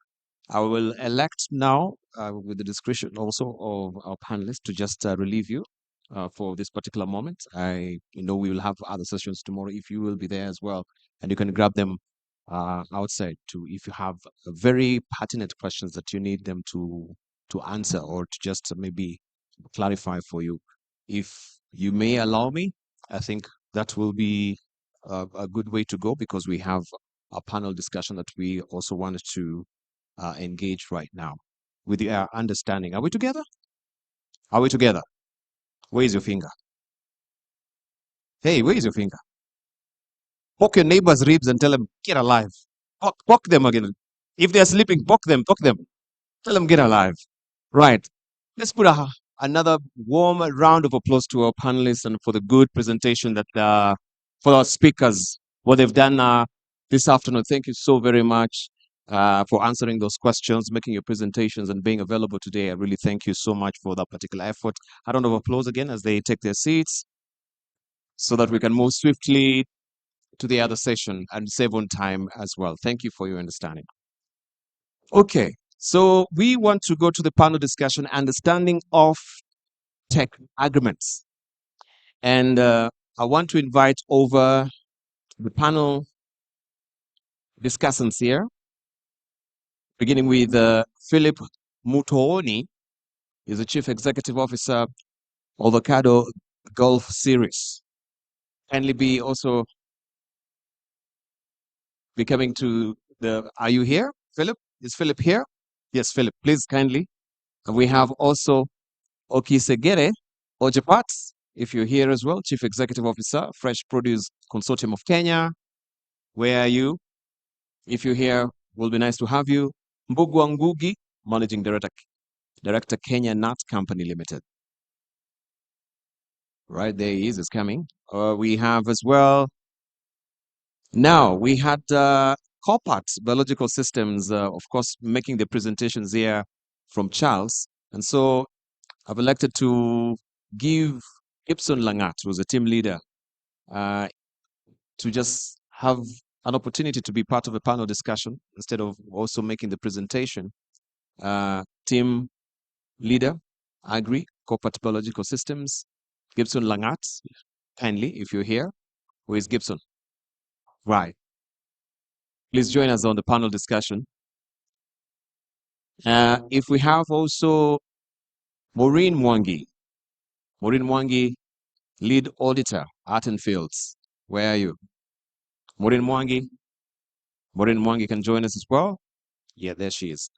I will elect now, with the discretion also of our panelists, to just relieve you for this particular moment. We will have other sessions tomorrow if you will be there as well, and you can grab them outside if you have very pertinent questions that you need them to answer or to just maybe clarify for you. If you may allow me, I think that will be a good way to go because we have a panel discussion that we also wanted to engage right now with the understanding. Are we together? Are we together? Where is your finger? Hey, where is your finger? Poke your neighbor's ribs and tell them, get alive. Poke them again. If they're sleeping, poke them. Tell them, get alive. Right. Let's put another warm round of applause to our panelists and for the good presentation that for our speakers, what they've done this afternoon. Thank you so very much for answering those questions, making your presentations, and being available today. I really thank you so much for that particular effort. A round of applause again as they take their seats so that we can move swiftly to the other session and save on time as well. Thank you for your understanding. Okay, so we want to go to the panel discussion, understanding of tech agreements. And I want to invite over the panel discussants here, beginning with Philip Mutooni. He's the Chief Executive Officer of Avocado Golf Series. Kindly be also be coming to are you here, Philip? Is Philip here? Yes, Philip, please kindly. And we have also Okisegere Ojepat, if you're here as well, Chief Executive Officer, Fresh Produce Consortium of Kenya. Where are you? If you're here, will be nice to have you. Mbugua Ngugi, Managing Director, Kenya Nut Company Limited. Right, there he is coming. We have as well. Now, we had Copat Biological Systems, of course, making the presentations here from Charles. And so I've elected to give Gibson Langat, who's a team leader, to just have an opportunity to be part of a panel discussion instead of also making the presentation. Team leader, Agri, Corporate Biological Systems, Gibson Langat, kindly, if you're here. Who is Gibson? Right. Please join us on the panel discussion. If we have also Maureen Mwangi. Maureen Mwangi, Lead Auditor, Art and Fields. Where are you? Maureen Mwangi. Maureen Mwangi can join us as well. Yeah, there she is.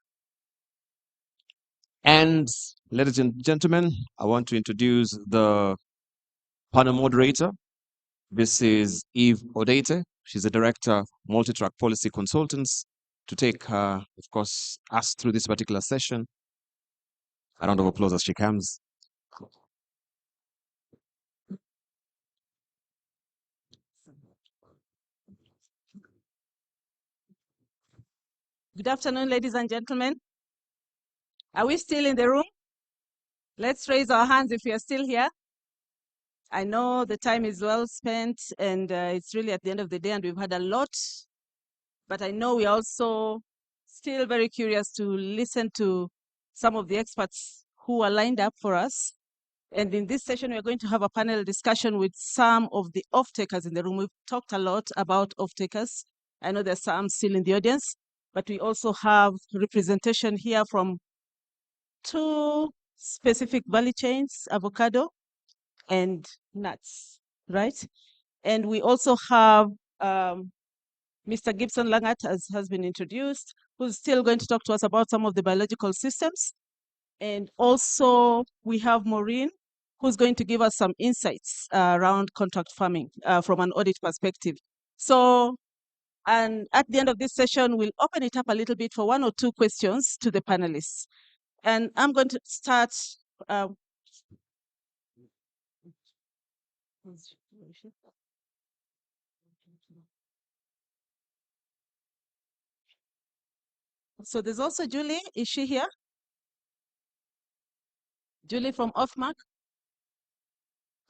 And ladies and gentlemen, I want to introduce the panel moderator. This is Eve Odete. She's the Director, Multi-Track Policy Consultants, to take, of course, us through this particular session. A round of applause as she comes. Good afternoon, ladies and gentlemen. Are we still in the room? Let's raise our hands if we are still here. I know the time is well spent and it's really at the end of the day and we've had a lot, but I know we're also still very curious to listen to some of the experts who are lined up for us. And in this session, we're going to have a panel discussion with some of the off-takers in the room. We've talked a lot about off-takers. I know there's some still in the audience, but we also have representation here from two specific value chains, avocado and nuts, right? And we also have Mr. Gibson Langat, as has been introduced, who's still going to talk to us about some of the biological systems. And also we have Maureen, who's going to give us some insights around contract farming from an audit perspective. So, and at the end of this session, we'll open it up a little bit for 1 or 2 questions to the panelists. And I'm going to start. So there's also Julie. Is she here? Julie from Offmark?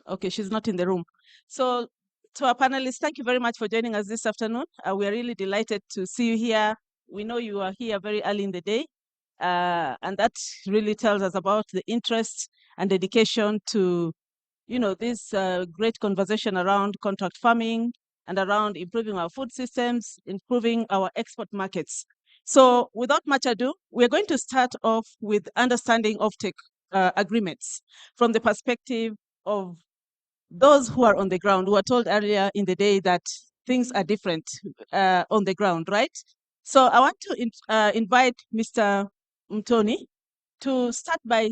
Okay, she's not in the room. So to our panelists, thank you very much for joining us this afternoon. We are really delighted to see you here. We know you are here very early in the day, and that really tells us about the interest and dedication to, this great conversation around contract farming and around improving our food systems, improving our export markets. So without much ado, we're going to start off with understanding offtake agreements from the perspective of those who are on the ground, who were told earlier in the day that things are different on the ground, right? So I want to invite Mr. Mtoni to start by,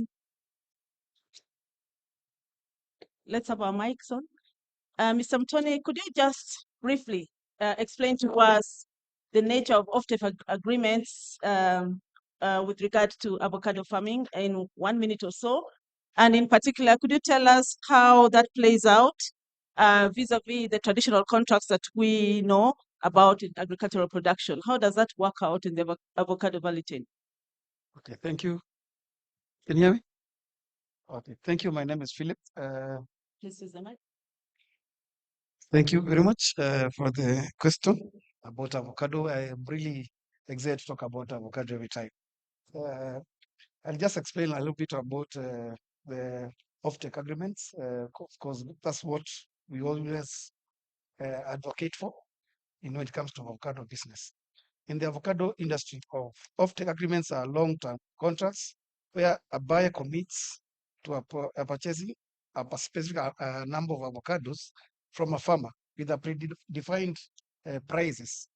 let's have our mics on. Mr. Mtoni, could you just briefly explain to us the nature of offtake agreements with regard to avocado farming in 1 minute or so? And in particular, could you tell us how that plays out vis-a-vis the traditional contracts that we know about in agricultural production? How does that work out in the avocado value chain? Okay, thank you. Can you hear me? Okay, thank you. My name is Philip. Please use the mic. Thank you very much for the question about avocado. I am really excited to talk about avocado every time. I'll just explain a little bit about the offtake agreements. Of course, that's what we always advocate for when it comes to avocado business. In the avocado industry, offtake agreements are long-term contracts where a buyer commits to a purchasing a specific number of avocados from a farmer with a predefined prices.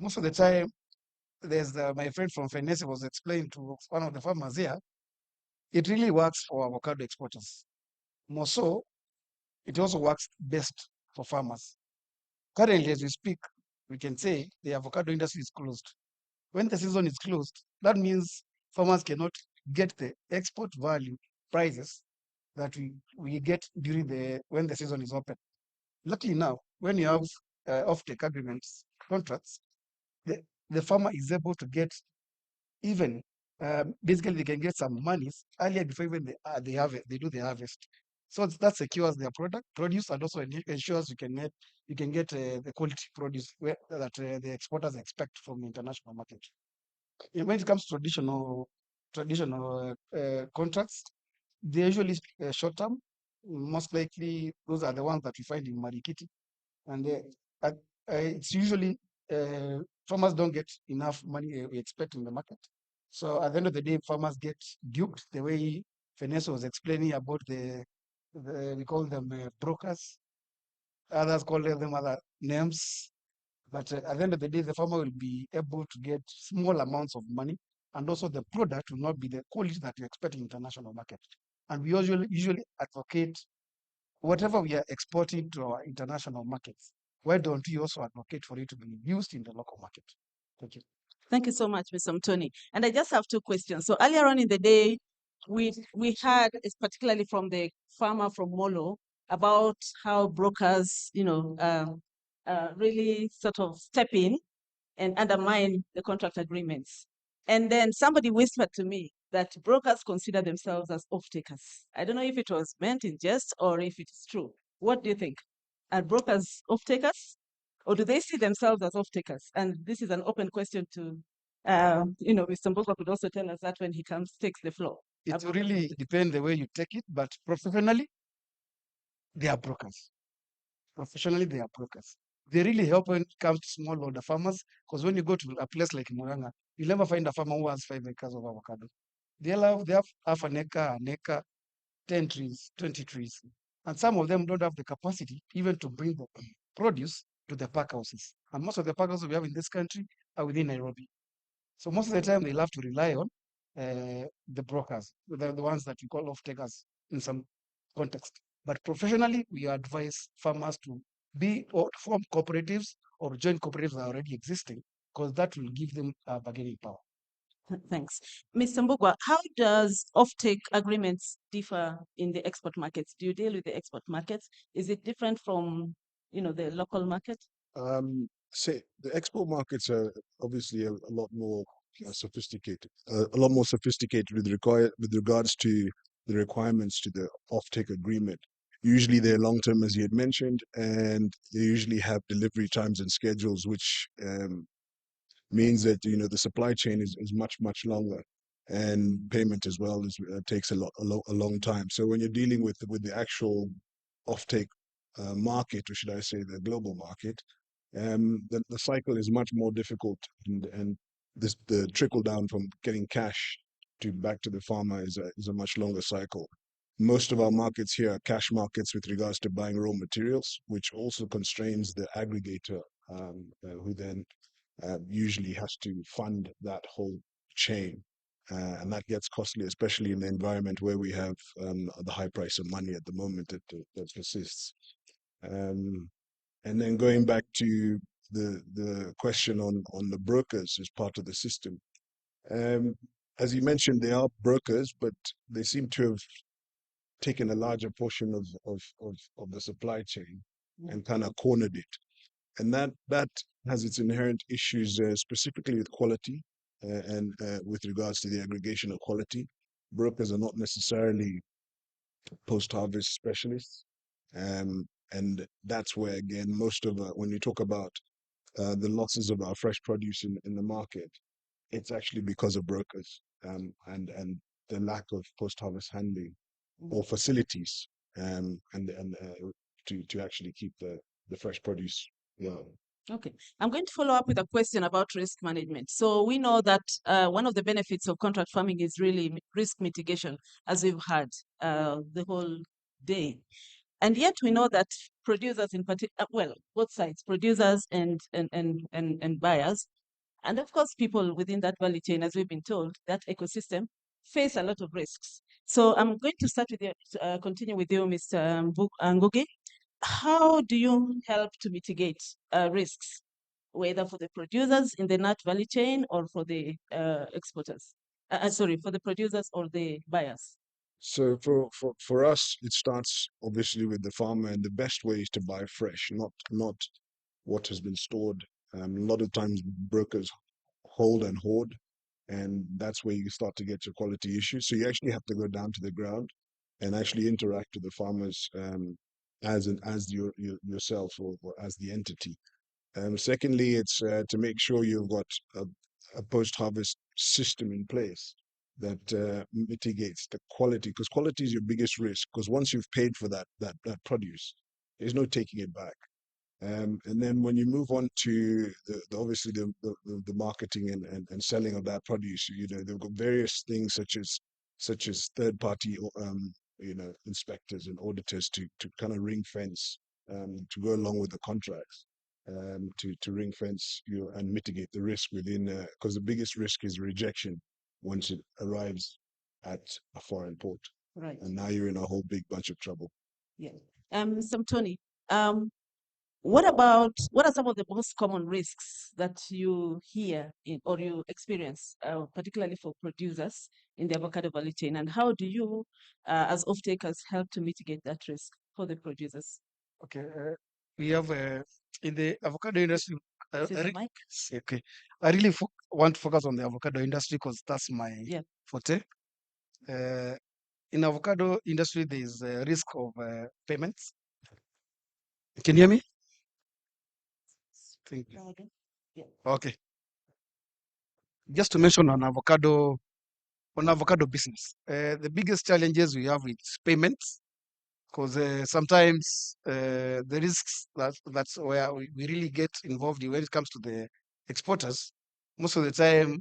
Most of the time, there's my friend from finance was explaining to one of the farmers here, it really works for avocado exporters. More so, it also works best for farmers. Currently, as we speak, we can say the avocado industry is closed. When the season is closed, that means farmers cannot get the export value prices that we get during when the season is open. Luckily now, when you have offtake agreements, contracts, the farmer is able to get even basically they can get some monies earlier before even they do the harvest. So that secures their produce and also ensures you can get the quality produce that the exporters expect from the international market. And when it comes to traditional contracts, they're usually short term. Most likely, those are the ones that we find in Marikiti, and it's usually farmers don't get enough money we expect in the market. So at the end of the day, farmers get duped the way Vanessa was explaining about we call them brokers. Others call them other names. But at the end of the day, the farmer will be able to get small amounts of money, and also the product will not be the quality that you expect in international market. And we usually advocate whatever we are exporting to our international markets. Why don't we also advocate for it to be used in the local market? Thank you. Thank you so much, Mr. Mtoni. And I just have 2 questions. So earlier on in the day, we had, particularly from the farmer from Molo, about how brokers, really sort of step in and undermine the contract agreements. And then somebody whispered to me that brokers consider themselves as off-takers. I don't know if it was meant in jest or if it is true. What do you think? Are brokers off-takers? Or do they see themselves as off-takers? And this is an open question to, Mr. Mboka could also tell us that when he takes the floor. It really depends the way you take it, but professionally, they are brokers. Professionally, they are brokers. They really help when it comes to smallholder farmers, because when you go to a place like Muranga, you'll never find a farmer who has 5 acres of avocado. They have half an acre, 10 trees, 20 trees. And some of them don't have the capacity even to bring the produce to the pack houses. And most of the pack houses we have in this country are within Nairobi. So most of the time they'll have to rely on the brokers, the ones that we call off-takers in some context. But professionally, we advise farmers to be or form cooperatives or join cooperatives that are already existing, because that will give them bargaining power. Thanks. Mr. Mbugwa, how does offtake agreements differ in the export markets? Do you deal with the export markets? Is it different from, the local market? Say the export markets are obviously a lot more sophisticated, a lot more sophisticated with regards to the requirements to the offtake agreement. Usually they're long term, as you had mentioned, and they usually have delivery times and schedules, which means that the supply chain is much longer, and payment as well takes a long time. So when you're dealing with the actual offtake market, or should I say the global market, the cycle is much more difficult, and the trickle down from getting cash to back to the farmer is a much longer cycle. Most of our markets here are cash markets with regards to buying raw materials, which also constrains the aggregator, who then usually has to fund that whole chain. And that gets costly, especially in the environment where we have the high price of money at the moment that persists. And then going back to the question on the brokers as part of the system. As you mentioned, they are brokers, but they seem to have taken a larger portion of the supply chain and kind of cornered it. And that has its inherent issues, specifically with quality and with regards to the aggregation of quality. Brokers are not necessarily post-harvest specialists. And that's where, again, most of when you talk about the losses of our fresh produce in the market, it's actually because of brokers and the lack of post-harvest handling or facilities to actually keep the fresh produce well. Okay, I'm going to follow up with a question about risk management. So we know that one of the benefits of contract farming is really risk mitigation, as we've had the whole day. And yet we know that producers in particular, well, both sides, producers and buyers, and of course people within that value chain, as we've been told, that ecosystem, face a lot of risks. So I'm going to start with you, continue with you, Mr. Ngugi. How do you help to mitigate risks, whether for the producers in the nut value chain or for the exporters? For the producers or the buyers? So for us, it starts obviously with the farmer, and the best way is to buy fresh, not what has been stored. A lot of times brokers hold and hoard, and that's where you start to get your quality issues. So you actually have to go down to the ground and actually interact with the farmers as yourself or as the entity. Secondly, it's to make sure you've got a post-harvest system in place that mitigates the quality, because quality is your biggest risk. Because once you've paid for that produce, there's no taking it back. And then when you move on to obviously the marketing and selling of that produce, they've got various things such as third party inspectors and auditors to kind of ring fence to go along with the contracts, to ring fence you and mitigate the risk within, because the biggest risk is rejection once it arrives at a foreign port. Right. And now you're in a whole big bunch of trouble. Yeah. Tony, what are some of the most common risks that you hear or you experience, particularly for producers in the avocado value chain, and how do you, as off-takers, help to mitigate that risk for the producers? Okay, we have in the avocado industry. Okay. I really want to focus on the avocado industry because that's my forte. In avocado industry, there is a risk of payments. Can you hear me? Thank you. Yeah. Okay. Just to mention on avocado business, the biggest challenges we have with payments, because sometimes the risks that's where we really get involved in when it comes to the exporters. Most of the time,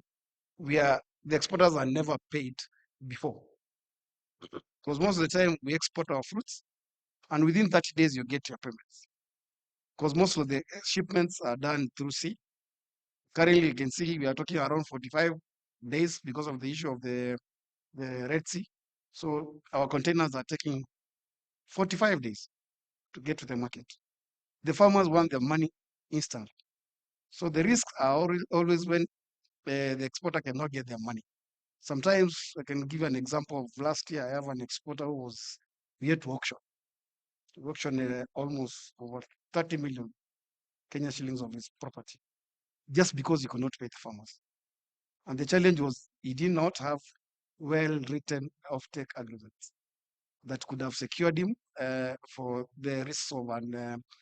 the exporters are never paid before, because most of the time we export our fruits, and within 30 days you get your payments. because most of the shipments are done through sea. Currently, you can see we are talking around 45 days because of the issue of the Red Sea. So our containers are taking 45 days to get to the market. The farmers want their money instant. So the risks are always when the exporter cannot get their money. Sometimes I can give you an example of last year. I have an exporter who was here to auction almost over 30 million Kenya shillings of his property just because he could not pay the farmers. And the challenge was he did not have well-written offtake agreements that could have secured him for the risks of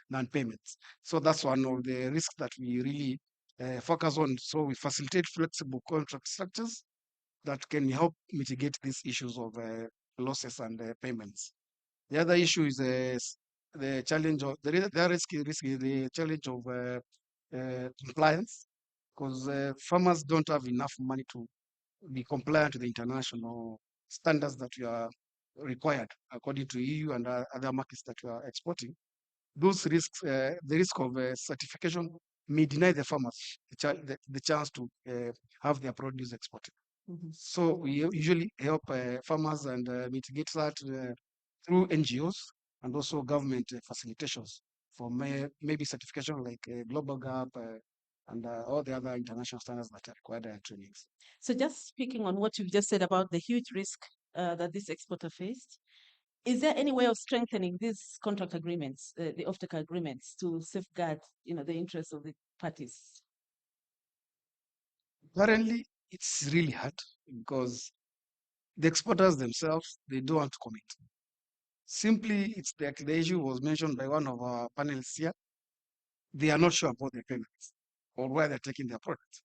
non-payments. So that's one of the risks that we really focus on. So we facilitate flexible contract structures that can help mitigate these issues of losses and payments. The other issue is the challenge of the risk is the challenge of compliance, because farmers don't have enough money to be compliant to the international standards that we are required according to EU and other markets that we are exporting. Those risks, the risk of certification may deny the farmers the chance to have their produce exported. So we usually help farmers and mitigate that through NGOs and also government facilitations for maybe certification like Global Gap and all the other international standards that are required in trainings. So just speaking on what you've just said about the huge risk that this exporter faced, is there any way of strengthening these contract agreements, the offtake agreements, to safeguard, the interests of the parties? Currently, it's really hard because the exporters themselves, they don't want to commit. Simply, it's like the issue was mentioned by one of our panelists here. They are not sure about their payments or where they're taking their products.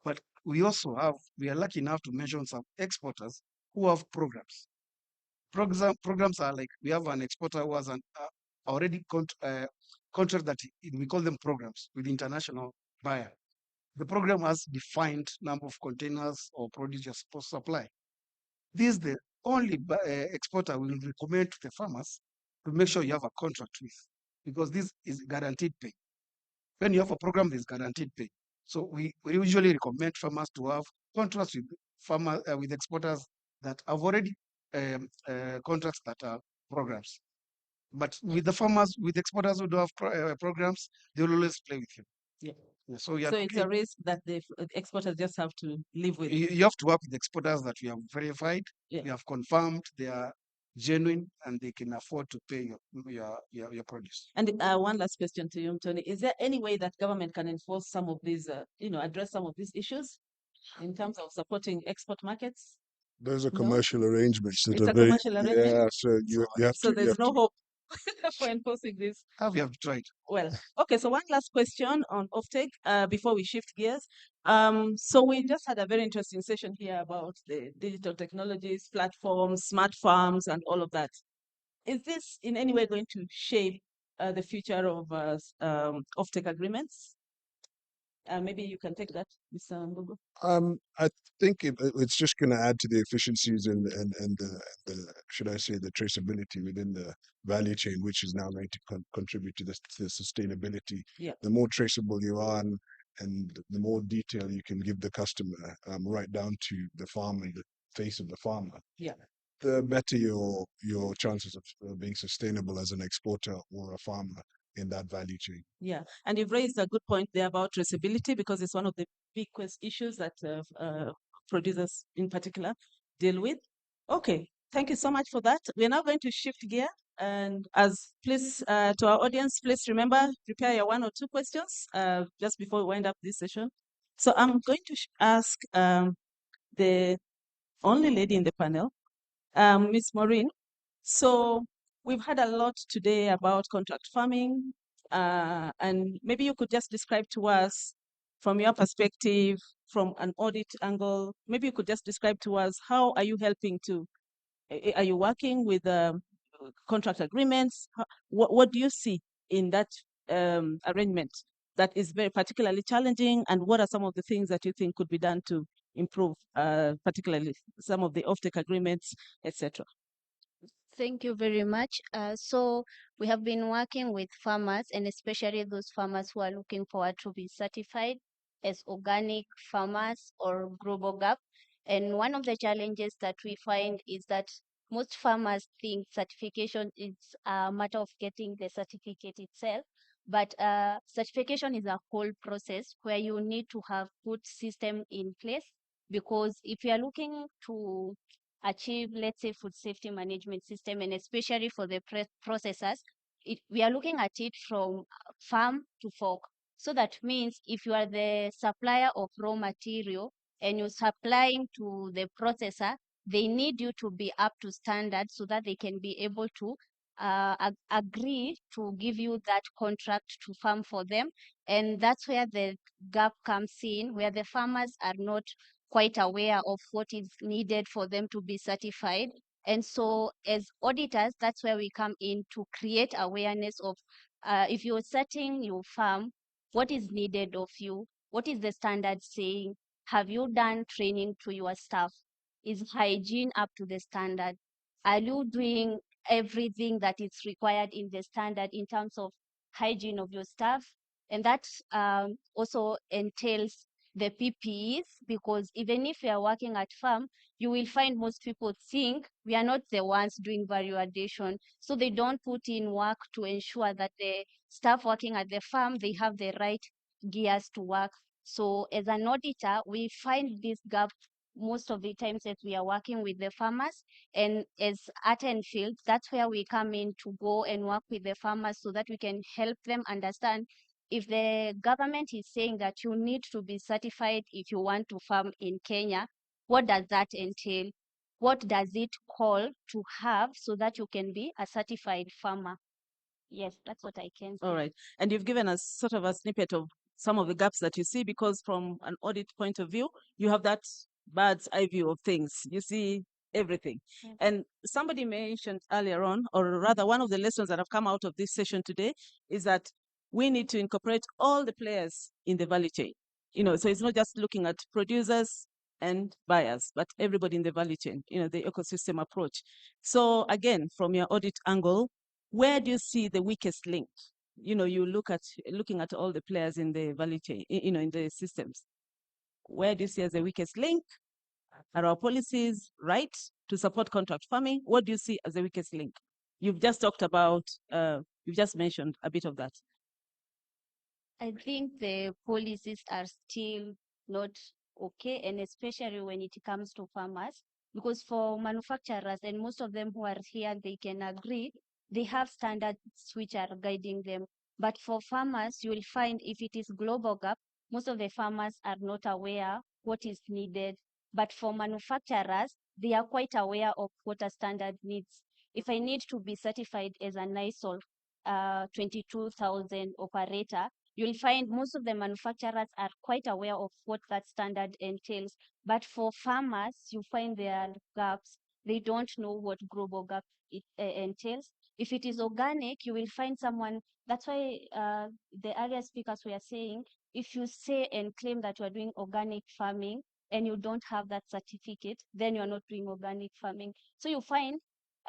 But we are lucky enough to mention some exporters who have programs. Programs are like, we have an exporter who has an already contract that we call them programs with international buyer. The program has defined number of containers or produce you're supposed to supply. This is the only exporter will recommend to the farmers to make sure you have a contract with, because this is guaranteed pay. When you have a program, there's guaranteed pay. So we usually recommend farmers to have contracts with exporters that have already contracts that are programs. But with the farmers, with exporters who don't have programs, they will always play with you. Yeah. So it's a risk that the exporters just have to live with. You have to work with exporters that we have verified, Yeah. we have confirmed they are genuine and they can afford to pay your produce. And one last question to you, Tony. Is there any way that government can enforce some of these, address some of these issues in terms of supporting export markets? Those are No? commercial arrangements that It's are a very, commercial arrangement? yeah, so you have So to, there's no hope for enforcing this. We have tried. Well, okay, so one last question on offtake before we shift gears. So we just had a very interesting session here about the digital technologies, platforms, smart farms, and all of that. Is this in any way going to shape the future of offtake agreements? Maybe you can take that, Mr. Ngugu. I think it's just going to add to the efficiencies and the should I say the traceability within the value chain, which is now going to contribute to the sustainability. Yeah. The more traceable you are, and the more detail you can give the customer, right down to the farmer, the face of the farmer. Yeah. The better your chances of being sustainable as an exporter or a farmer in that value chain. Yeah, and you've raised a good point there about traceability, because it's one of the big issues that producers in particular deal with. Okay, thank you so much for that. We're now going to shift gear, and please to our audience, please remember, prepare your 1 or 2 questions just before we wind up this session. So I'm going to ask the only lady in the panel, Ms. Maureen. So we've had a lot today about contract farming, and maybe you could just describe to us from your perspective, from an audit angle, maybe you could just describe to us, how are you helping to, are you working with contract agreements? What do you see in that arrangement that is very particularly challenging, and what are some of the things that you think could be done to improve, particularly some of the offtake agreements, etc.? Thank you very much. So we have been working with farmers, and especially those farmers who are looking forward to be certified as organic farmers or global gap. And one of the challenges that we find is that most farmers think certification is a matter of getting the certificate itself, but certification is a whole process where you need to have good system in place, because if you are looking to achieve, let's say, food safety management system, and especially for the processors, we are looking at it from farm to fork. So that means if you are the supplier of raw material and you're supplying to the processor, they need you to be up to standard so that they can be able to agree to give you that contract to farm for them. And that's where the gap comes in, where the farmers are not quite aware of what is needed for them to be certified. And so as auditors, that's where we come in to create awareness of if you're setting your farm, what is needed of you? What is the standard saying? Have you done training to your staff? Is hygiene up to the standard? Are you doing everything that is required in the standard in terms of hygiene of your staff? And that also entails the PPEs, because even if you are working at farm, you will find most people think we are not the ones doing value addition. So they don't put in work to ensure that the staff working at the farm, they have the right gears to work. So as an auditor, we find this gap most of the times that we are working with the farmers. And as art and field, that's where we come in to go and work with the farmers so that we can help them understand if the government is saying that you need to be certified if you want to farm in Kenya, what does that entail? What does it call to have so that you can be a certified farmer? Yes, that's what I can say. All right. And you've given us sort of a snippet of some of the gaps that you see, because from an audit point of view, you have that bird's eye view of things. You see everything. And somebody mentioned earlier on, or rather one of the lessons that have come out of this session today is that we need to incorporate all the players in the value chain. So it's not just looking at producers and buyers, but everybody in the value chain, the ecosystem approach. So again, from your audit angle, where do you see the weakest link? You looking at all the players in the value chain, in the systems. Where do you see as the weakest link? Are our policies right to support contract farming? What do you see as the weakest link? You've just talked about, you've just mentioned a bit of that. I think the policies are still not okay, and especially when it comes to farmers, because for manufacturers, and most of them who are here, they can agree, they have standards which are guiding them. But for farmers, you will find if it is global gap, most of the farmers are not aware what is needed. But for manufacturers, they are quite aware of what a standard needs. If I need to be certified as an ISO 22,000 operator, you'll find most of the manufacturers are quite aware of what that standard entails. But for farmers, you find there are gaps. They don't know what global gap it entails. If it is organic, you will find someone. That's why the earlier speakers were saying, if you say and claim that you are doing organic farming and you don't have that certificate, then you're not doing organic farming. So you find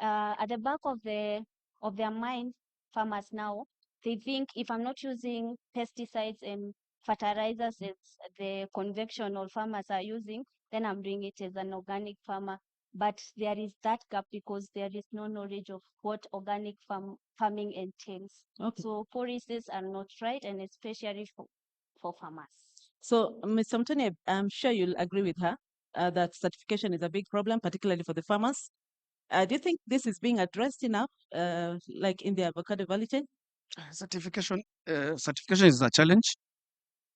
at the back of their mind, farmers now, they think if I'm not using pesticides and fertilizers as the conventional farmers are using, then I'm doing it as an organic farmer. But there is that gap because there is no knowledge of what organic farming entails. Okay. So policies are not right, and especially for farmers. So, Ms. Samtoni, I'm sure you'll agree with her that certification is a big problem, particularly for the farmers. Do you think this is being addressed enough, like in the avocado value chain? Certification is a challenge,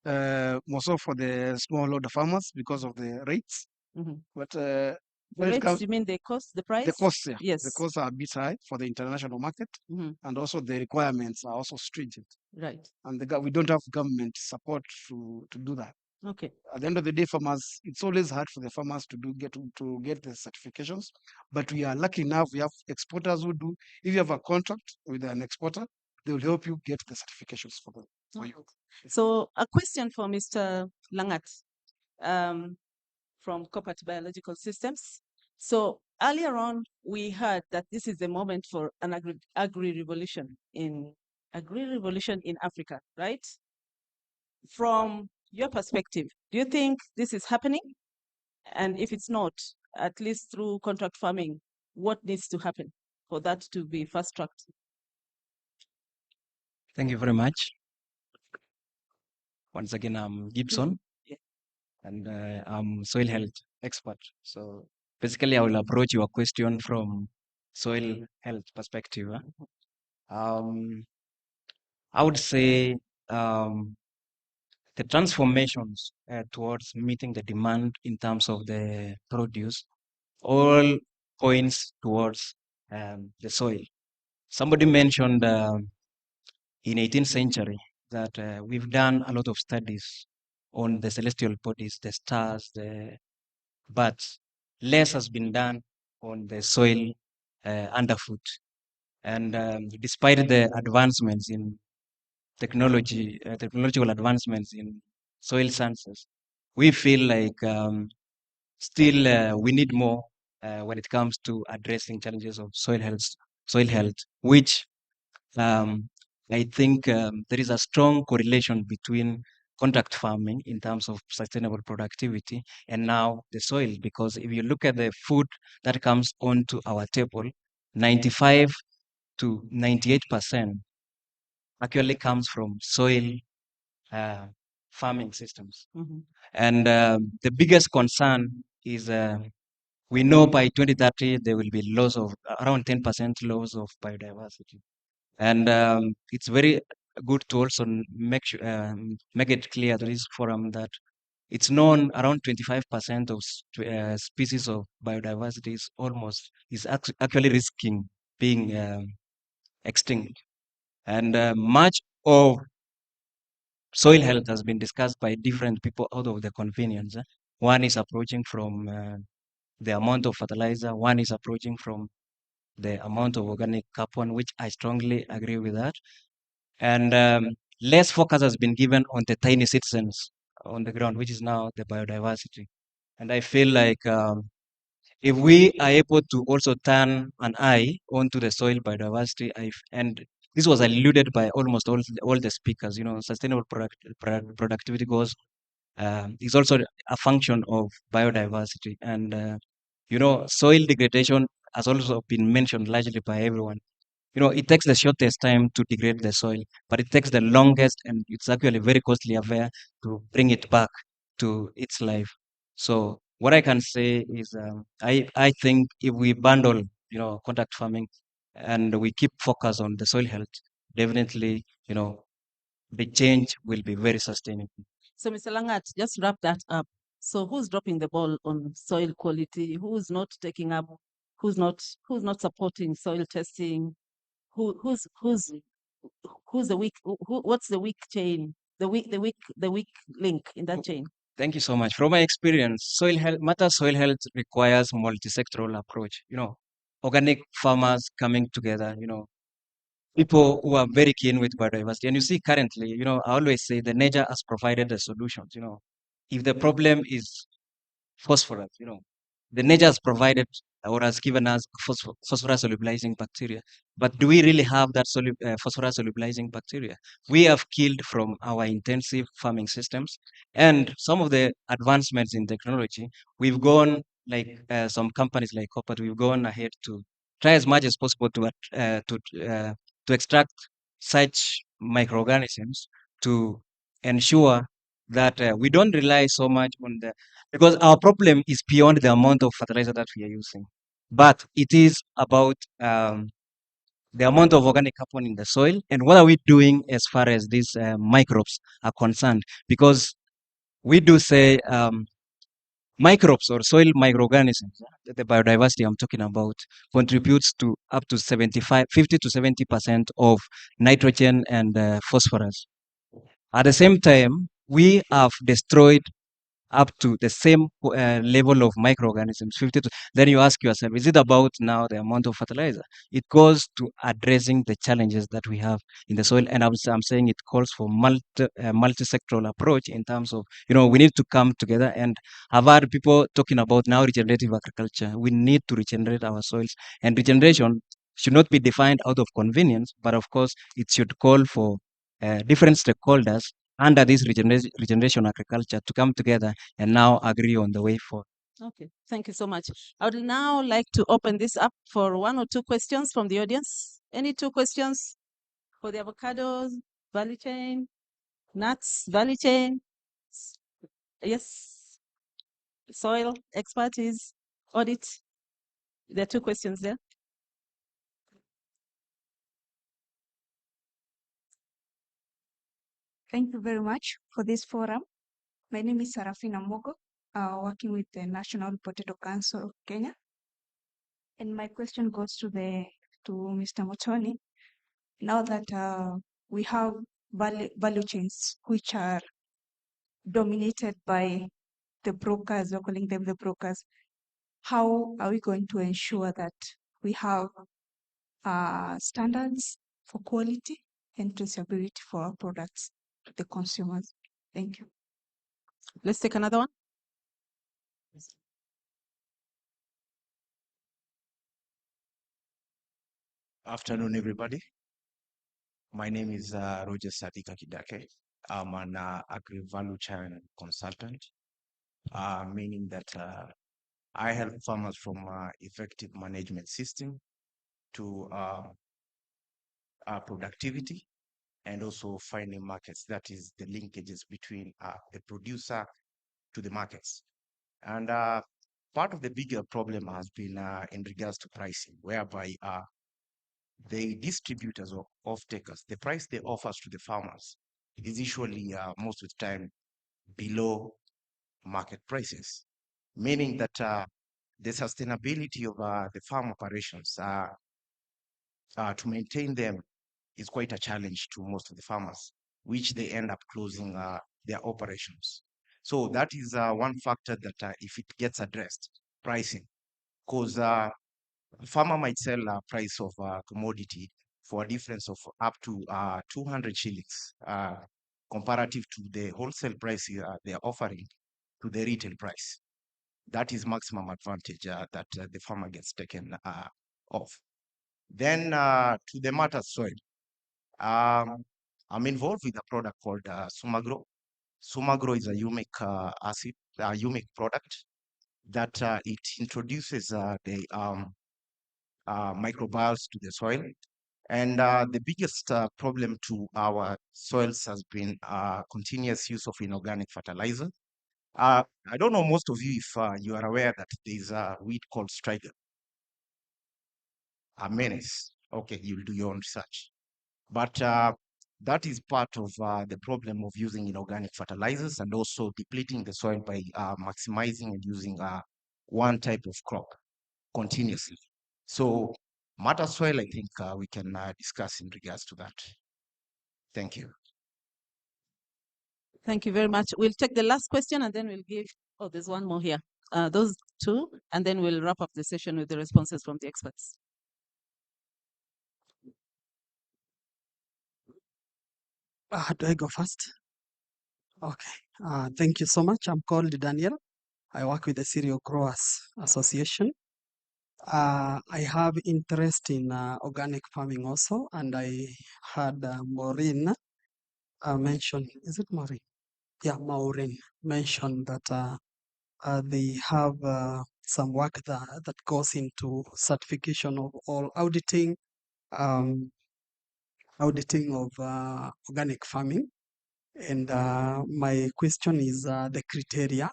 more so for the smallholder farmers because of the rates. Mhm. But The when it rates, comes, you mean the cost, the price? the costs, yeah, Yes. the costs are a bit high for the international market, and also the requirements are also stringent. Right. And we don't have government support to do that. Okay. At the end of the day, farmers, it's always hard for the farmers to get the certifications. But we are lucky enough, we have exporters who do. If you have a contract with an exporter, they will help you get the certifications for them. For you. So a question for Mr. Langat from Corporate Biological Systems. So earlier on, we heard that this is the moment for an agri-revolution in Africa, right? From your perspective, do you think this is happening? And if it's not, at least through contract farming, what needs to happen for that to be fast-tracked? Thank you very much. Once again, I'm Gibson, and I'm soil health expert. So basically, I will approach your question from soil health perspective. I would say the transformations towards meeting the demand in terms of the produce all points towards the soil. Somebody mentioned in 18th century that we've done a lot of studies on the celestial bodies, the stars, but less has been done on the soil underfoot. And despite the advancements in technological advancements in soil sciences, we feel like still we need more when it comes to addressing challenges of soil health, which I think there is a strong correlation between contract farming in terms of sustainable productivity and now the soil, because if you look at the food that comes onto our table, 95 to 98% actually comes from soil farming systems. And the biggest concern is we know by 2030 there will be loss of around 10% loss of biodiversity. And it's very good to also make it clear to this forum that it's known around 25% of species of biodiversity is actually risking being extinct. And much of soil health has been discussed by different people out of the convenience. One is approaching from the amount of fertilizer, one is approaching from the amount of organic carbon, which I strongly agree with that. And less focus has been given on the tiny citizens on the ground, which is now the biodiversity. And I feel like if we are able to also turn an eye onto the soil biodiversity, and this was alluded by almost all the speakers, sustainable productivity goals is also a function of biodiversity. And, soil degradation has also been mentioned largely by everyone. It takes the shortest time to degrade the soil, but it takes the longest, and it's actually very costly affair to bring it back to its life. So what I can say is, I think if we bundle, contact farming, and we keep focus on the soil health, definitely, the change will be very sustainable. So, Mr. Langat, just wrap that up. So, who's dropping the ball on soil quality? Who's not taking up? Who's not supporting soil testing? Who's the weak? What's the weak chain? The weak link in that chain. Thank you so much. From my experience, soil health requires multi-sectoral approach. Organic farmers coming together. People who are very keen with biodiversity. And you see currently, I always say the nature has provided the solutions. If the problem is phosphorus, the nature has provided or has given us phosphorus solubilizing bacteria. But do we really have that phosphorus solubilizing bacteria? We have killed from our intensive farming systems and some of the advancements in technology. We've gone like some companies like Copper, we've gone ahead to try as much as possible to extract such microorganisms to ensure that we don't rely so much on because our problem is beyond the amount of fertilizer that we are using, but it is about the amount of organic carbon in the soil and what are we doing as far as these microbes are concerned, because we do say microbes or soil microorganisms, the biodiversity I'm talking about, contributes to up to 50 to 70% of nitrogen and phosphorus. At the same time, we have destroyed up to the same level of microorganisms, 50 to, then you ask yourself, is it about now the amount of fertilizer? It goes to addressing the challenges that we have in the soil. And I'm saying it calls for multi-sectoral approach in terms of, we need to come together. And I've heard people talking about now regenerative agriculture. We need to regenerate our soils, and regeneration should not be defined out of convenience, but of course it should call for different stakeholders under this regeneration agriculture to come together and now agree on the way forward. Okay, thank you so much. I would now like to open this up for 1 or 2 questions from the audience. Any 2 questions for the avocados, value chain, nuts, value chain? Yes, soil, expertise, audit. There are 2 questions there. Thank you very much for this forum. My name is Sarafina Mogo, working with the National Potato Council of Kenya. And my question goes to Mr. Motoni. Now that we have value chains which are dominated by the brokers, we're calling them the brokers, how are we going to ensure that we have standards for quality and traceability for our products to the consumers? Thank you. Let's take another one. Afternoon, everybody. My name is Roger Sadika Kidake. I'm an agri-value chain consultant, meaning that I help farmers from effective management system to productivity and also finding markets. That is the linkages between the producer to the markets. And part of the bigger problem has been in regards to pricing, whereby the distributors or off-takers, the price they offer to the farmers is usually most of the time below market prices, meaning that the sustainability of the farm operations to maintain them is quite a challenge to most of the farmers, which they end up closing their operations. So that is one factor that if it gets addressed, pricing, because farmer might sell a price of a commodity for a difference of up to 200 shillings comparative to the wholesale price they are offering to the retail price. That is maximum advantage that the farmer gets taken off. Then to the matter soil, I'm involved with a product called Sumagro. Sumagro is a humic acid, a humic product that it introduces the microbiomes to the soil. And the biggest problem to our soils has been continuous use of inorganic fertilizer. I don't know most of you if you are aware that there's a weed called striga, a menace. Okay, you'll do your own research. But that is part of the problem of using inorganic fertilizers and also depleting the soil by maximizing and using one type of crop continuously. So matter soil, I think we can discuss in regards to that. Thank you. Thank you very much. We'll take the last question and then we'll give, oh, there's one more here. Those 2, and then we'll wrap up the session with the responses from the experts. Do I go first? Okay. Thank you so much. I'm called Daniel. I work with the Cereal Growers Association. I have interest in organic farming also, and I had Maureen mention, is it Maureen? Yeah, Maureen mentioned that they have some work that goes into certification of all auditing of organic farming. And my question is the criteria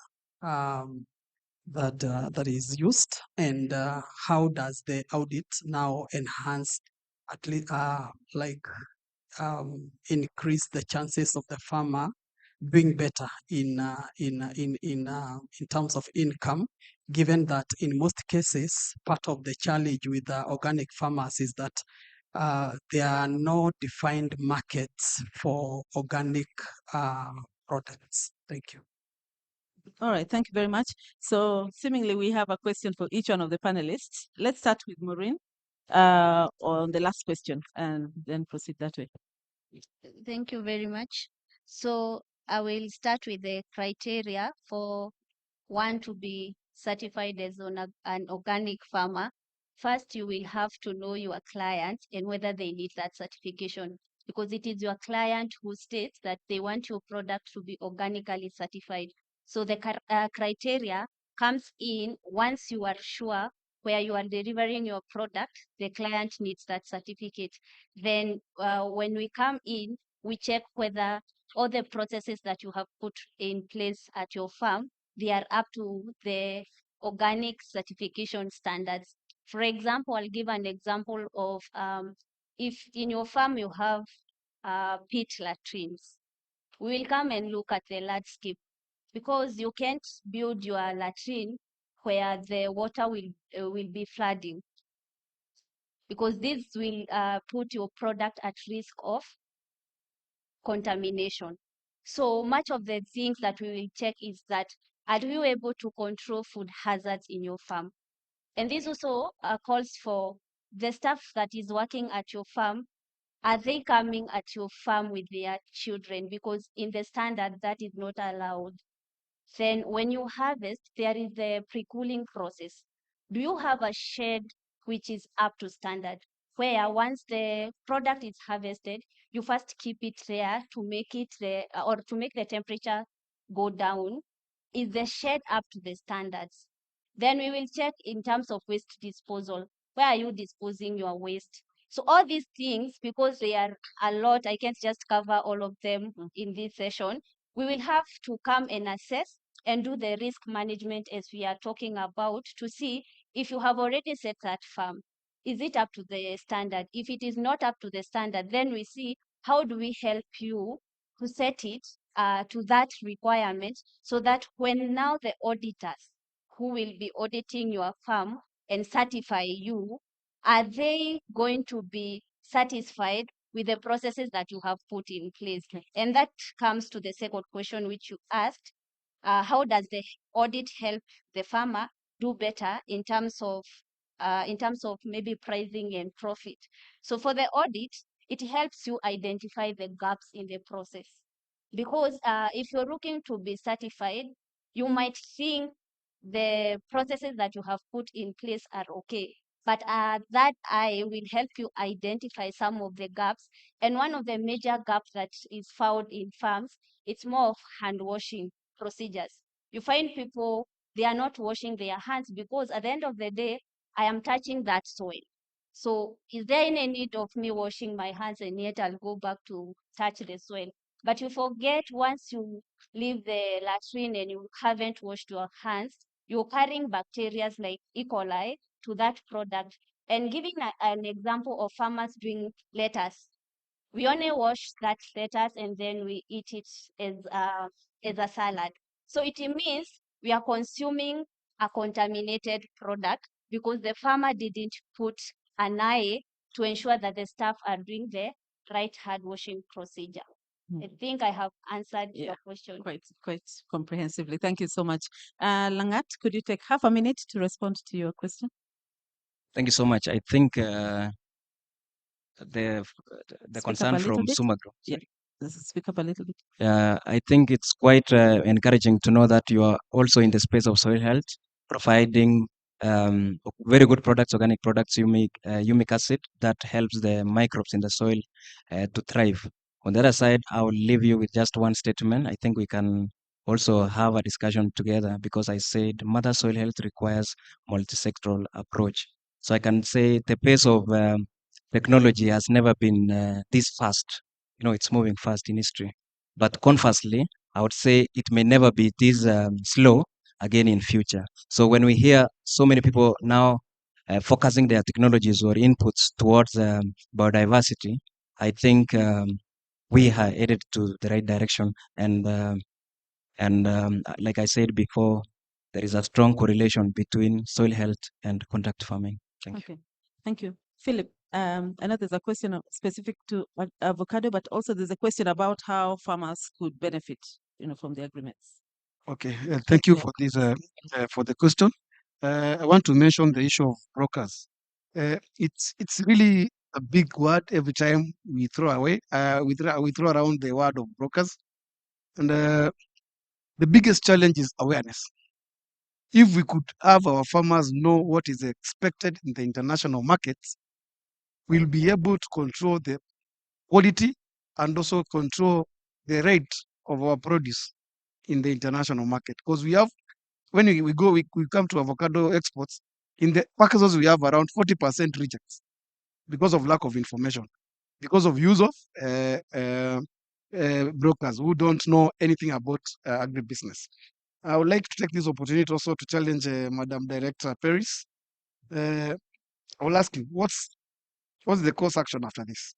that is used, and how does the audit now enhance, at least increase the chances of the farmer doing better in terms of income, given that in most cases part of the challenge with organic farmers is that there are no defined markets for organic products. Thank you. All right, thank you very much. So seemingly we have a question for each one of the panelists. Let's start with Maureen on the last question and then proceed that way. Thank you very much. So I will start with the criteria for one to be certified as an organic farmer. First, you will have to know your client and whether they need that certification, because it is your client who states that they want your product to be organically certified. So the criteria comes in once you are sure where you are delivering your product, the client needs that certificate. Then when we come in, we check whether all the processes that you have put in place at your farm, they are up to the organic certification standards. For example, I'll give an example of if in your farm you have pit latrines, we will come and look at the landscape, because you can't build your latrine where the water will be flooding, because this will put your product at risk of contamination. So much of the things that we will check is that, are you able to control food hazards in your farm? And this also calls for the staff that is working at your farm. Are they coming at your farm with their children? Because in the standard, that is not allowed. Then when you harvest, there is the pre-cooling process. Do you have a shed which is up to standard, where once the product is harvested, you first keep it there to make it or to make the temperature go down? Is the shed up to the standards? Then we will check in terms of waste disposal. Where are you disposing your waste? So all these things, because they are a lot, I can't just cover all of them in this session. We will have to come and assess and do the risk management as we are talking about, to see if you have already set that farm, is it up to the standard? If it is not up to the standard, then we see how do we help you to set it to that requirement, so that when now the auditors who will be auditing your farm and certify you, are they going to be satisfied with the processes that you have put in place? And that comes to the second question which you asked. How does the audit help the farmer do better in terms of maybe pricing and profit? So for the audit, it helps you identify the gaps in the process. Because if you're looking to be certified, you might think the processes that you have put in place are okay, but that I will help you identify some of the gaps. And one of the major gaps that is found in farms, it's more of hand washing procedures. You find people, they are not washing their hands, because at the end of the day, I am touching that soil. So is there any need of me washing my hands, and yet I'll go back to touch the soil? But you forget, once you leave the latrine and you haven't washed your hands, you're carrying bacteria like E. coli to that product. And giving an example of farmers doing lettuce, we only wash that lettuce and then we eat it as a salad. So it means we are consuming a contaminated product, because the farmer didn't put an eye to ensure that the staff are doing the right hand washing procedure. I think I have answered your question. Quite comprehensively. Thank you so much. Langat, could you take half a minute to respond to your question? Thank you so much. I think the concern from Sumagro. Yeah, speak up a little bit. I think it's quite encouraging to know that you are also in the space of soil health, providing very good products, organic products, humic acid that helps the microbes in the soil to thrive. On the other side, I will leave you with just one statement. I think we can also have a discussion together, because I said mother soil health requires multi-sectoral approach. So I can say the pace of technology has never been this fast. It's moving fast in history. But conversely, I would say it may never be this slow again in future. So when we hear so many people now focusing their technologies or inputs towards biodiversity, I think we are headed to the right direction. And like I said before, there is a strong correlation between soil health and contact farming. Thank you. Thank you. Philip, I know there's a question specific to avocado, but also there's a question about how farmers could benefit, from the agreements. Okay, thank you for this for the question. I want to mention the issue of brokers. It's really a big word every time we throw away. We throw around the word of brokers, and the biggest challenge is awareness. If we could have our farmers know what is expected in the international markets, we'll be able to control the quality and also control the rate of our produce in the international market. Because we have, when we come to avocado exports, in the packages we have around 40% rejects because of lack of information, because of use of brokers who don't know anything about agribusiness. I would like to take this opportunity also to challenge Madam Director Paris. I will ask you, what's the course action after this?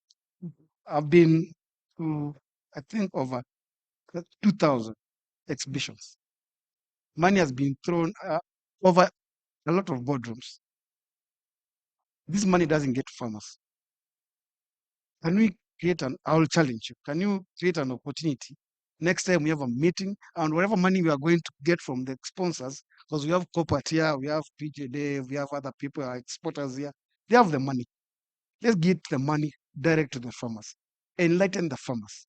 I've been to, I think, over 2,000 exhibitions. Money has been thrown over a lot of boardrooms. This money doesn't get to farmers. Can we create I will challenge you. Can you create an opportunity? Next time we have a meeting and whatever money we are going to get from the sponsors, because we have corporate here, we have PJD, we have other people, exporters here, they have the money. Let's get the money direct to the farmers, enlighten the farmers.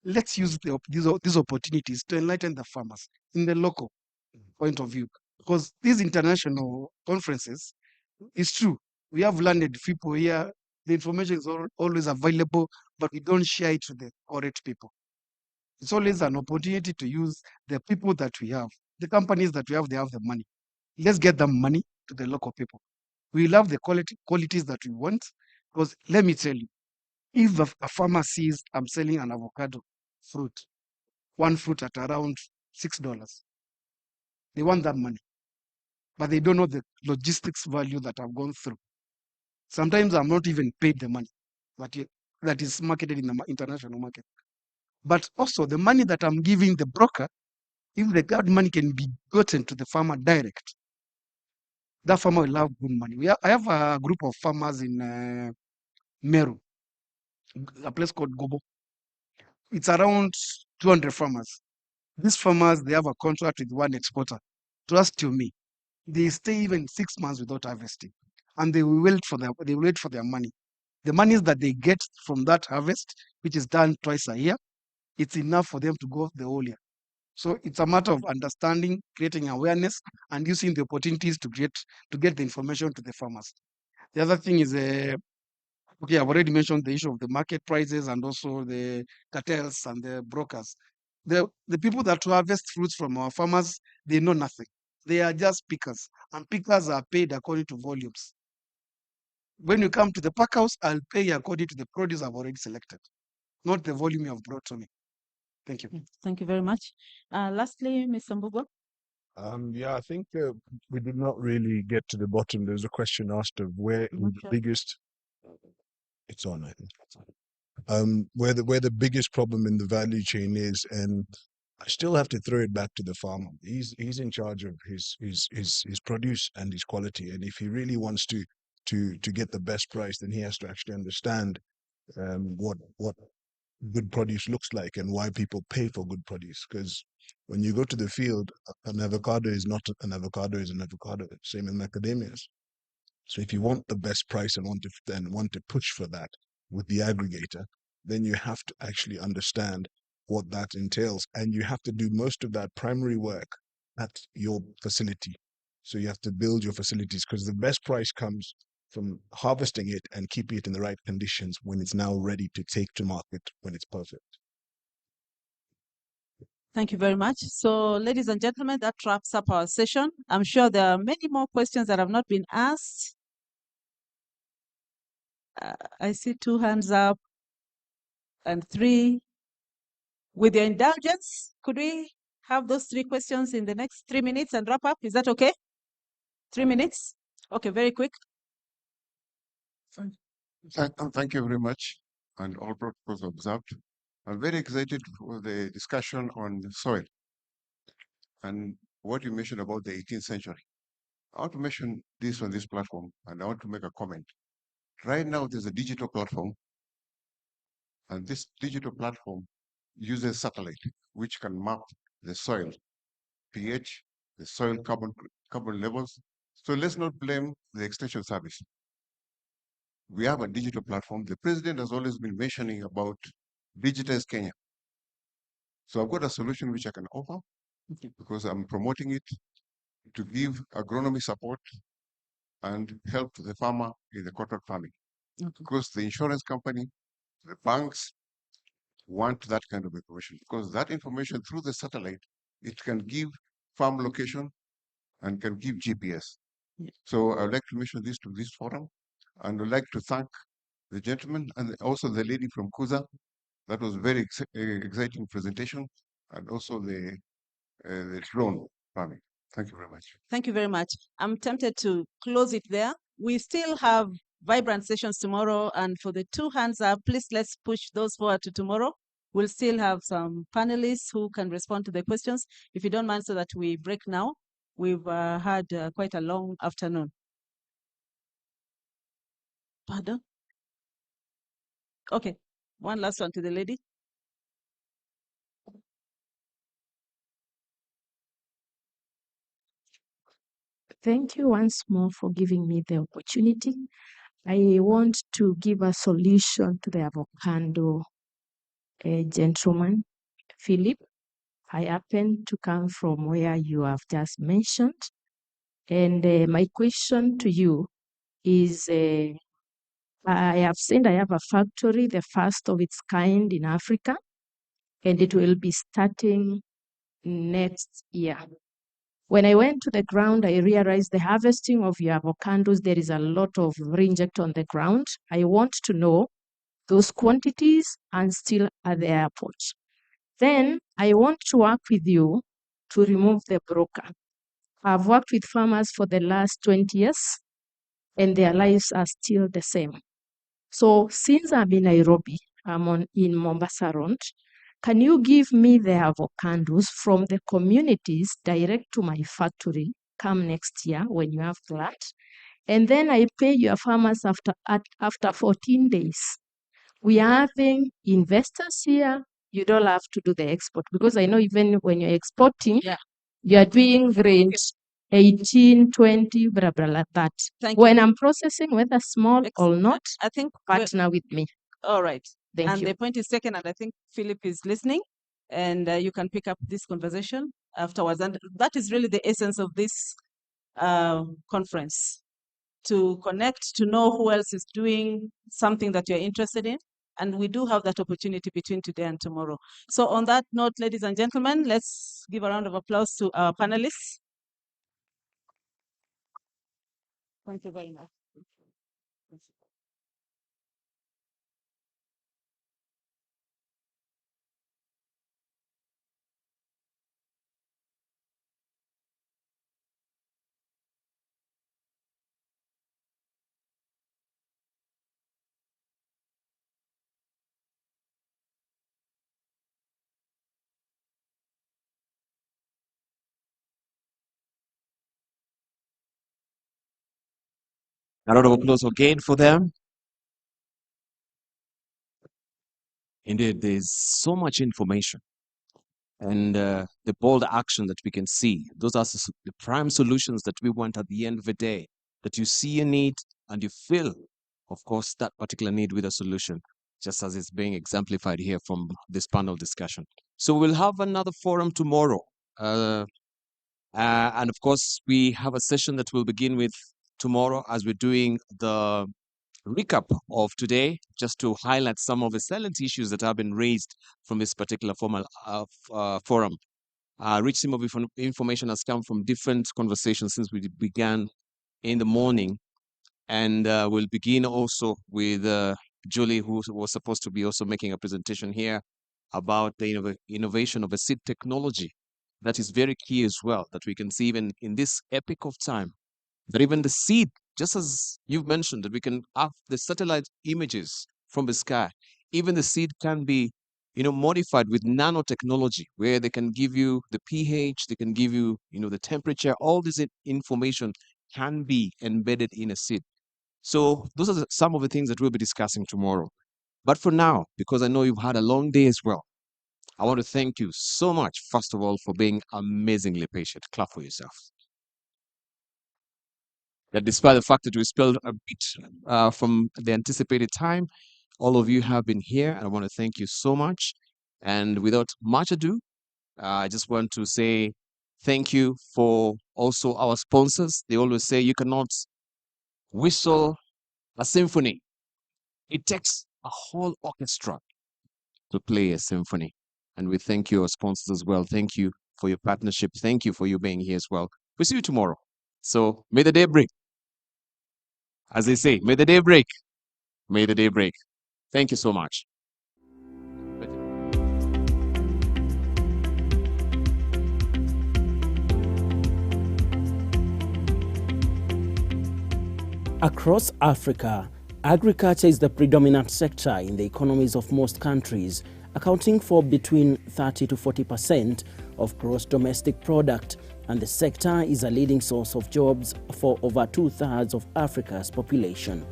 Let's use these opportunities to enlighten the farmers in the local point of view. Because these international conferences, it's true, we have learned people here, the information is always available, but we don't share it to the correct people. It's always an opportunity to use the people that we have, the companies that we have, they have the money. Let's get the money to the local people. We love the qualities that we want, because let me tell you, if a farmer sees I'm selling an avocado fruit, one fruit at around $6, they want that money, but they don't know the logistics value that I've gone through. Sometimes I'm not even paid the money that is marketed in the international market. But also the money that I'm giving the broker, if that money can be gotten to the farmer direct, that farmer will have good money. I have a group of farmers in Meru, a place called Gobo. It's around 200 farmers. These farmers, they have a contract with one exporter. Trust you me, they stay even 6 months without harvesting, and they will wait for their money. The monies that they get from that harvest, which is done twice a year, it's enough for them to go the whole year. So it's a matter of understanding, creating awareness, and using the opportunities to get the information to the farmers. The other thing is, okay, I've already mentioned the issue of the market prices and also the cartels and the brokers. The people that harvest fruits from our farmers, they know nothing. They are just pickers, and pickers are paid according to volumes. When you come to the pack house, I'll pay you according to the produce I've already selected, not the volume you have brought to me. Thank you. Thank you very much. Lastly, Mr. Mbugo. Yeah, I think we did not really get to the bottom. There was a question asked of where the biggest. It's on, I think. Where the biggest problem in the value chain is, and I still have to throw it back to the farmer. He's in charge of his produce and his quality, and if he really wants to get the best price, then he has to actually understand what good produce looks like and why people pay for good produce. Because when you go to the field, an avocado is not an avocado is an avocado. Same in macadamias. So if you want the best price and want to push for that with the aggregator, then you have to actually understand what that entails, and you have to do most of that primary work at your facility. So you have to build your facilities, because the best price comes from harvesting it and keeping it in the right conditions when it's now ready to take to market when it's perfect. Thank you very much. So, ladies and gentlemen, that wraps up our session. I'm sure there are many more questions that have not been asked. I see 2 hands up and 3. With your indulgence, could we have those 3 questions in the next 3 minutes and wrap up? Is that okay? 3 minutes? Okay, very quick. Thank you very much, and all protocols observed. I'm very excited for the discussion on the soil and what you mentioned about the 18th century. I want to mention this on this platform, and I want to make a comment. Right now, there's a digital platform, and this digital platform uses satellite, which can map the soil pH, the soil carbon levels. So let's not blame the extension service. We have a digital platform. The president has always been mentioning about digitize Kenya. So I've got a solution which I can offer because I'm promoting it to give agronomy support and help the farmer in the cotton farming. Because the insurance company, the banks want that kind of information because that information through the satellite, it can give farm location and can give GPS. So I'd like to mention this to this forum, and I'd like to thank the gentleman and also the lady from Kuza. That was very exciting presentation, and also the drone farming. Thank you very much. Thank you very much. I'm tempted to close it there. We still have vibrant sessions tomorrow, and for the two hands up, please let's push those forward to tomorrow. We'll still have some panelists who can respond to the questions. If you don't mind, so that we break now. We've had quite a long afternoon. Pardon? Okay, one last one to the lady. Thank you once more for giving me the opportunity. I want to give a solution to the avocado gentleman, Philip. I happen to come from where you have just mentioned. And my question to you is, I have seen I have a factory, the first of its kind in Africa, and it will be starting next year. When I went to the ground, I realized the harvesting of your avocados, there is a lot of reject on the ground. I want to know those quantities and still at the airport. Then I want to work with you to remove the broker. I've worked with farmers for the last 20 years and their lives are still the same. So since I'm in Nairobi, I'm in Mombasa Road, can you give me the avocados from the communities direct to my factory come next year when you have that? And then I pay your farmers after 14 days. We are having investors here. You don't have to do the export because I know even when you're exporting, you are doing grade 18, 20, blah, blah, like that. When I'm processing, whether small or not, I think partner with me. All right. Thank you. The point is taken, and I think Philip is listening, and you can pick up this conversation afterwards. And that is really the essence of this conference, to connect, to know who else is doing something that you're interested in. And we do have that opportunity between today and tomorrow. So on that note, ladies and gentlemen, let's give a round of applause to our panelists. Thank you very much. A round of applause again for them. Indeed, there's so much information and the bold action that we can see. Those are the prime solutions that we want at the end of the day, that you see a need and you fill, of course, that particular need with a solution, just as it's being exemplified here from this panel discussion. So we'll have another forum tomorrow. And of course, we have a session that will begin with tomorrow as we're doing the recap of today, just to highlight some of the salient issues that have been raised from this particular forum. Rich stream of information has come from different conversations since we began in the morning. And we'll begin also with Julie, who was supposed to be also making a presentation here about the innovation of a seed technology. That is very key as well, that we can see even in this epoch of time, that even the seed, just as you've mentioned, that we can have the satellite images from the sky, even the seed can be, modified with nanotechnology, where they can give you the pH, they can give you, the temperature, all this information can be embedded in a seed. So those are some of the things that we'll be discussing tomorrow. But for now, because I know you've had a long day as well, I want to thank you so much, first of all, for being amazingly patient. Clap for yourself. That despite the fact that we spilled a bit from the anticipated time, all of you have been here, and I want to thank you so much. And without much ado, I just want to say thank you for also our sponsors. They always say you cannot whistle a symphony. It takes a whole orchestra to play a symphony. And we thank you, our sponsors, as well. Thank you for your partnership. Thank you for you being here as well. We'll see you tomorrow. So may the day break. As they say, may the day break. May the day break. Thank you so much. Across Africa, agriculture is the predominant sector in the economies of most countries, accounting for between 30 to 40% of gross domestic product, and the sector is a leading source of jobs for over 2/3 of Africa's population.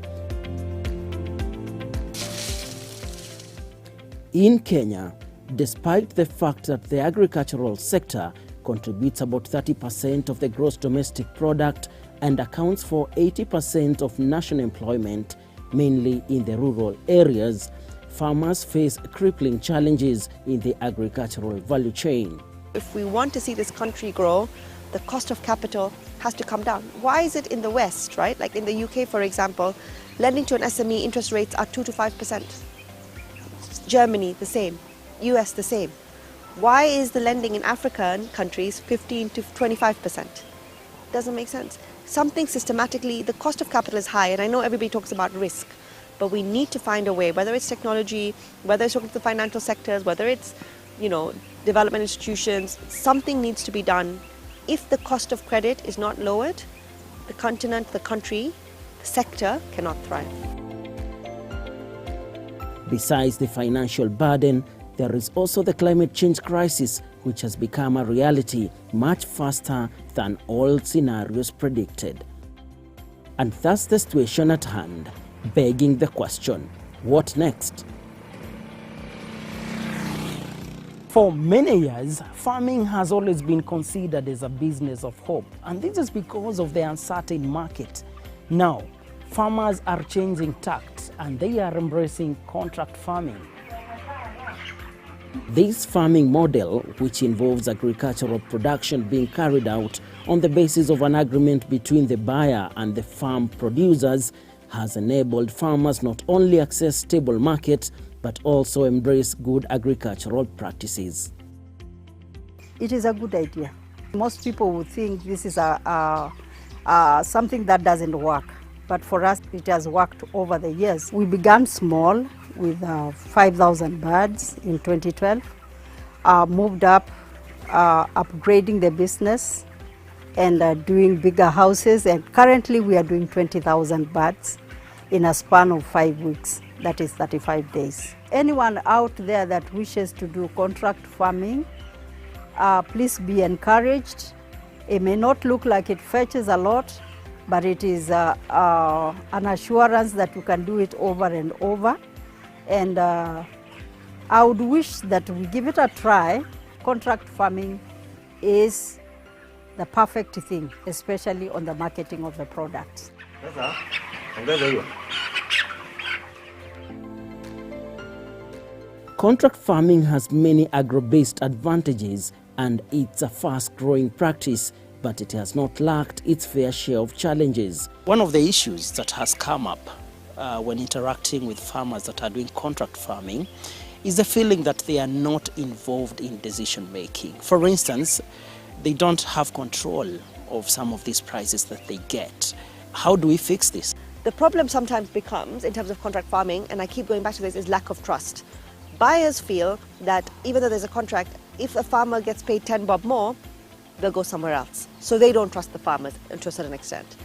In Kenya, despite the fact that the agricultural sector contributes about 30% of the gross domestic product and accounts for 80% of national employment, mainly in the rural areas, farmers face crippling challenges in the agricultural value chain. If we want to see this country grow, the cost of capital has to come down. Why is it in the West, right? Like in the UK, for example, lending to an SME interest rates are 2 to 5%. Germany, the same. US, the same. Why is the lending in African countries 15 to 25%? Doesn't make sense. Something systematically, the cost of capital is high, and I know everybody talks about risk, but we need to find a way, whether it's technology, whether it's talking to the financial sectors, whether it's, development institutions, something needs to be done. If the cost of credit is not lowered, the continent, the country, the sector cannot thrive. Besides the financial burden, there is also the climate change crisis, which has become a reality much faster than all scenarios predicted. And that's the situation at hand, begging the question, what next? For many years, farming has always been considered as a business of hope, and this is because of the uncertain market. Now, farmers are changing tacts and they are embracing contract farming. This farming model, which involves agricultural production being carried out on the basis of an agreement between the buyer and the farm producers, has enabled farmers not only access stable markets, but also embrace good agricultural practices. It is a good idea. Most people would think this is something that doesn't work, but for us it has worked over the years. We began small with 5,000 birds in 2012, moved up, upgrading the business and doing bigger houses, and currently we are doing 20,000 birds in a span of 5 weeks, that is 35 days. Anyone out there that wishes to do contract farming, please be encouraged. It may not look like it fetches a lot, but it is an assurance that you can do it over and over. And I would wish that we give it a try. Contract farming is the perfect thing, especially on the marketing of the products. Contract farming has many agro-based advantages, and it's a fast-growing practice, but it has not lacked its fair share of challenges. One of the issues that has come up when interacting with farmers that are doing contract farming is the feeling that they are not involved in decision making. For instance, they don't have control of some of these prices that they get. How do we fix this? The problem sometimes becomes, in terms of contract farming, and I keep going back to this, is lack of trust. Buyers feel that even though there's a contract, if a farmer gets paid 10 bob more, they'll go somewhere else. So they don't trust the farmers to a certain extent.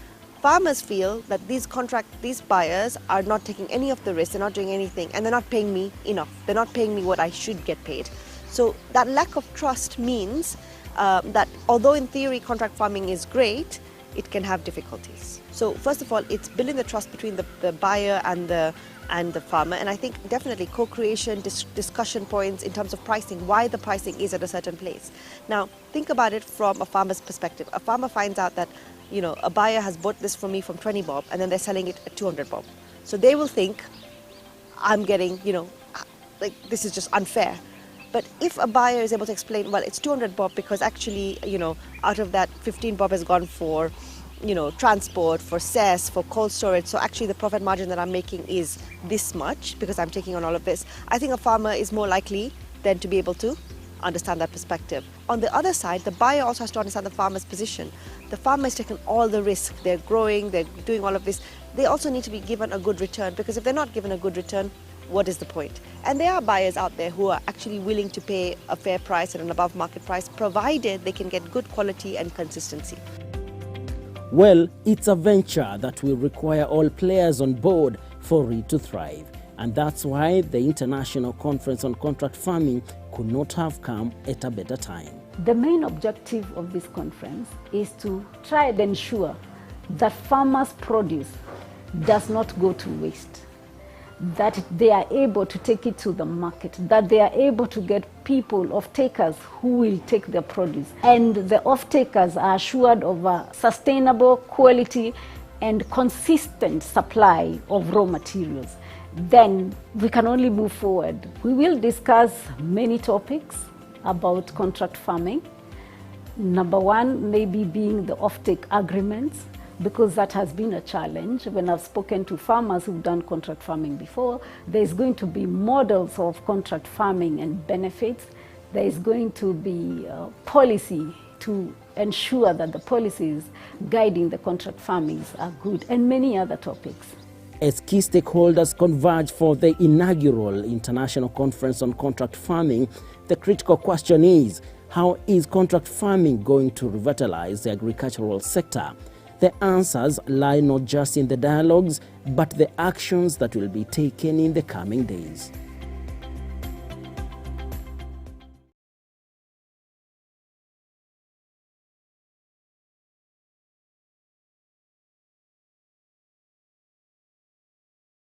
Farmers feel that these buyers are not taking any of the risk, they're not doing anything, and they're not paying me enough. They're not paying me what I should get paid. So that lack of trust means that although in theory contract farming is great, it can have difficulties. So first of all, it's building the trust between the buyer and the farmer, and I think definitely co-creation, discussion points in terms of pricing, why the pricing is at a certain place. Now think about it from a farmer's perspective. A farmer finds out that, you know, a buyer has bought this from me from 20 bob and then they're selling it at 200 bob. So they will think, I'm getting, you know, like this is just unfair. But if a buyer is able to explain, well, it's 200 bob because actually, you know, out of that 15 bob has gone for, you know, transport, for cess, for cold storage. So actually the profit margin that I'm making is this much because I'm taking on all of this. I think a farmer is more likely then to be able to understand that perspective. On the other side, the buyer also has to understand the farmer's position. The farmer is taking all the risk. They're growing, they're doing all of this. They also need to be given a good return, because if they're not given a good return, what is the point? And there are buyers out there who are actually willing to pay a fair price and an above market price, provided they can get good quality and consistency. Well, it's a venture that will require all players on board for it to thrive. And that's why the International Conference on Contract Farming could not have come at a better time. The main objective of this conference is to try and ensure that farmers' produce does not go to waste, that they are able to take it to the market, that they are able to get people, off-takers, who will take their produce. And the off-takers are assured of a sustainable, quality, and consistent supply of raw materials. Then we can only move forward. We will discuss many topics about contract farming. Number one, maybe being the off-take agreements, because that has been a challenge. When I've spoken to farmers who've done contract farming before, there's going to be models of contract farming and benefits. There is going to be policy to ensure that the policies guiding the contract farming are good, and many other topics. As key stakeholders converge for the inaugural International Conference on Contract Farming, the critical question is, how is contract farming going to revitalize the agricultural sector? The answers lie not just in the dialogues, but the actions that will be taken in the coming days.